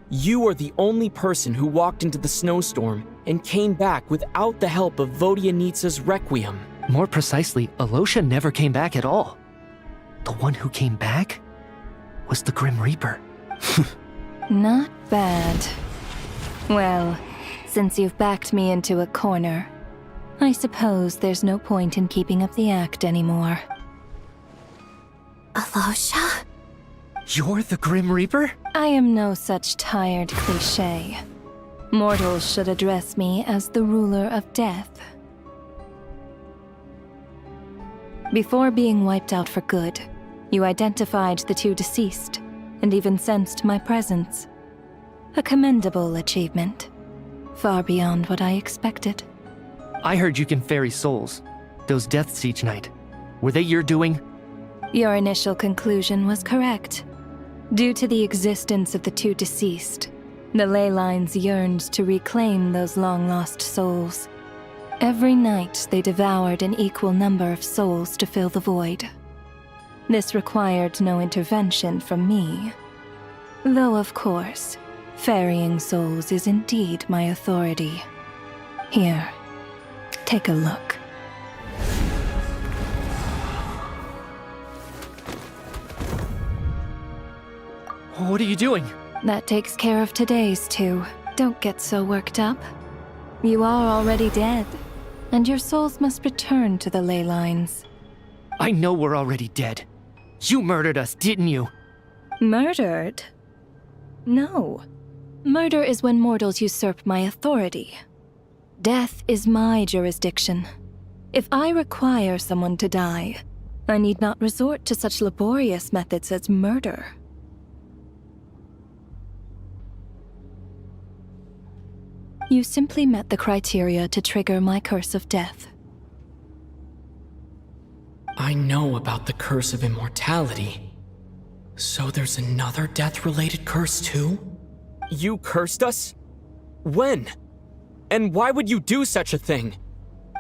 you are the only person who walked into the snowstorm and came back without the help of Vodyanitsa's Requiem. More precisely, Alosha never came back at all. The one who came back was the Grim Reaper. Not bad. Well, since you've backed me into a corner, I suppose there's no point in keeping up the act anymore. Alosha? You're the Grim Reaper? I am no such tired cliché. Mortals should address me as the Ruler of Death. Before being wiped out for good, you identified the two deceased, and even sensed my presence. A commendable achievement. Far beyond what I expected. I heard you can ferry souls. Those deaths each night. Were they your doing? Your initial conclusion was correct. Due to the existence of the two deceased, the ley lines yearned to reclaim those long-lost souls. Every night they devoured an equal number of souls to fill the void. This required no intervention from me. Though, of course, ferrying souls is indeed my authority. Here, take a look. What are you doing? That takes care of today's two. Don't get so worked up. You are already dead, and your souls must return to the ley lines. I know we're already dead. You murdered us, didn't you? Murdered? No. Murder is when mortals usurp my authority. Death is my jurisdiction. If I require someone to die, I need not resort to such laborious methods as murder. You simply met the criteria to trigger my curse of death. I know about the curse of immortality. So there's another death-related curse too? You cursed us? When? And why would you do such a thing?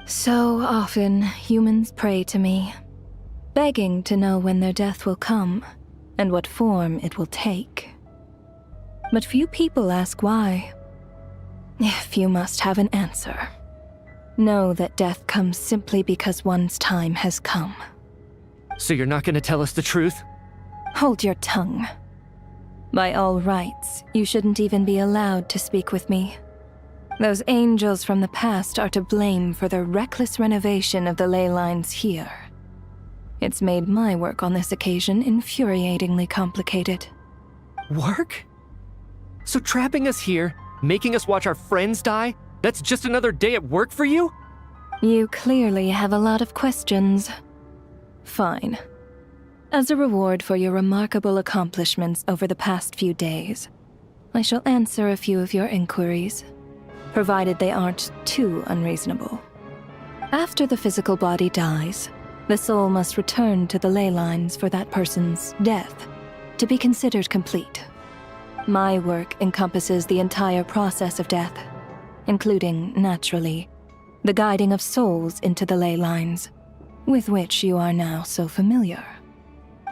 So often, humans pray to me, begging to know when their death will come, and what form it will take. But few people ask why. If you must have an answer, know that death comes simply because one's time has come. So you're not gonna tell us the truth? Hold your tongue. By all rights, you shouldn't even be allowed to speak with me. Those angels from the past are to blame for the reckless renovation of the ley lines here. It's made my work on this occasion infuriatingly complicated. Work? So trapping us here Making us watch our friends die? That's just another day at work for you? You clearly have a lot of questions. Fine. As a reward for your remarkable accomplishments over the past few days, I shall answer a few of your inquiries, provided they aren't too unreasonable. After the physical body dies, the soul must return to the ley lines for that person's death to be considered complete. My work encompasses the entire process of death, including, naturally, the guiding of souls into the ley lines, with which you are now so familiar.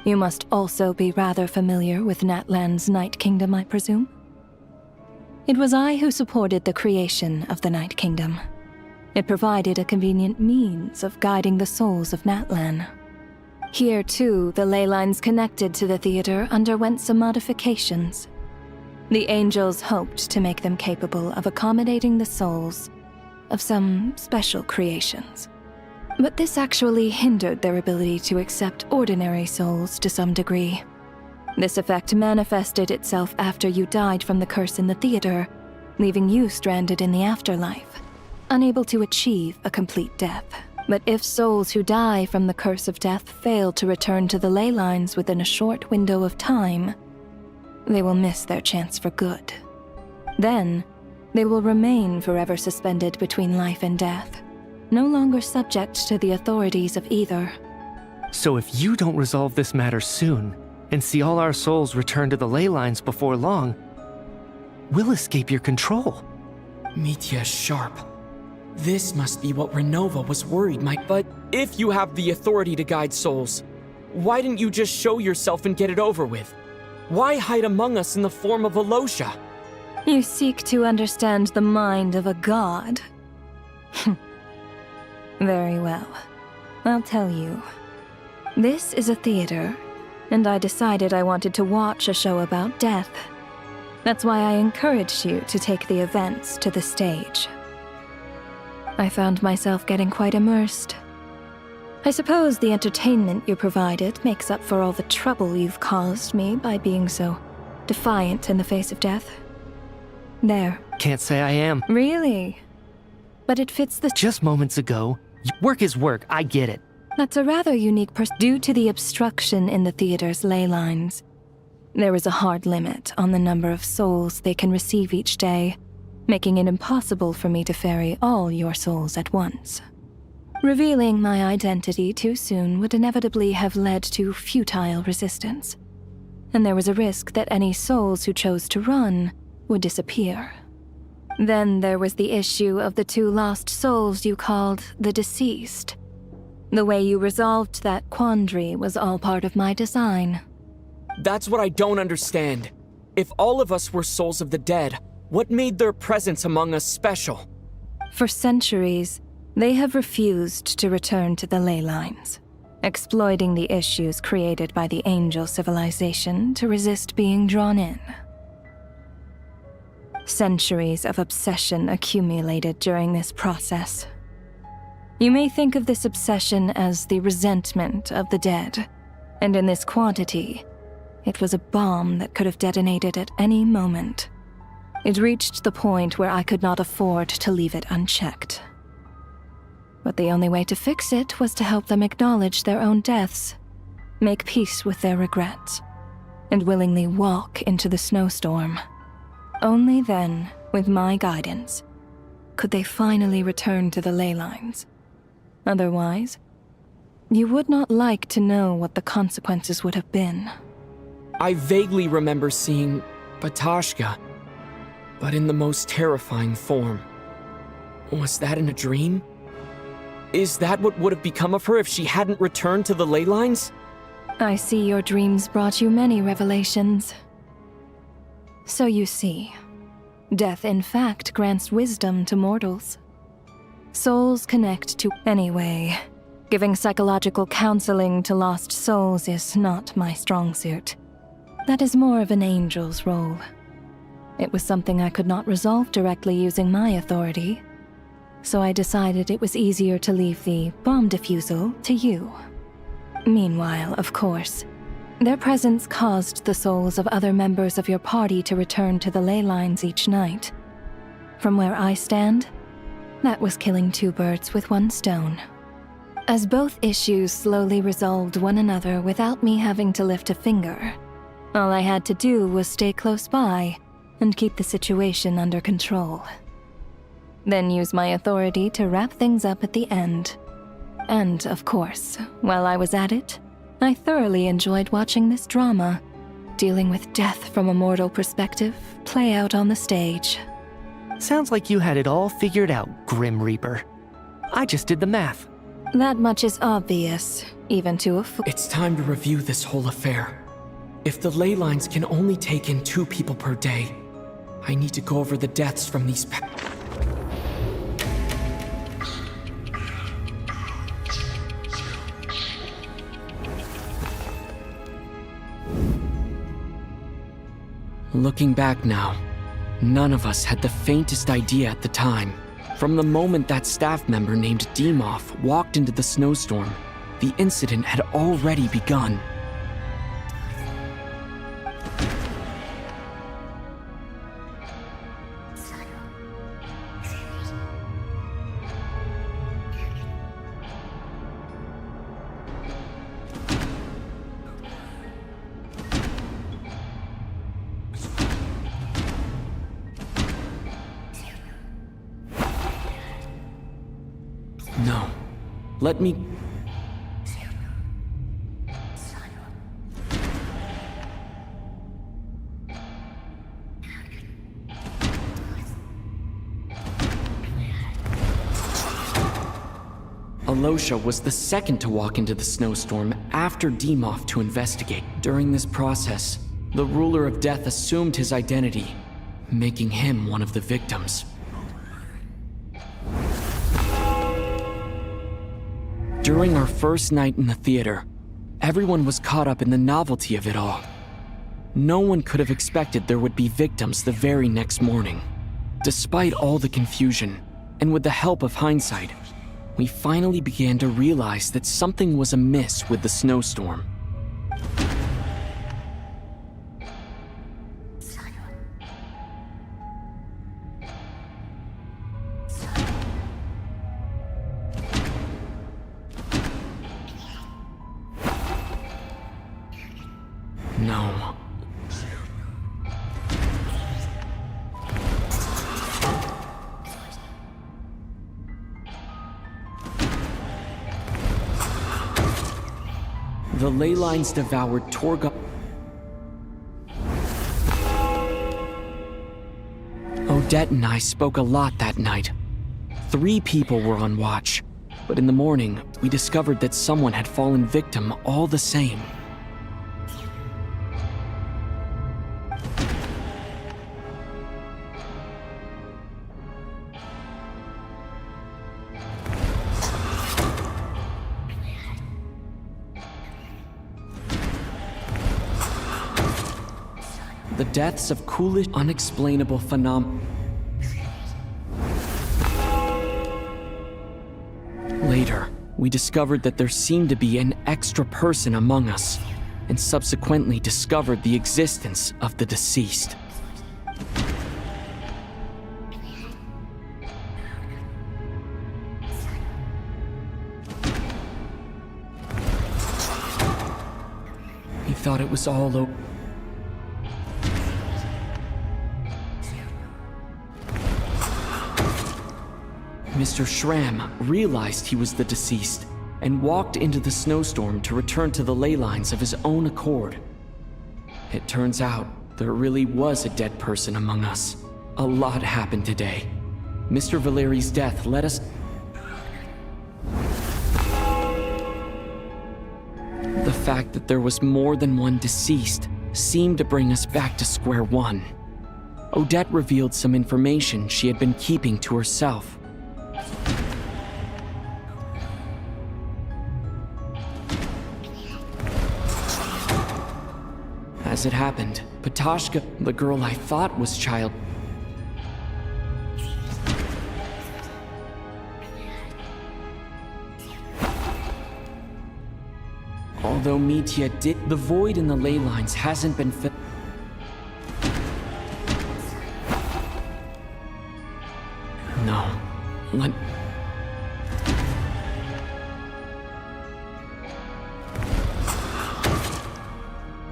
You must also be rather familiar with Natlan's Night Kingdom, I presume? It was I who supported the creation of the Night Kingdom. It provided a convenient means of guiding the souls of Natlan. Here, too, the ley lines connected to the theater underwent some modifications. The angels hoped to make them capable of accommodating the souls of some special creations. But this actually hindered their ability to accept ordinary souls to some degree. This effect manifested itself after you died from the curse in the theater, leaving you stranded in the afterlife, unable to achieve a complete death. But if souls who die from the curse of death fail to return to the ley lines within a short window of time, they will miss their chance for good. Then, they will remain forever suspended between life and death, no longer subject to the authorities of either. So if you don't resolve this matter soon, and see all our souls return to the ley lines before long, we'll escape your control. Mitya is sharp. This must be what Renova was worried might. But if you have the authority to guide souls, why didn't you just show yourself and get it over with? Why hide among us in the form of Alosha? You seek to understand the mind of a god. Very well. I'll tell you. This is a theater, and I decided I wanted to watch a show about death. That's why I encouraged you to take the events to the stage. I found myself getting quite immersed. I suppose the entertainment you provided makes up for all the trouble you've caused me by being so defiant in the face of death. There. Can't say I am. Really? But it fits the— Just moments ago. Work is work, I get it. That's a rather unique due to the obstruction in the theater's ley lines. There is a hard limit on the number of souls they can receive each day, making it impossible for me to ferry all your souls at once. Revealing my identity too soon would inevitably have led to futile resistance, and there was a risk that any souls who chose to run would disappear. Then there was the issue of the 2 lost souls you called the deceased. The way you resolved that quandary was all part of my design. That's what I don't understand. If all of us were souls of the dead, what made their presence among us special? For centuries, they have refused to return to the ley lines, exploiting the issues created by the angel civilization to resist being drawn in. Centuries of obsession accumulated during this process. You may think of this obsession as the resentment of the dead, and in this quantity, it was a bomb that could have detonated at any moment. It reached the point where I could not afford to leave it unchecked. But the only way to fix it was to help them acknowledge their own deaths, make peace with their regrets, and willingly walk into the snowstorm. Only then, with my guidance, could they finally return to the ley lines. Otherwise, you would not like to know what the consequences would have been. I vaguely remember seeing Batashka, but in the most terrifying form. Was that in a dream? Is that what would have become of her if she hadn't returned to the ley lines? I see your dreams brought you many revelations. So you see, death in fact grants wisdom to mortals. Souls connect to— Anyway, giving psychological counseling to lost souls is not my strong suit. That is more of an angel's role. It was something I could not resolve directly using my authority, so I decided it was easier to leave the bomb defusal to you. Meanwhile, of course, their presence caused the souls of other members of your party to return to the ley lines each night, From where I stand, that was killing two birds with one stone. As both issues slowly resolved one another without me having to lift a finger, all I had to do was stay close by and keep the situation under control. Then use my authority to wrap things up at the end. And, of course, while I was at it, I thoroughly enjoyed watching this drama, dealing with death from a mortal perspective, play out on the stage. Sounds like you had it all figured out, Grim Reaper. I just did the math. That much is obvious, even to a fool. It's time to review this whole affair. If the ley lines can only take in 2 people per day, I need to go over the deaths from these Looking back now, none of us had the faintest idea at the time. From the moment that staff member named Demoff walked into the snowstorm, the incident had already begun. No. Let me... Alosha was the second to walk into the snowstorm after Demoff to investigate. During this process, the ruler of death assumed his identity, making him one of the victims. During our first night in the theater, everyone was caught up in the novelty of it all. No one could have expected there would be victims the very next morning. Despite all the confusion, and with the help of hindsight, we finally began to realize that something was amiss with the snowstorm. No. The ley lines devoured Torga. Odette and I spoke a lot that night. 3 people were on watch, but in the morning, we discovered that someone had fallen victim all the same. The deaths of coolish, unexplainable phenomena. Later, we discovered that there seemed to be an extra person among us, and subsequently discovered the existence of the deceased. We thought it was all over. Mr. Schramm realized he was the deceased and walked into the snowstorm to return to the ley lines of his own accord. It turns out there really was a dead person among us. A lot happened today. Mr. Valeri's death led us... The fact that there was more than one deceased seemed to bring us back to square one. Odette revealed some information she had been keeping to herself. As it happened, Patoshka, the girl I thought was child... Although Mitya did, the void in the ley lines hasn't been filled.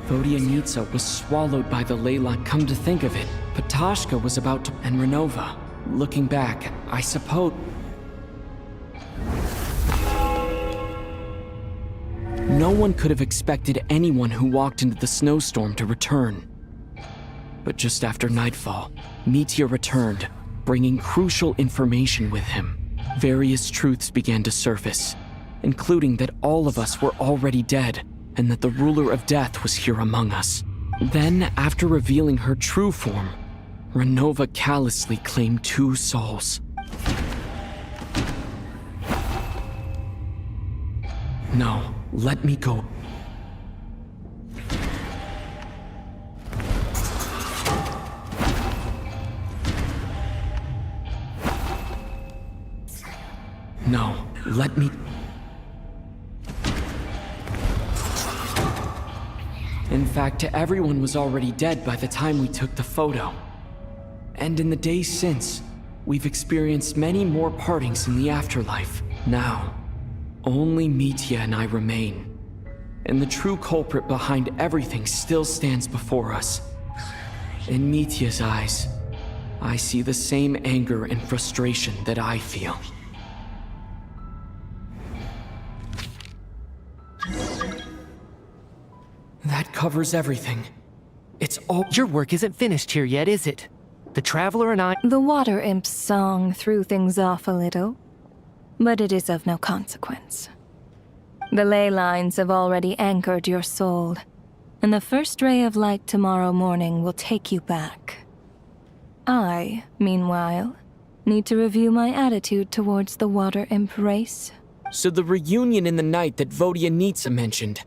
Vodyanitsa was swallowed by the ley line. Come to think of it, Patashka was about to... and Renova. Looking back, I suppose... No one could have expected anyone who walked into the snowstorm to return. But just after nightfall, Mitya returned, bringing crucial information with him. Various truths began to surface, including that all of us were already dead, and that the ruler of death was here among us. Then, after revealing her true form, Renova callously claimed 2 souls. No, let me go. No, let me... In fact, everyone was already dead by the time we took the photo. And in the days since, we've experienced many more partings in the afterlife. Now, only Mitya and I remain. And the true culprit behind everything still stands before us. In Mitya's eyes, I see the same anger and frustration that I feel. That covers everything. It's all— Your work isn't finished here yet, is it? The Traveler and I— The Water Imp's song threw things off a little, but it is of no consequence. The ley lines have already anchored your soul, and the first ray of light tomorrow morning will take you back. I, meanwhile, need to review my attitude towards the Water Imp race. So the reunion in the night that Vodyanitsa mentioned,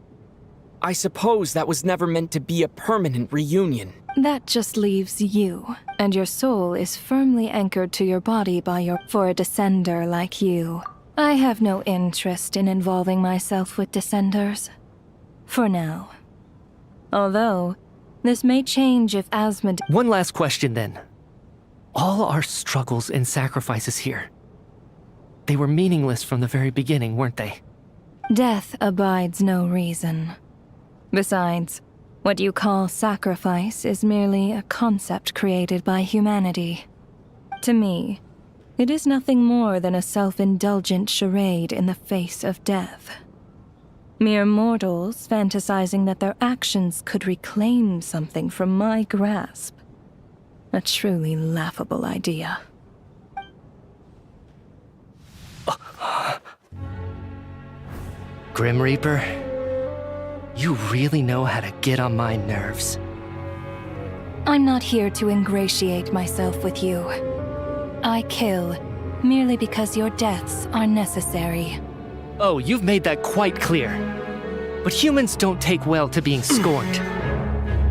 I suppose that was never meant to be a permanent reunion. That just leaves you, and your soul is firmly anchored to your body by your— For a descender like you, I have no interest in involving myself with descenders. For now. Although, this may change if Asmod— One last question then. All our struggles and sacrifices here, they were meaningless from the very beginning, weren't they? Death abides no reason. Besides, what you call sacrifice is merely a concept created by humanity. To me, it is nothing more than a self-indulgent charade in the face of death. Mere mortals fantasizing that their actions could reclaim something from my grasp. A truly laughable idea. Grim Reaper, you really know how to get on my nerves. I'm not here to ingratiate myself with you. I kill merely because your deaths are necessary. Oh, you've made that quite clear. But humans don't take well to being scorned.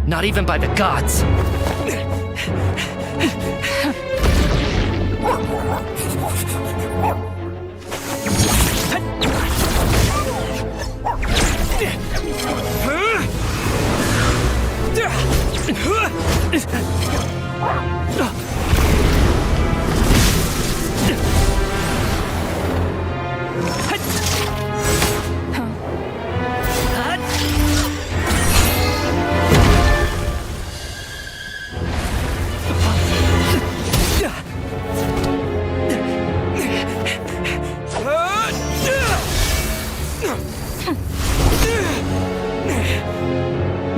Not even by the gods.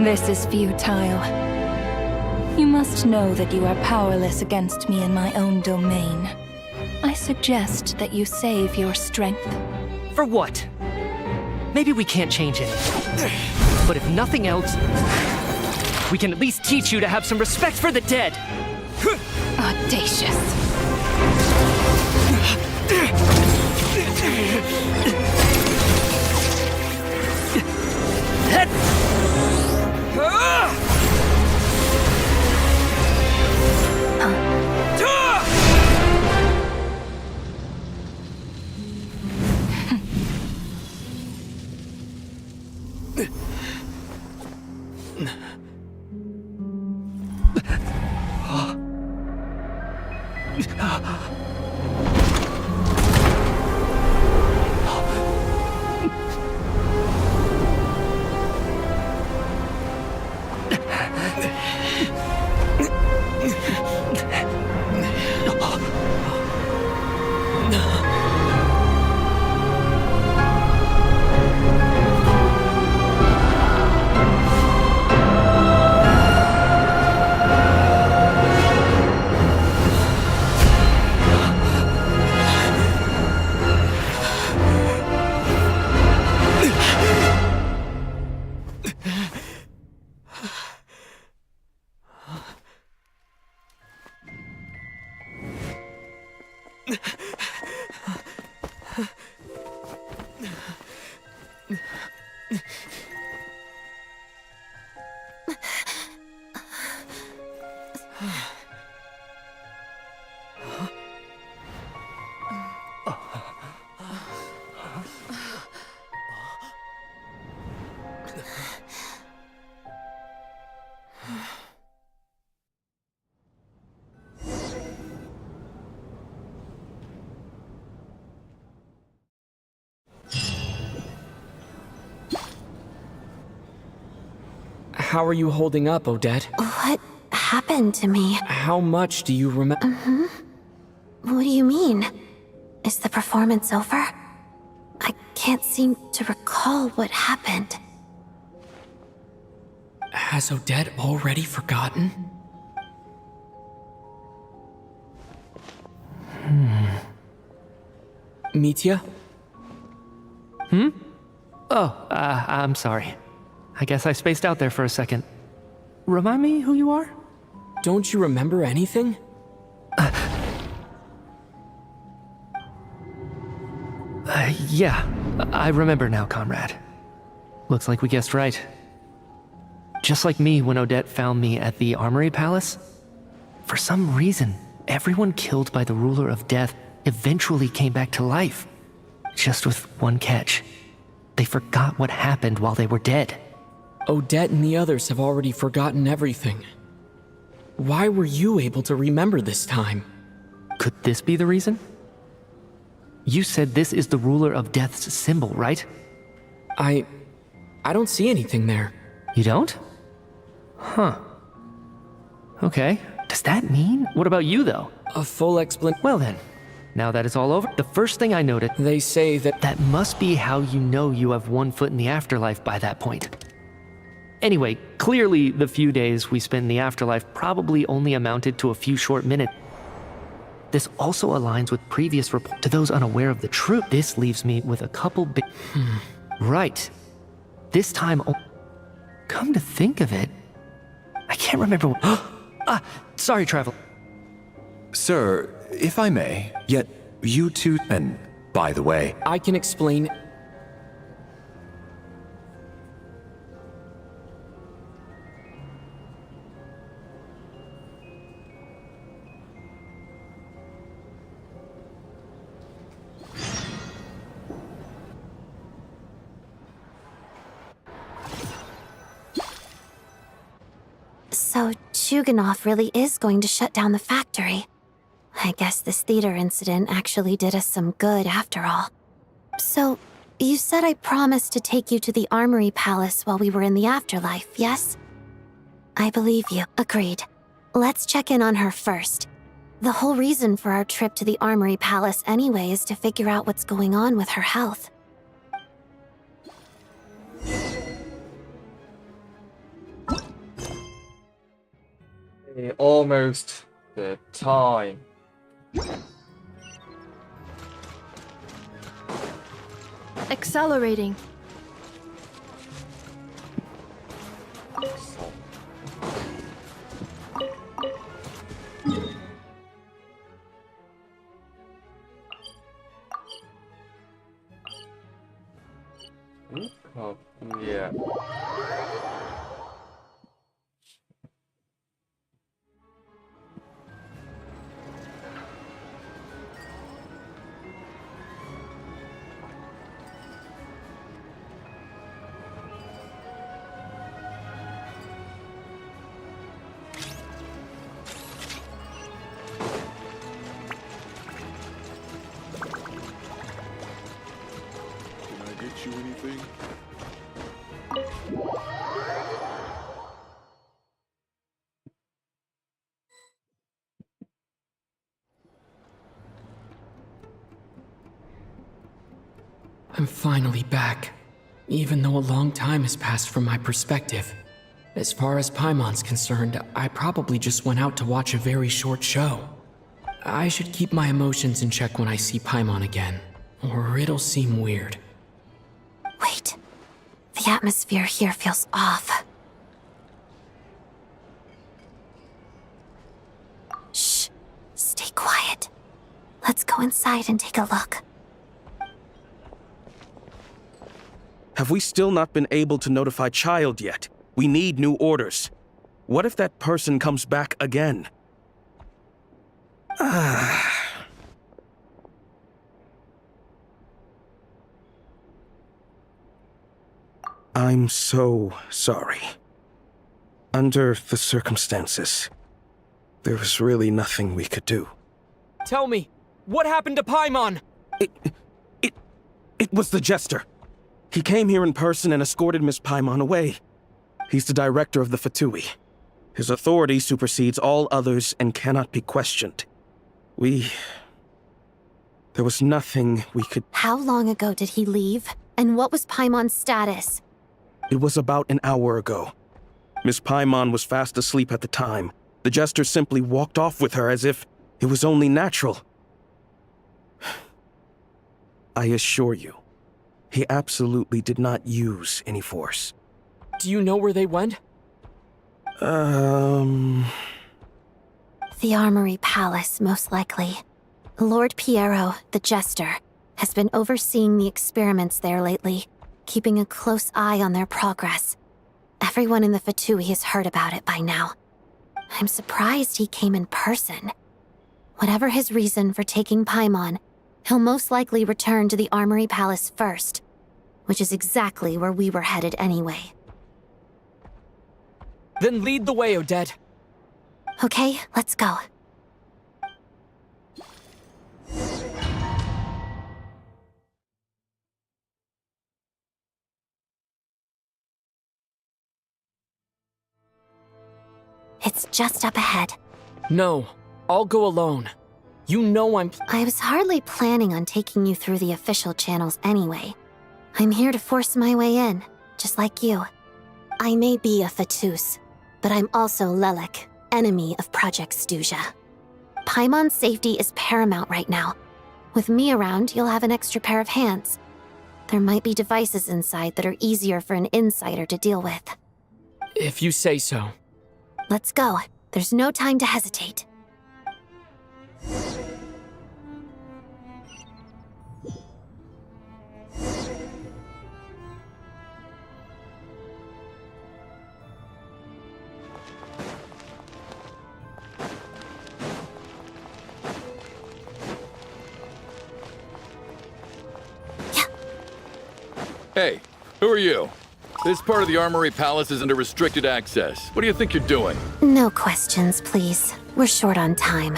This is futile. You must know that you are powerless against me in my own domain. I suggest that you save your strength. For what? Maybe we can't change anything. But if nothing else, we can at least teach you to have some respect for the dead. Audacious. How are you holding up, Odette? What happened to me? How much do you remember? What do you mean? Is the performance over? I can't seem to recall what happened. Has Odette already forgotten? Mitya? Oh, I'm sorry. I guess I spaced out there for a second. Remind me who you are? Don't you remember anything? Yeah, I remember now, comrade. Looks like we guessed right. Just like me when Odette found me at the Armory Palace, for some reason, everyone killed by the Ruler of Death eventually came back to life. Just with one catch. They forgot what happened while they were dead. Odette and the others have already forgotten everything. Why were you able to remember this time? Could this be the reason? You said this is the Ruler of Death's symbol, right? I don't see anything there. You don't? Huh. Okay. Does that mean? What about you, though? A full explanation. Well then, now that it's all over, the first thing I noted, they say that must be how you know you have one foot in the afterlife by that point. Anyway, clearly the few days we spent in the afterlife probably only amounted to a few short minutes. This also aligns with previous reports to those unaware of the truth. This leaves me with a couple big... Right. This time... Come to think of it, I can't remember... sorry, Travel. Sir, if I may, yet you two... And by the way... I can explain... So Chuganov really is going to shut down the factory. I guess this theater incident actually did us some good after all. So, you said I promised to take you to the Armory Palace while we were in the afterlife, yes? I believe you. Agreed. Let's check in on her first. The whole reason for our trip to the Armory Palace anyway is to figure out what's going on with her health. Almost the time. Accelerating. Oh, yeah. You anything? I'm finally back, even though a long time has passed from my perspective. As far as Paimon's concerned, I probably just went out to watch a very short show. I should keep my emotions in check when I see Paimon again, or it'll seem weird. Wait. The atmosphere here feels off. Shh. Stay quiet. Let's go inside and take a look. Have we still not been able to notify Child yet? We need new orders. What if that person comes back again? I'm so sorry. Under the circumstances, there was really nothing we could do. Tell me, what happened to Paimon? It was the Jester. He came here in person and escorted Miss Paimon away. He's the director of the Fatui. His authority supersedes all others and cannot be questioned. There was nothing we could... How long ago did he leave? And what was Paimon's status? It was about an hour ago. Miss Paimon was fast asleep at the time. The Jester simply walked off with her as if it was only natural. I assure you, he absolutely did not use any force. Do you know where they went? The Armory Palace, most likely. Lord Piero, the Jester, has been overseeing the experiments there lately, keeping a close eye on their progress. Everyone in the Fatui has heard about it by now. I'm surprised he came in person. Whatever his reason for taking Paimon, he'll most likely return to the Armory Palace first, which is exactly where we were headed anyway. Then lead the way, Odette. Okay, let's go. It's just up ahead. No, I'll go alone. You know I was hardly planning on taking you through the official channels anyway. I'm here to force my way in, just like you. I may be a Fatus, but I'm also Lelik, enemy of Project Stuja. Paimon's safety is paramount right now. With me around, you'll have an extra pair of hands. There might be devices inside that are easier for an insider to deal with. If you say so. Let's go. There's no time to hesitate. Hey, who are you? This part of the Armory Palace is under restricted access. What do you think you're doing? No questions, please. We're short on time.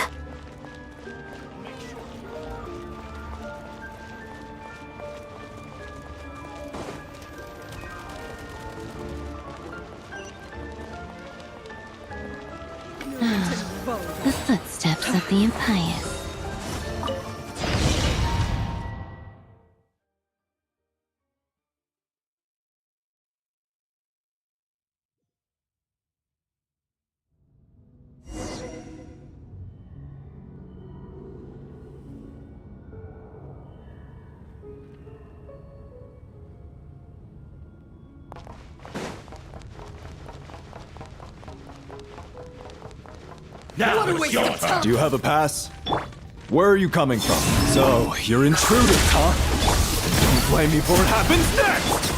The footsteps of the impious. Now it's your turn. Do you have a pass? Where are you coming from? So, you're intruders, huh? You blame me for what happens next!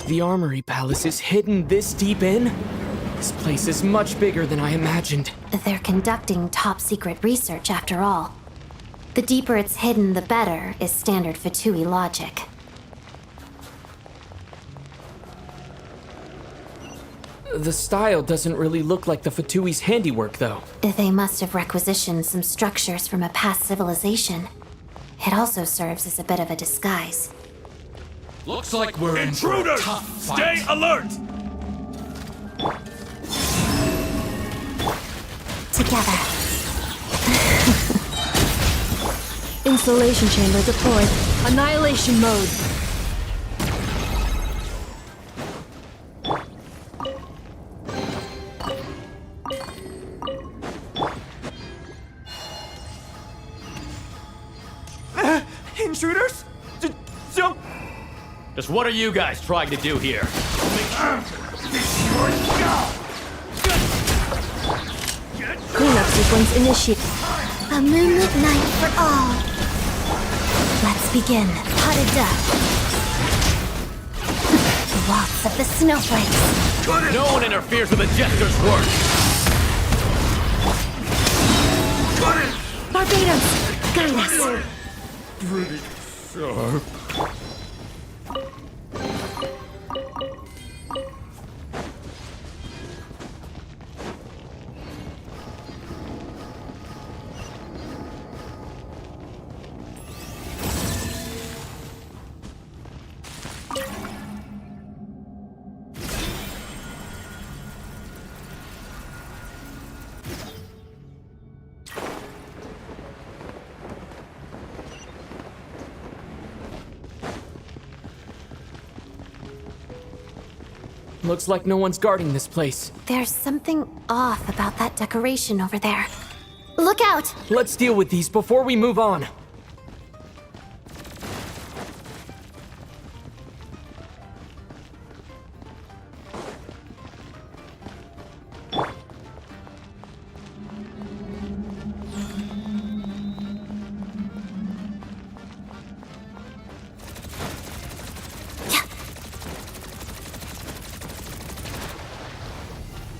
The Armory Palace is hidden this deep in? This place is much bigger than I imagined. They're conducting top-secret research after all. The deeper it's hidden, the better, is standard Fatui logic. The style doesn't really look like the Fatui's handiwork, though. They must have requisitioned some structures from a past civilization. It also serves as a bit of a disguise. Looks like we're in for a Intruders! tough fight. Stay alert! Together. Insulation chamber deployed. Annihilation mode. Intruders? Jump! Just what are you guys trying to do here? Cleanup sequence initiated. A moonlit night for all. Let's begin. Pot of death. Lots of the snowflakes. No one interferes with the Jester's work. Barbados, guide us. Pretty sharp. Looks like no one's guarding this place. There's something off about that decoration over there. Look out! Let's deal with these before we move on.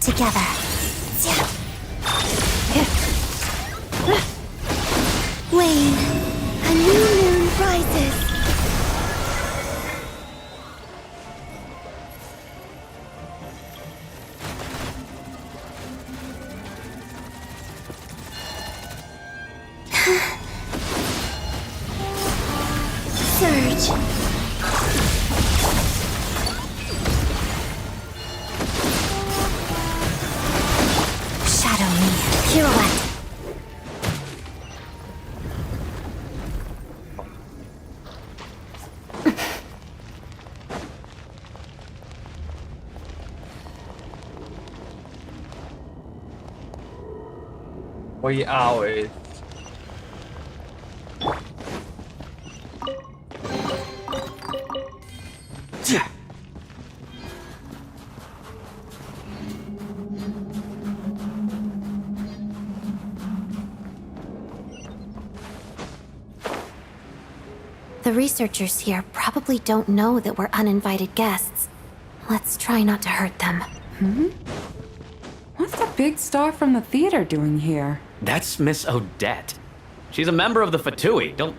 Together. Wayne, a new moon rises. Surge. Pirouette. Wee hours. The researchers here probably don't know that we're uninvited guests. Let's try not to hurt them. What's the big star from the theater doing here? That's Miss Odette. She's a member of the Fatui. Don't...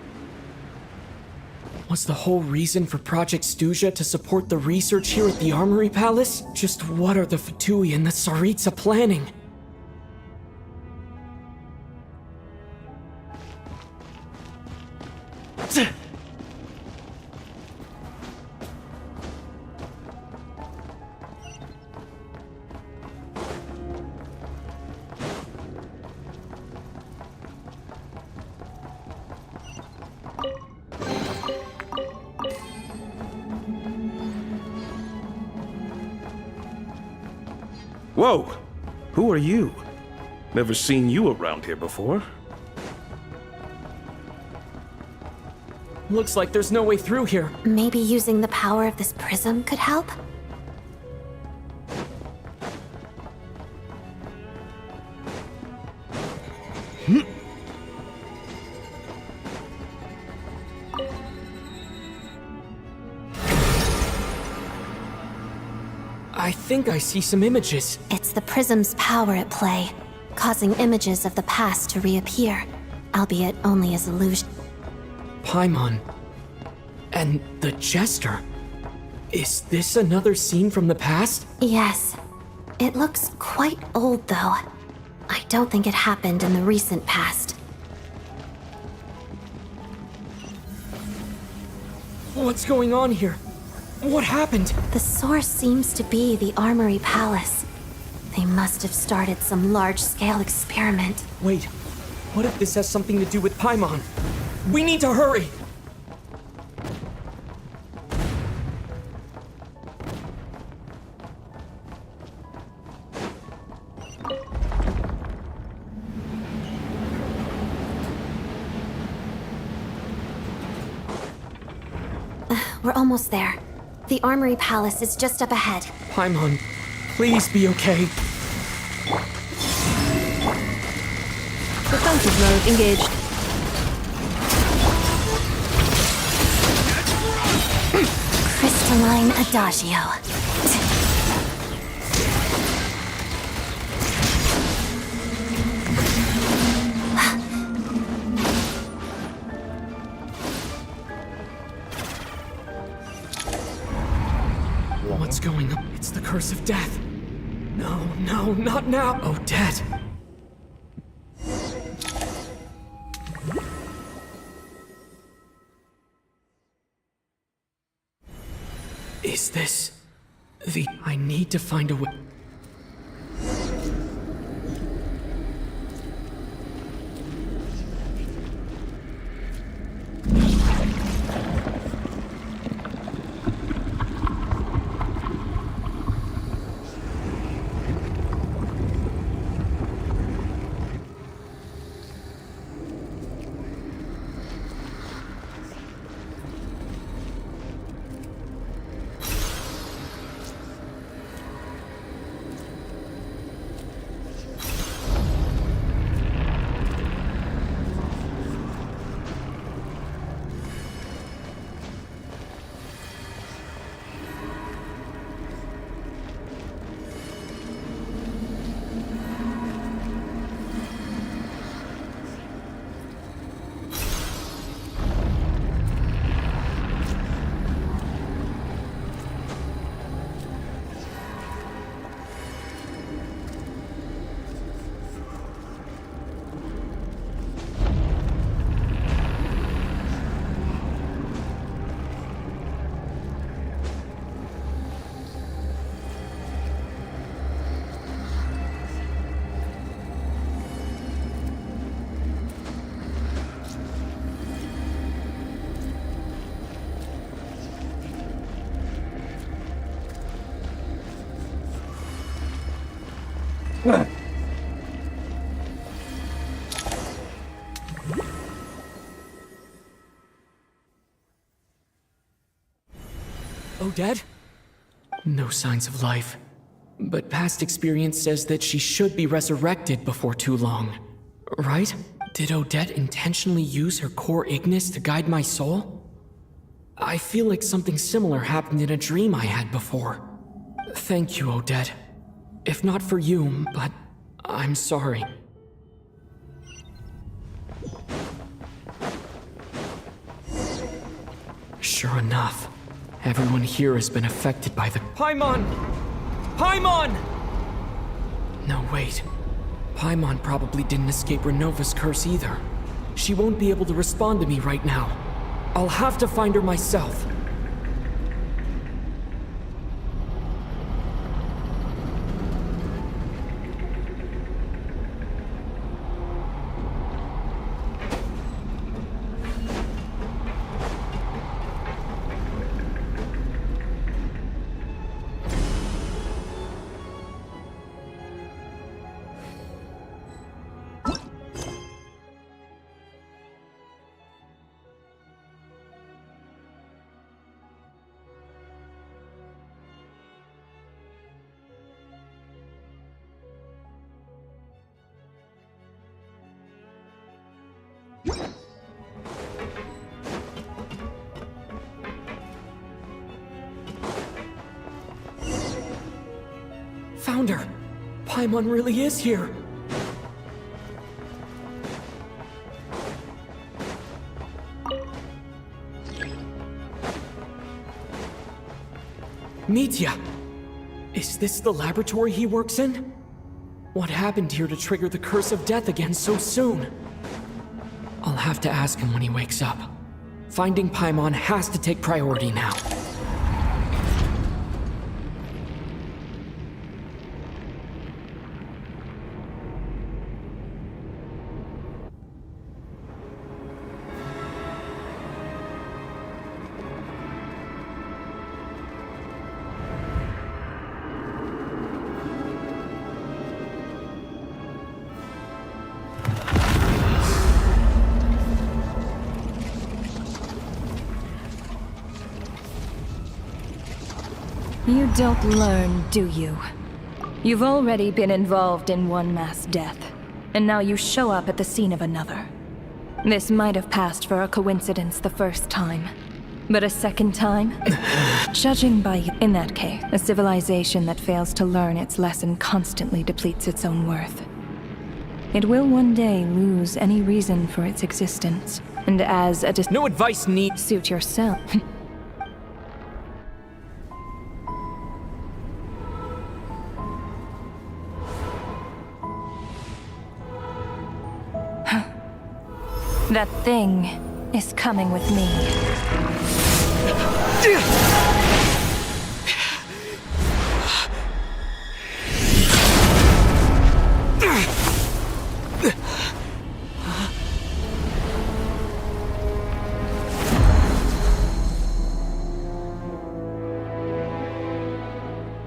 Was the whole reason for Project Stuja to support the research here at the Armory Palace? Just what are the Fatui and the Tsaritsa planning? Whoa! Who are you? Never seen you around here before. Looks like there's no way through here. Maybe using the power of this prism could help? I think I see some images. It's the prism's power at play, causing images of the past to reappear, albeit only as illusion. Paimon. And the Jester. Is this another scene from the past? Yes. It looks quite old, though. I don't think it happened in the recent past. What's going on here? What happened? The source seems to be the Armory Palace. They must have started some large-scale experiment. Wait, what if this has something to do with Paimon? We need to hurry! We're almost there. The Armory Palace is just up ahead. Paimon, please be okay. Defensive mode engaged. Crystalline Adagio. What's going on? It's the curse of death. No, no, not now. Odette. Is this the... I need to find a way... Odette? No signs of life. But past experience says that she should be resurrected before too long. Right? Did Odette intentionally use her core Ignis to guide my soul? I feel like something similar happened in a dream I had before. Thank you, Odette. If not for you, but I'm sorry. Sure enough, everyone here has been affected by the... Paimon! Paimon! No, wait. Paimon probably didn't escape Renova's curse either. She won't be able to respond to me right now. I'll have to find her myself. Found her! Paimon really is here! Mitya! Is this the laboratory he works in? What happened here to trigger the curse of death again so soon? I'll have to ask him when he wakes up. Finding Paimon has to take priority now. You don't learn, do you? You've already been involved in one mass death, and now you show up at the scene of another. This might have passed for a coincidence the first time, but a second time? Judging by you, in that case, a civilization that fails to learn its lesson constantly depletes its own worth. It will one day lose any reason for its existence, and as a no advice need suit yourself. That thing is coming with me.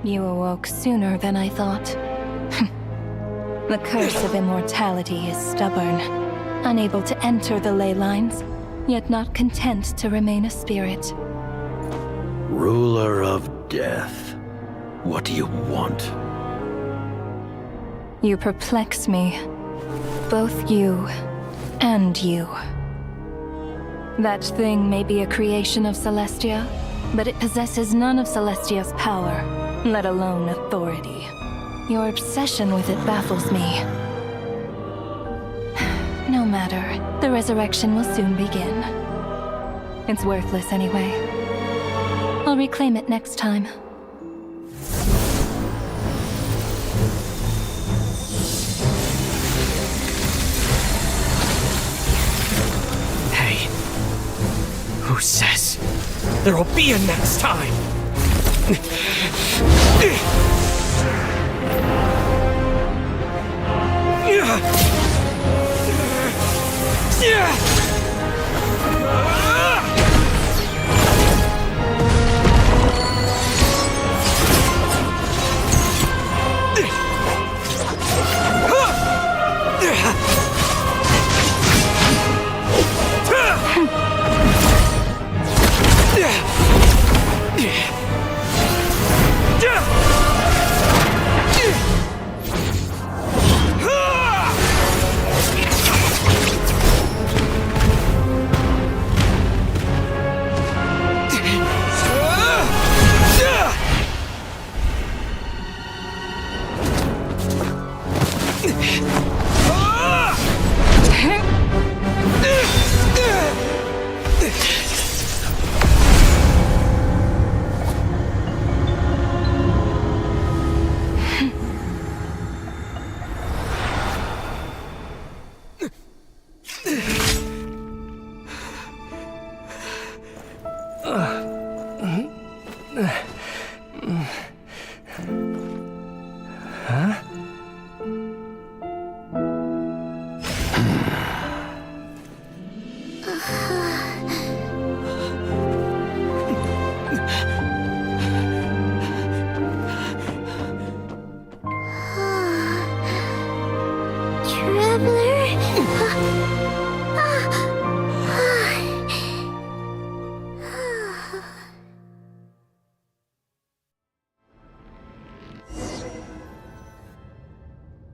You awoke sooner than I thought. The curse of immortality is stubborn, unable to enter the ley lines, yet not content to remain a spirit. Ruler of death, what do you want? You perplex me. Both you and you. That thing may be a creation of Celestia, but it possesses none of Celestia's power, let alone authority. Your obsession with it baffles me. No matter, the resurrection will soon begin. It's worthless anyway. I'll reclaim it next time. Hey, who says there will be a next time?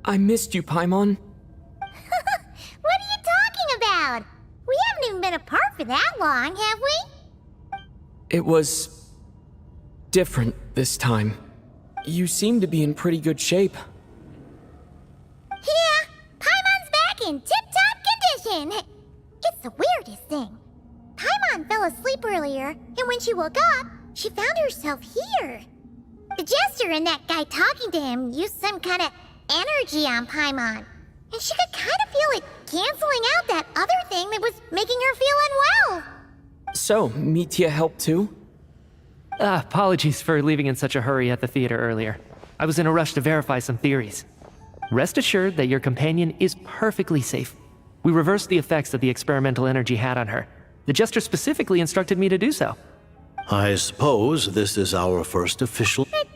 I missed you, Paimon. What are you talking about? We haven't even been apart for that long, have we? It was different this time. You seem to be in pretty good shape. Yeah, Paimon's back in tip-top condition. It's the weirdest thing. Paimon fell asleep earlier, and when she woke up, she found herself here. The Jester and that guy talking to him used some kind of energy on Paimon, and she could kind of feel it canceling out that other thing that was making her feel unwell. So, Mitya helped too? Apologies for leaving in such a hurry at the theater earlier. I was in a rush to verify some theories. Rest assured that your companion is perfectly safe. We reversed the effects that the experimental energy had on her. The Jester specifically instructed me to do so. I suppose this is our first official... But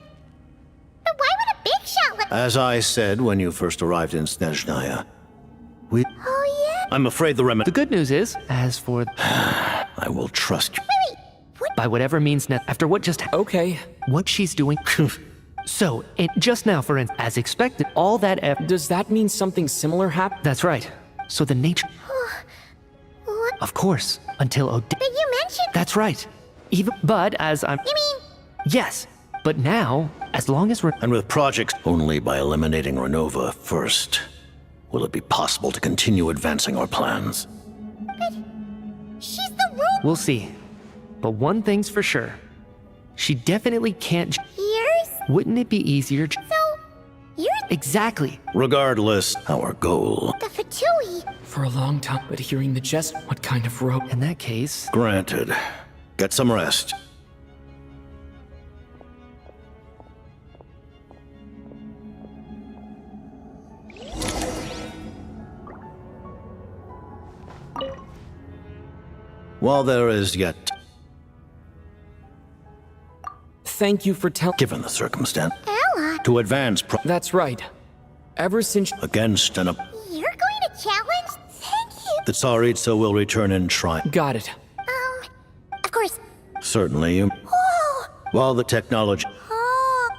why would a big shot like... As I said when you first arrived in Snezhnaya, we... Oh, yeah? I'm afraid the The good news is, as for... I will trust you. Wait, what by whatever means after what just Okay. what she's doing. So, just now, for instance, as expected, all that Does that mean something similar happened? That's right. So the nature... What? Of course, until But you mentioned... That's right. But as I'm... You mean... Yes, but now, as long as we're... And with projects only by eliminating Renova first, will it be possible to continue advancing our plans? But... She's the rule... We'll see. But one thing's for sure. She definitely can't... Years? Wouldn't it be easier to... So... You're... Exactly. Regardless, our goal. The Fatui. For a long time, but hearing the jest, what kind of rope? In that case... Granted. Get some rest. While there is yet... Thank you for telling... Given the circumstance... Ella. To advance... That's right. Ever since... Against an... You're going to challenge? Thank you. The Tsaritsa will return in triumph. Got it. Of course. Certainly. Whoa. While the technology... Oh.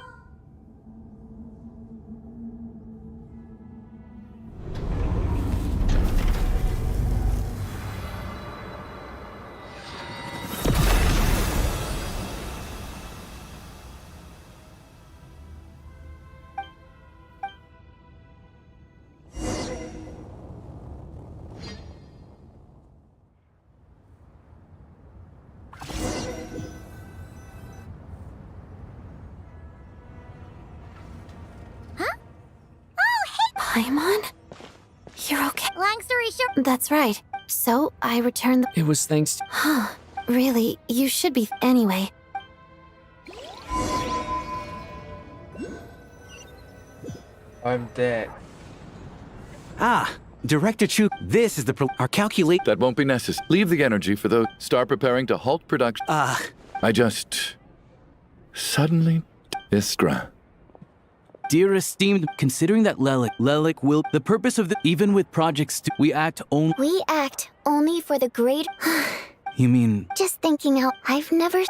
Paimon? You're okay? Long story short... That's right. So, I returned the... It was thanks to... Huh. Really, you should be... Anyway. I'm dead. Ah, Director Chu, this is our calculate... That won't be necessary. Leave the energy for those. Start preparing to halt production. I just... Suddenly... Iskra. Dear esteemed, considering that Lelik will... The purpose of even with projects, we act only... We act only for the great... You mean... Just thinking out, I've never...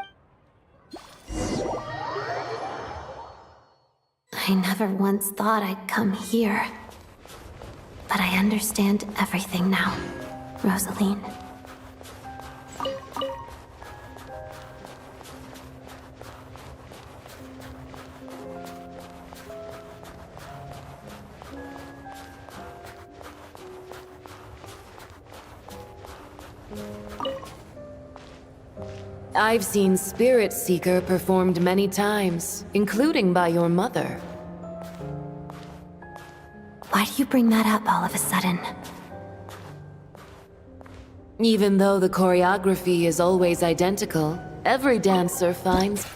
I never once thought I'd come here. But I understand everything now, Rosaline. I've seen Spirit Seeker performed many times, including by your mother. Why do you bring that up all of a sudden? Even though the choreography is always identical, every dancer finds...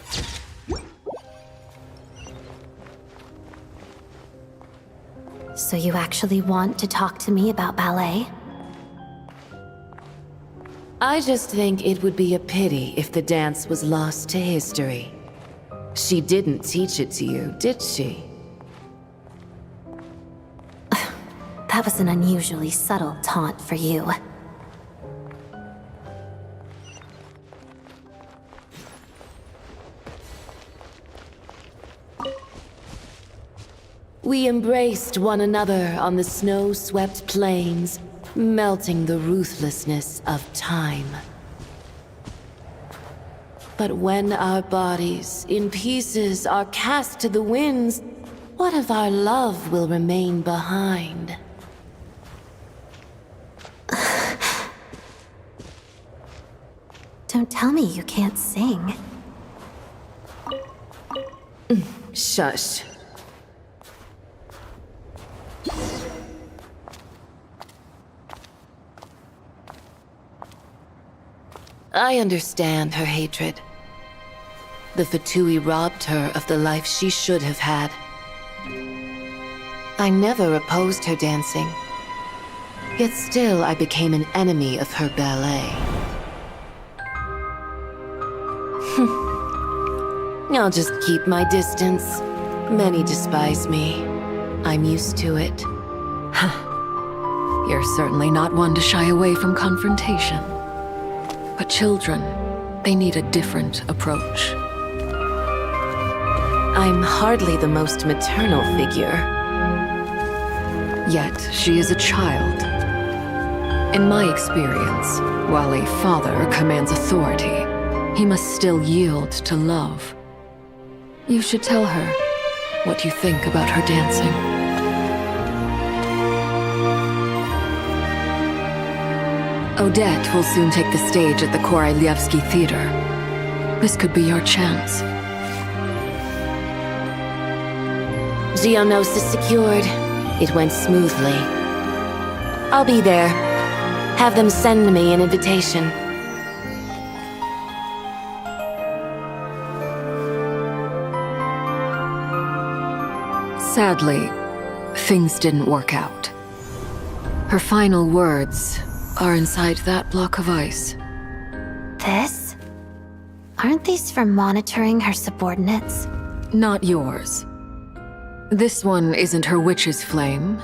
So you actually want to talk to me about ballet? I just think it would be a pity if the dance was lost to history. She didn't teach it to you, did she? That was an unusually subtle taunt for you. We embraced one another on the snow-swept plains, melting the ruthlessness of time. But when our bodies, in pieces, are cast to the winds, what of our love will remain behind? Don't tell me you can't sing. Shush. I understand her hatred. The Fatui robbed her of the life she should have had. I never opposed her dancing. Yet still I became an enemy of her ballet. I'll just keep my distance. Many despise me. I'm used to it. You're certainly not one to shy away from confrontation. But children, They need a different approach. I'm hardly the most maternal figure. Yet, she is a child. In my experience, while a father commands authority, he must still yield to love. You should tell her what you think about her dancing. Odette will soon take the stage at the Koralyevsky Theater. This could be your chance. Geonosis secured. It went smoothly. I'll be there. Have them send me an invitation. Sadly, things didn't work out. Her final words are inside that block of ice. This? Aren't these for monitoring her subordinates? Not yours. This one isn't her witch's flame,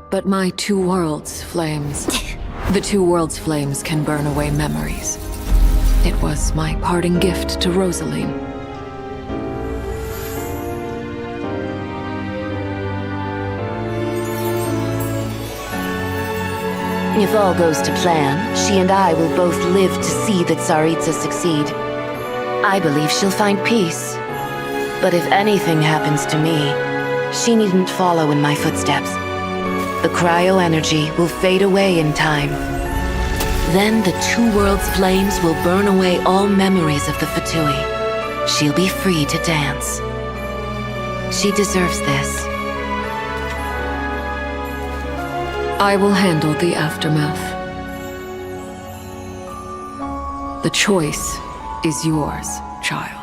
but my two worlds' flames. The two worlds' flames can burn away memories. It was my parting gift to Rosaline. If all goes to plan, she and I will both live to see the Tsaritsa succeed. I believe she'll find peace. But if anything happens to me, she needn't follow in my footsteps. The cryo-energy will fade away in time. Then the two worlds' flames will burn away all memories of the Fatui. She'll be free to dance. She deserves this. I will handle the aftermath. The choice is yours, child.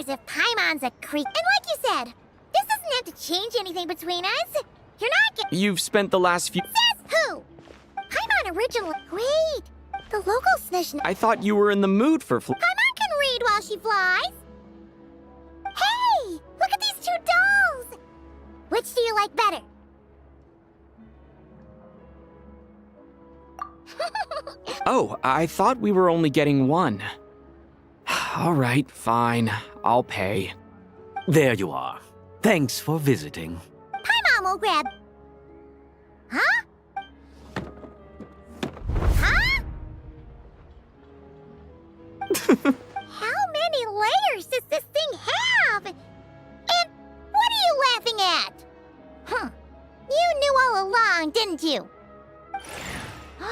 If Paimon's a creep. And like you said, this doesn't have to change anything between us. You're not You've spent the last few— Says who? Paimon original— Wait, the local snitch— I thought you were in the mood for Paimon can read while she flies. Hey, look at these two dolls. Which do you like better? Oh, I thought we were only getting one. All right, fine. I'll pay. There you are. Thanks for visiting. Paimon will grab— Huh? Huh? How many layers does this thing have? And what are you laughing at? Huh. You knew all along, didn't you? A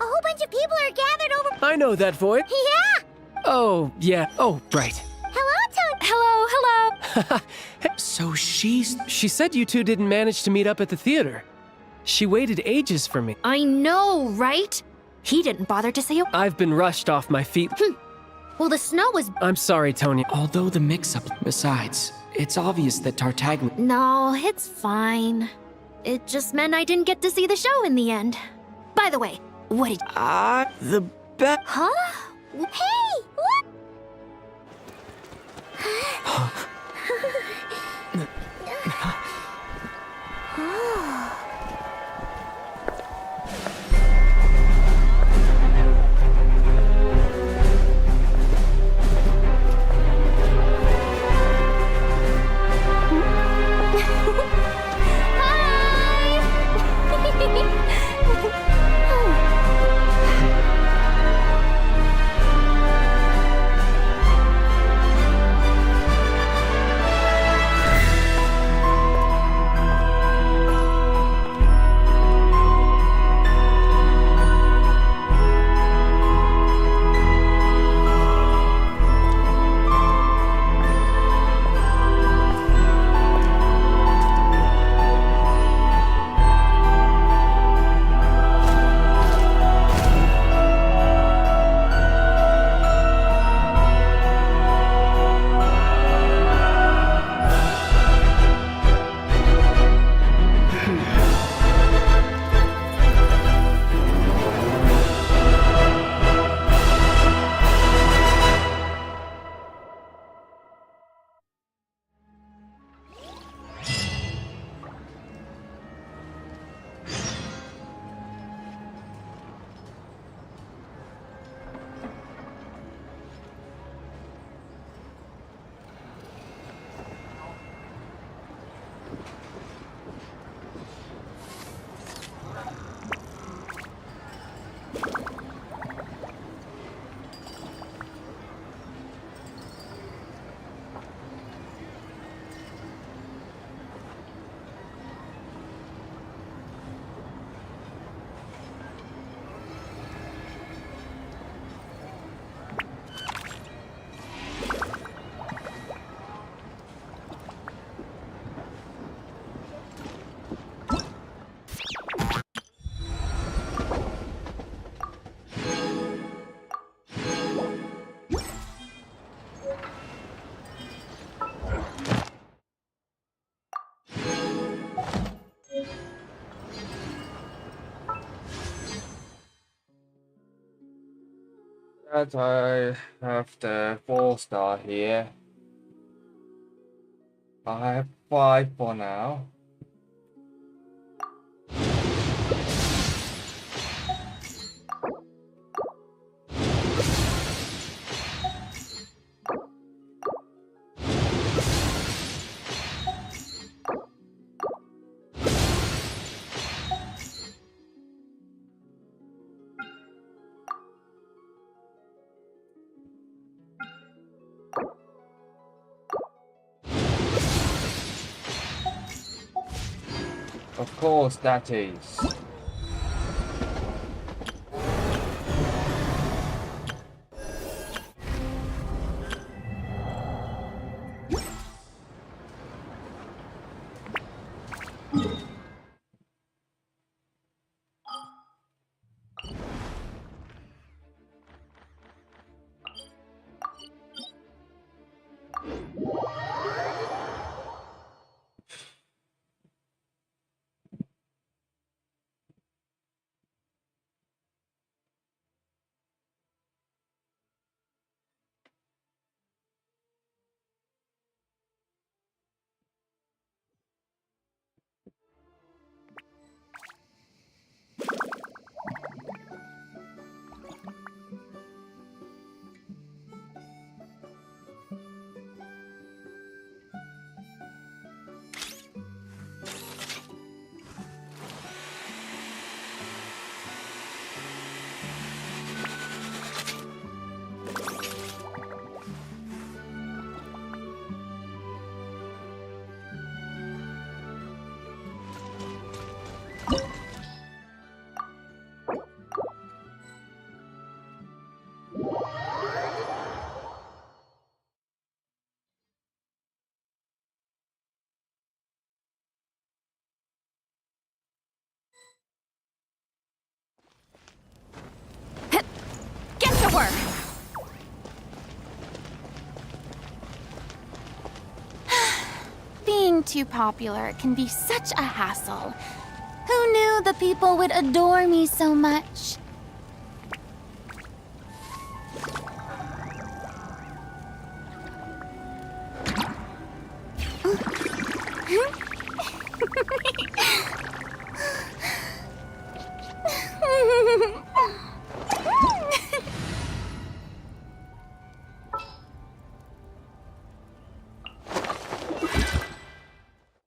whole bunch of people are gathered over— I know that void. Yeah! Oh, yeah. Oh, right. Hello, Toad. Hello. So she's— She said you two didn't manage to meet up at the theater. She waited ages for me. I know, right? He didn't bother to say a— I've been rushed off my feet. Well, the snow was— I'm sorry, Tony. Although the mix-up— Besides, it's obvious that Tartaglia— No, it's fine. It just meant I didn't get to see the show in the end. By the way, what did— the bet— Huh? Hey, look! That I have the 4-star here. I have 5 for now. Of course, that is. Get to work! Being too popular can be such a hassle. Who knew the people would adore me so much?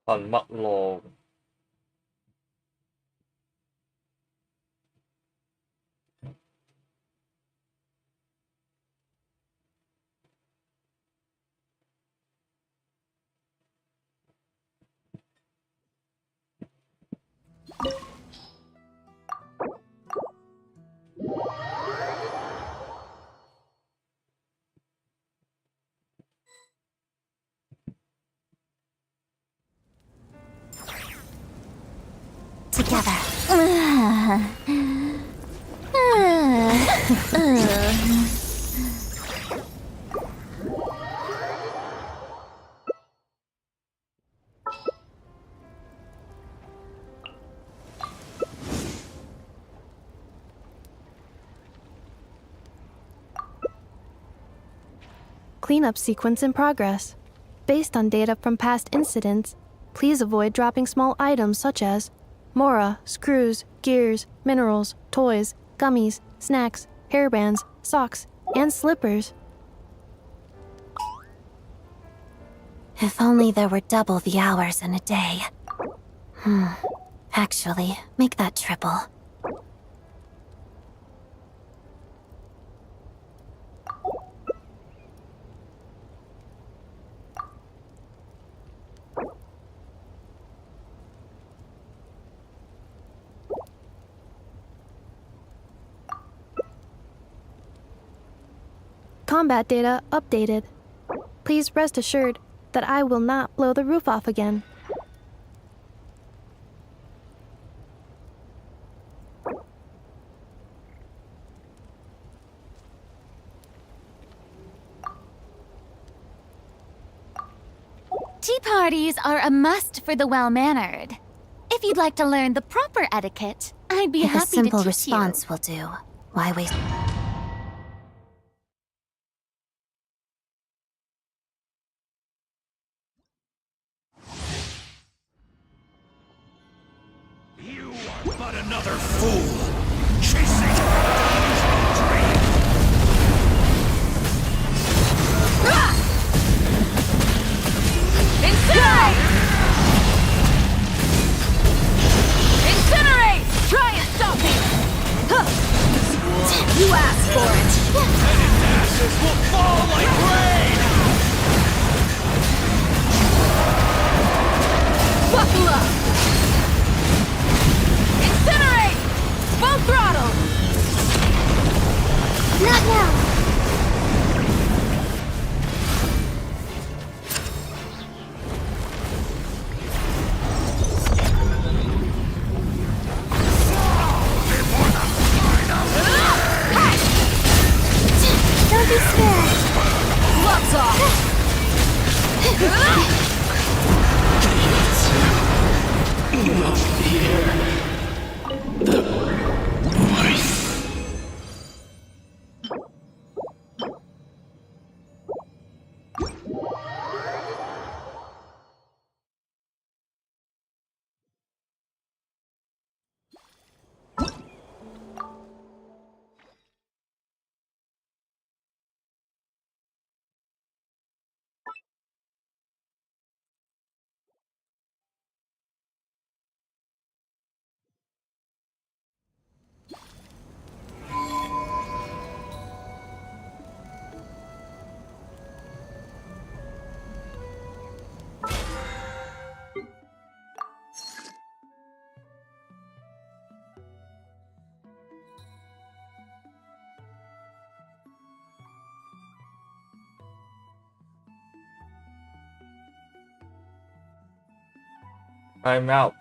On Mutlog. Together. Cleanup sequence in progress. Based on data from past incidents, please avoid dropping small items such as mora, screws, gears, minerals, toys, gummies, snacks, hairbands, socks, and slippers. If only there were double the hours in a day. Actually, make that triple. Combat data updated. Please rest assured that I will not blow the roof off again. Tea parties are a must for the well-mannered. If you'd like to learn the proper etiquette, I'd be If happy a simple to teach response will do. Why waste? asked for it! And its ashes will fall like rain! Buckle up! Incinerate! Full throttle! Not now! Don't be scared! Gloves off! Not fear. The voice. I'm out.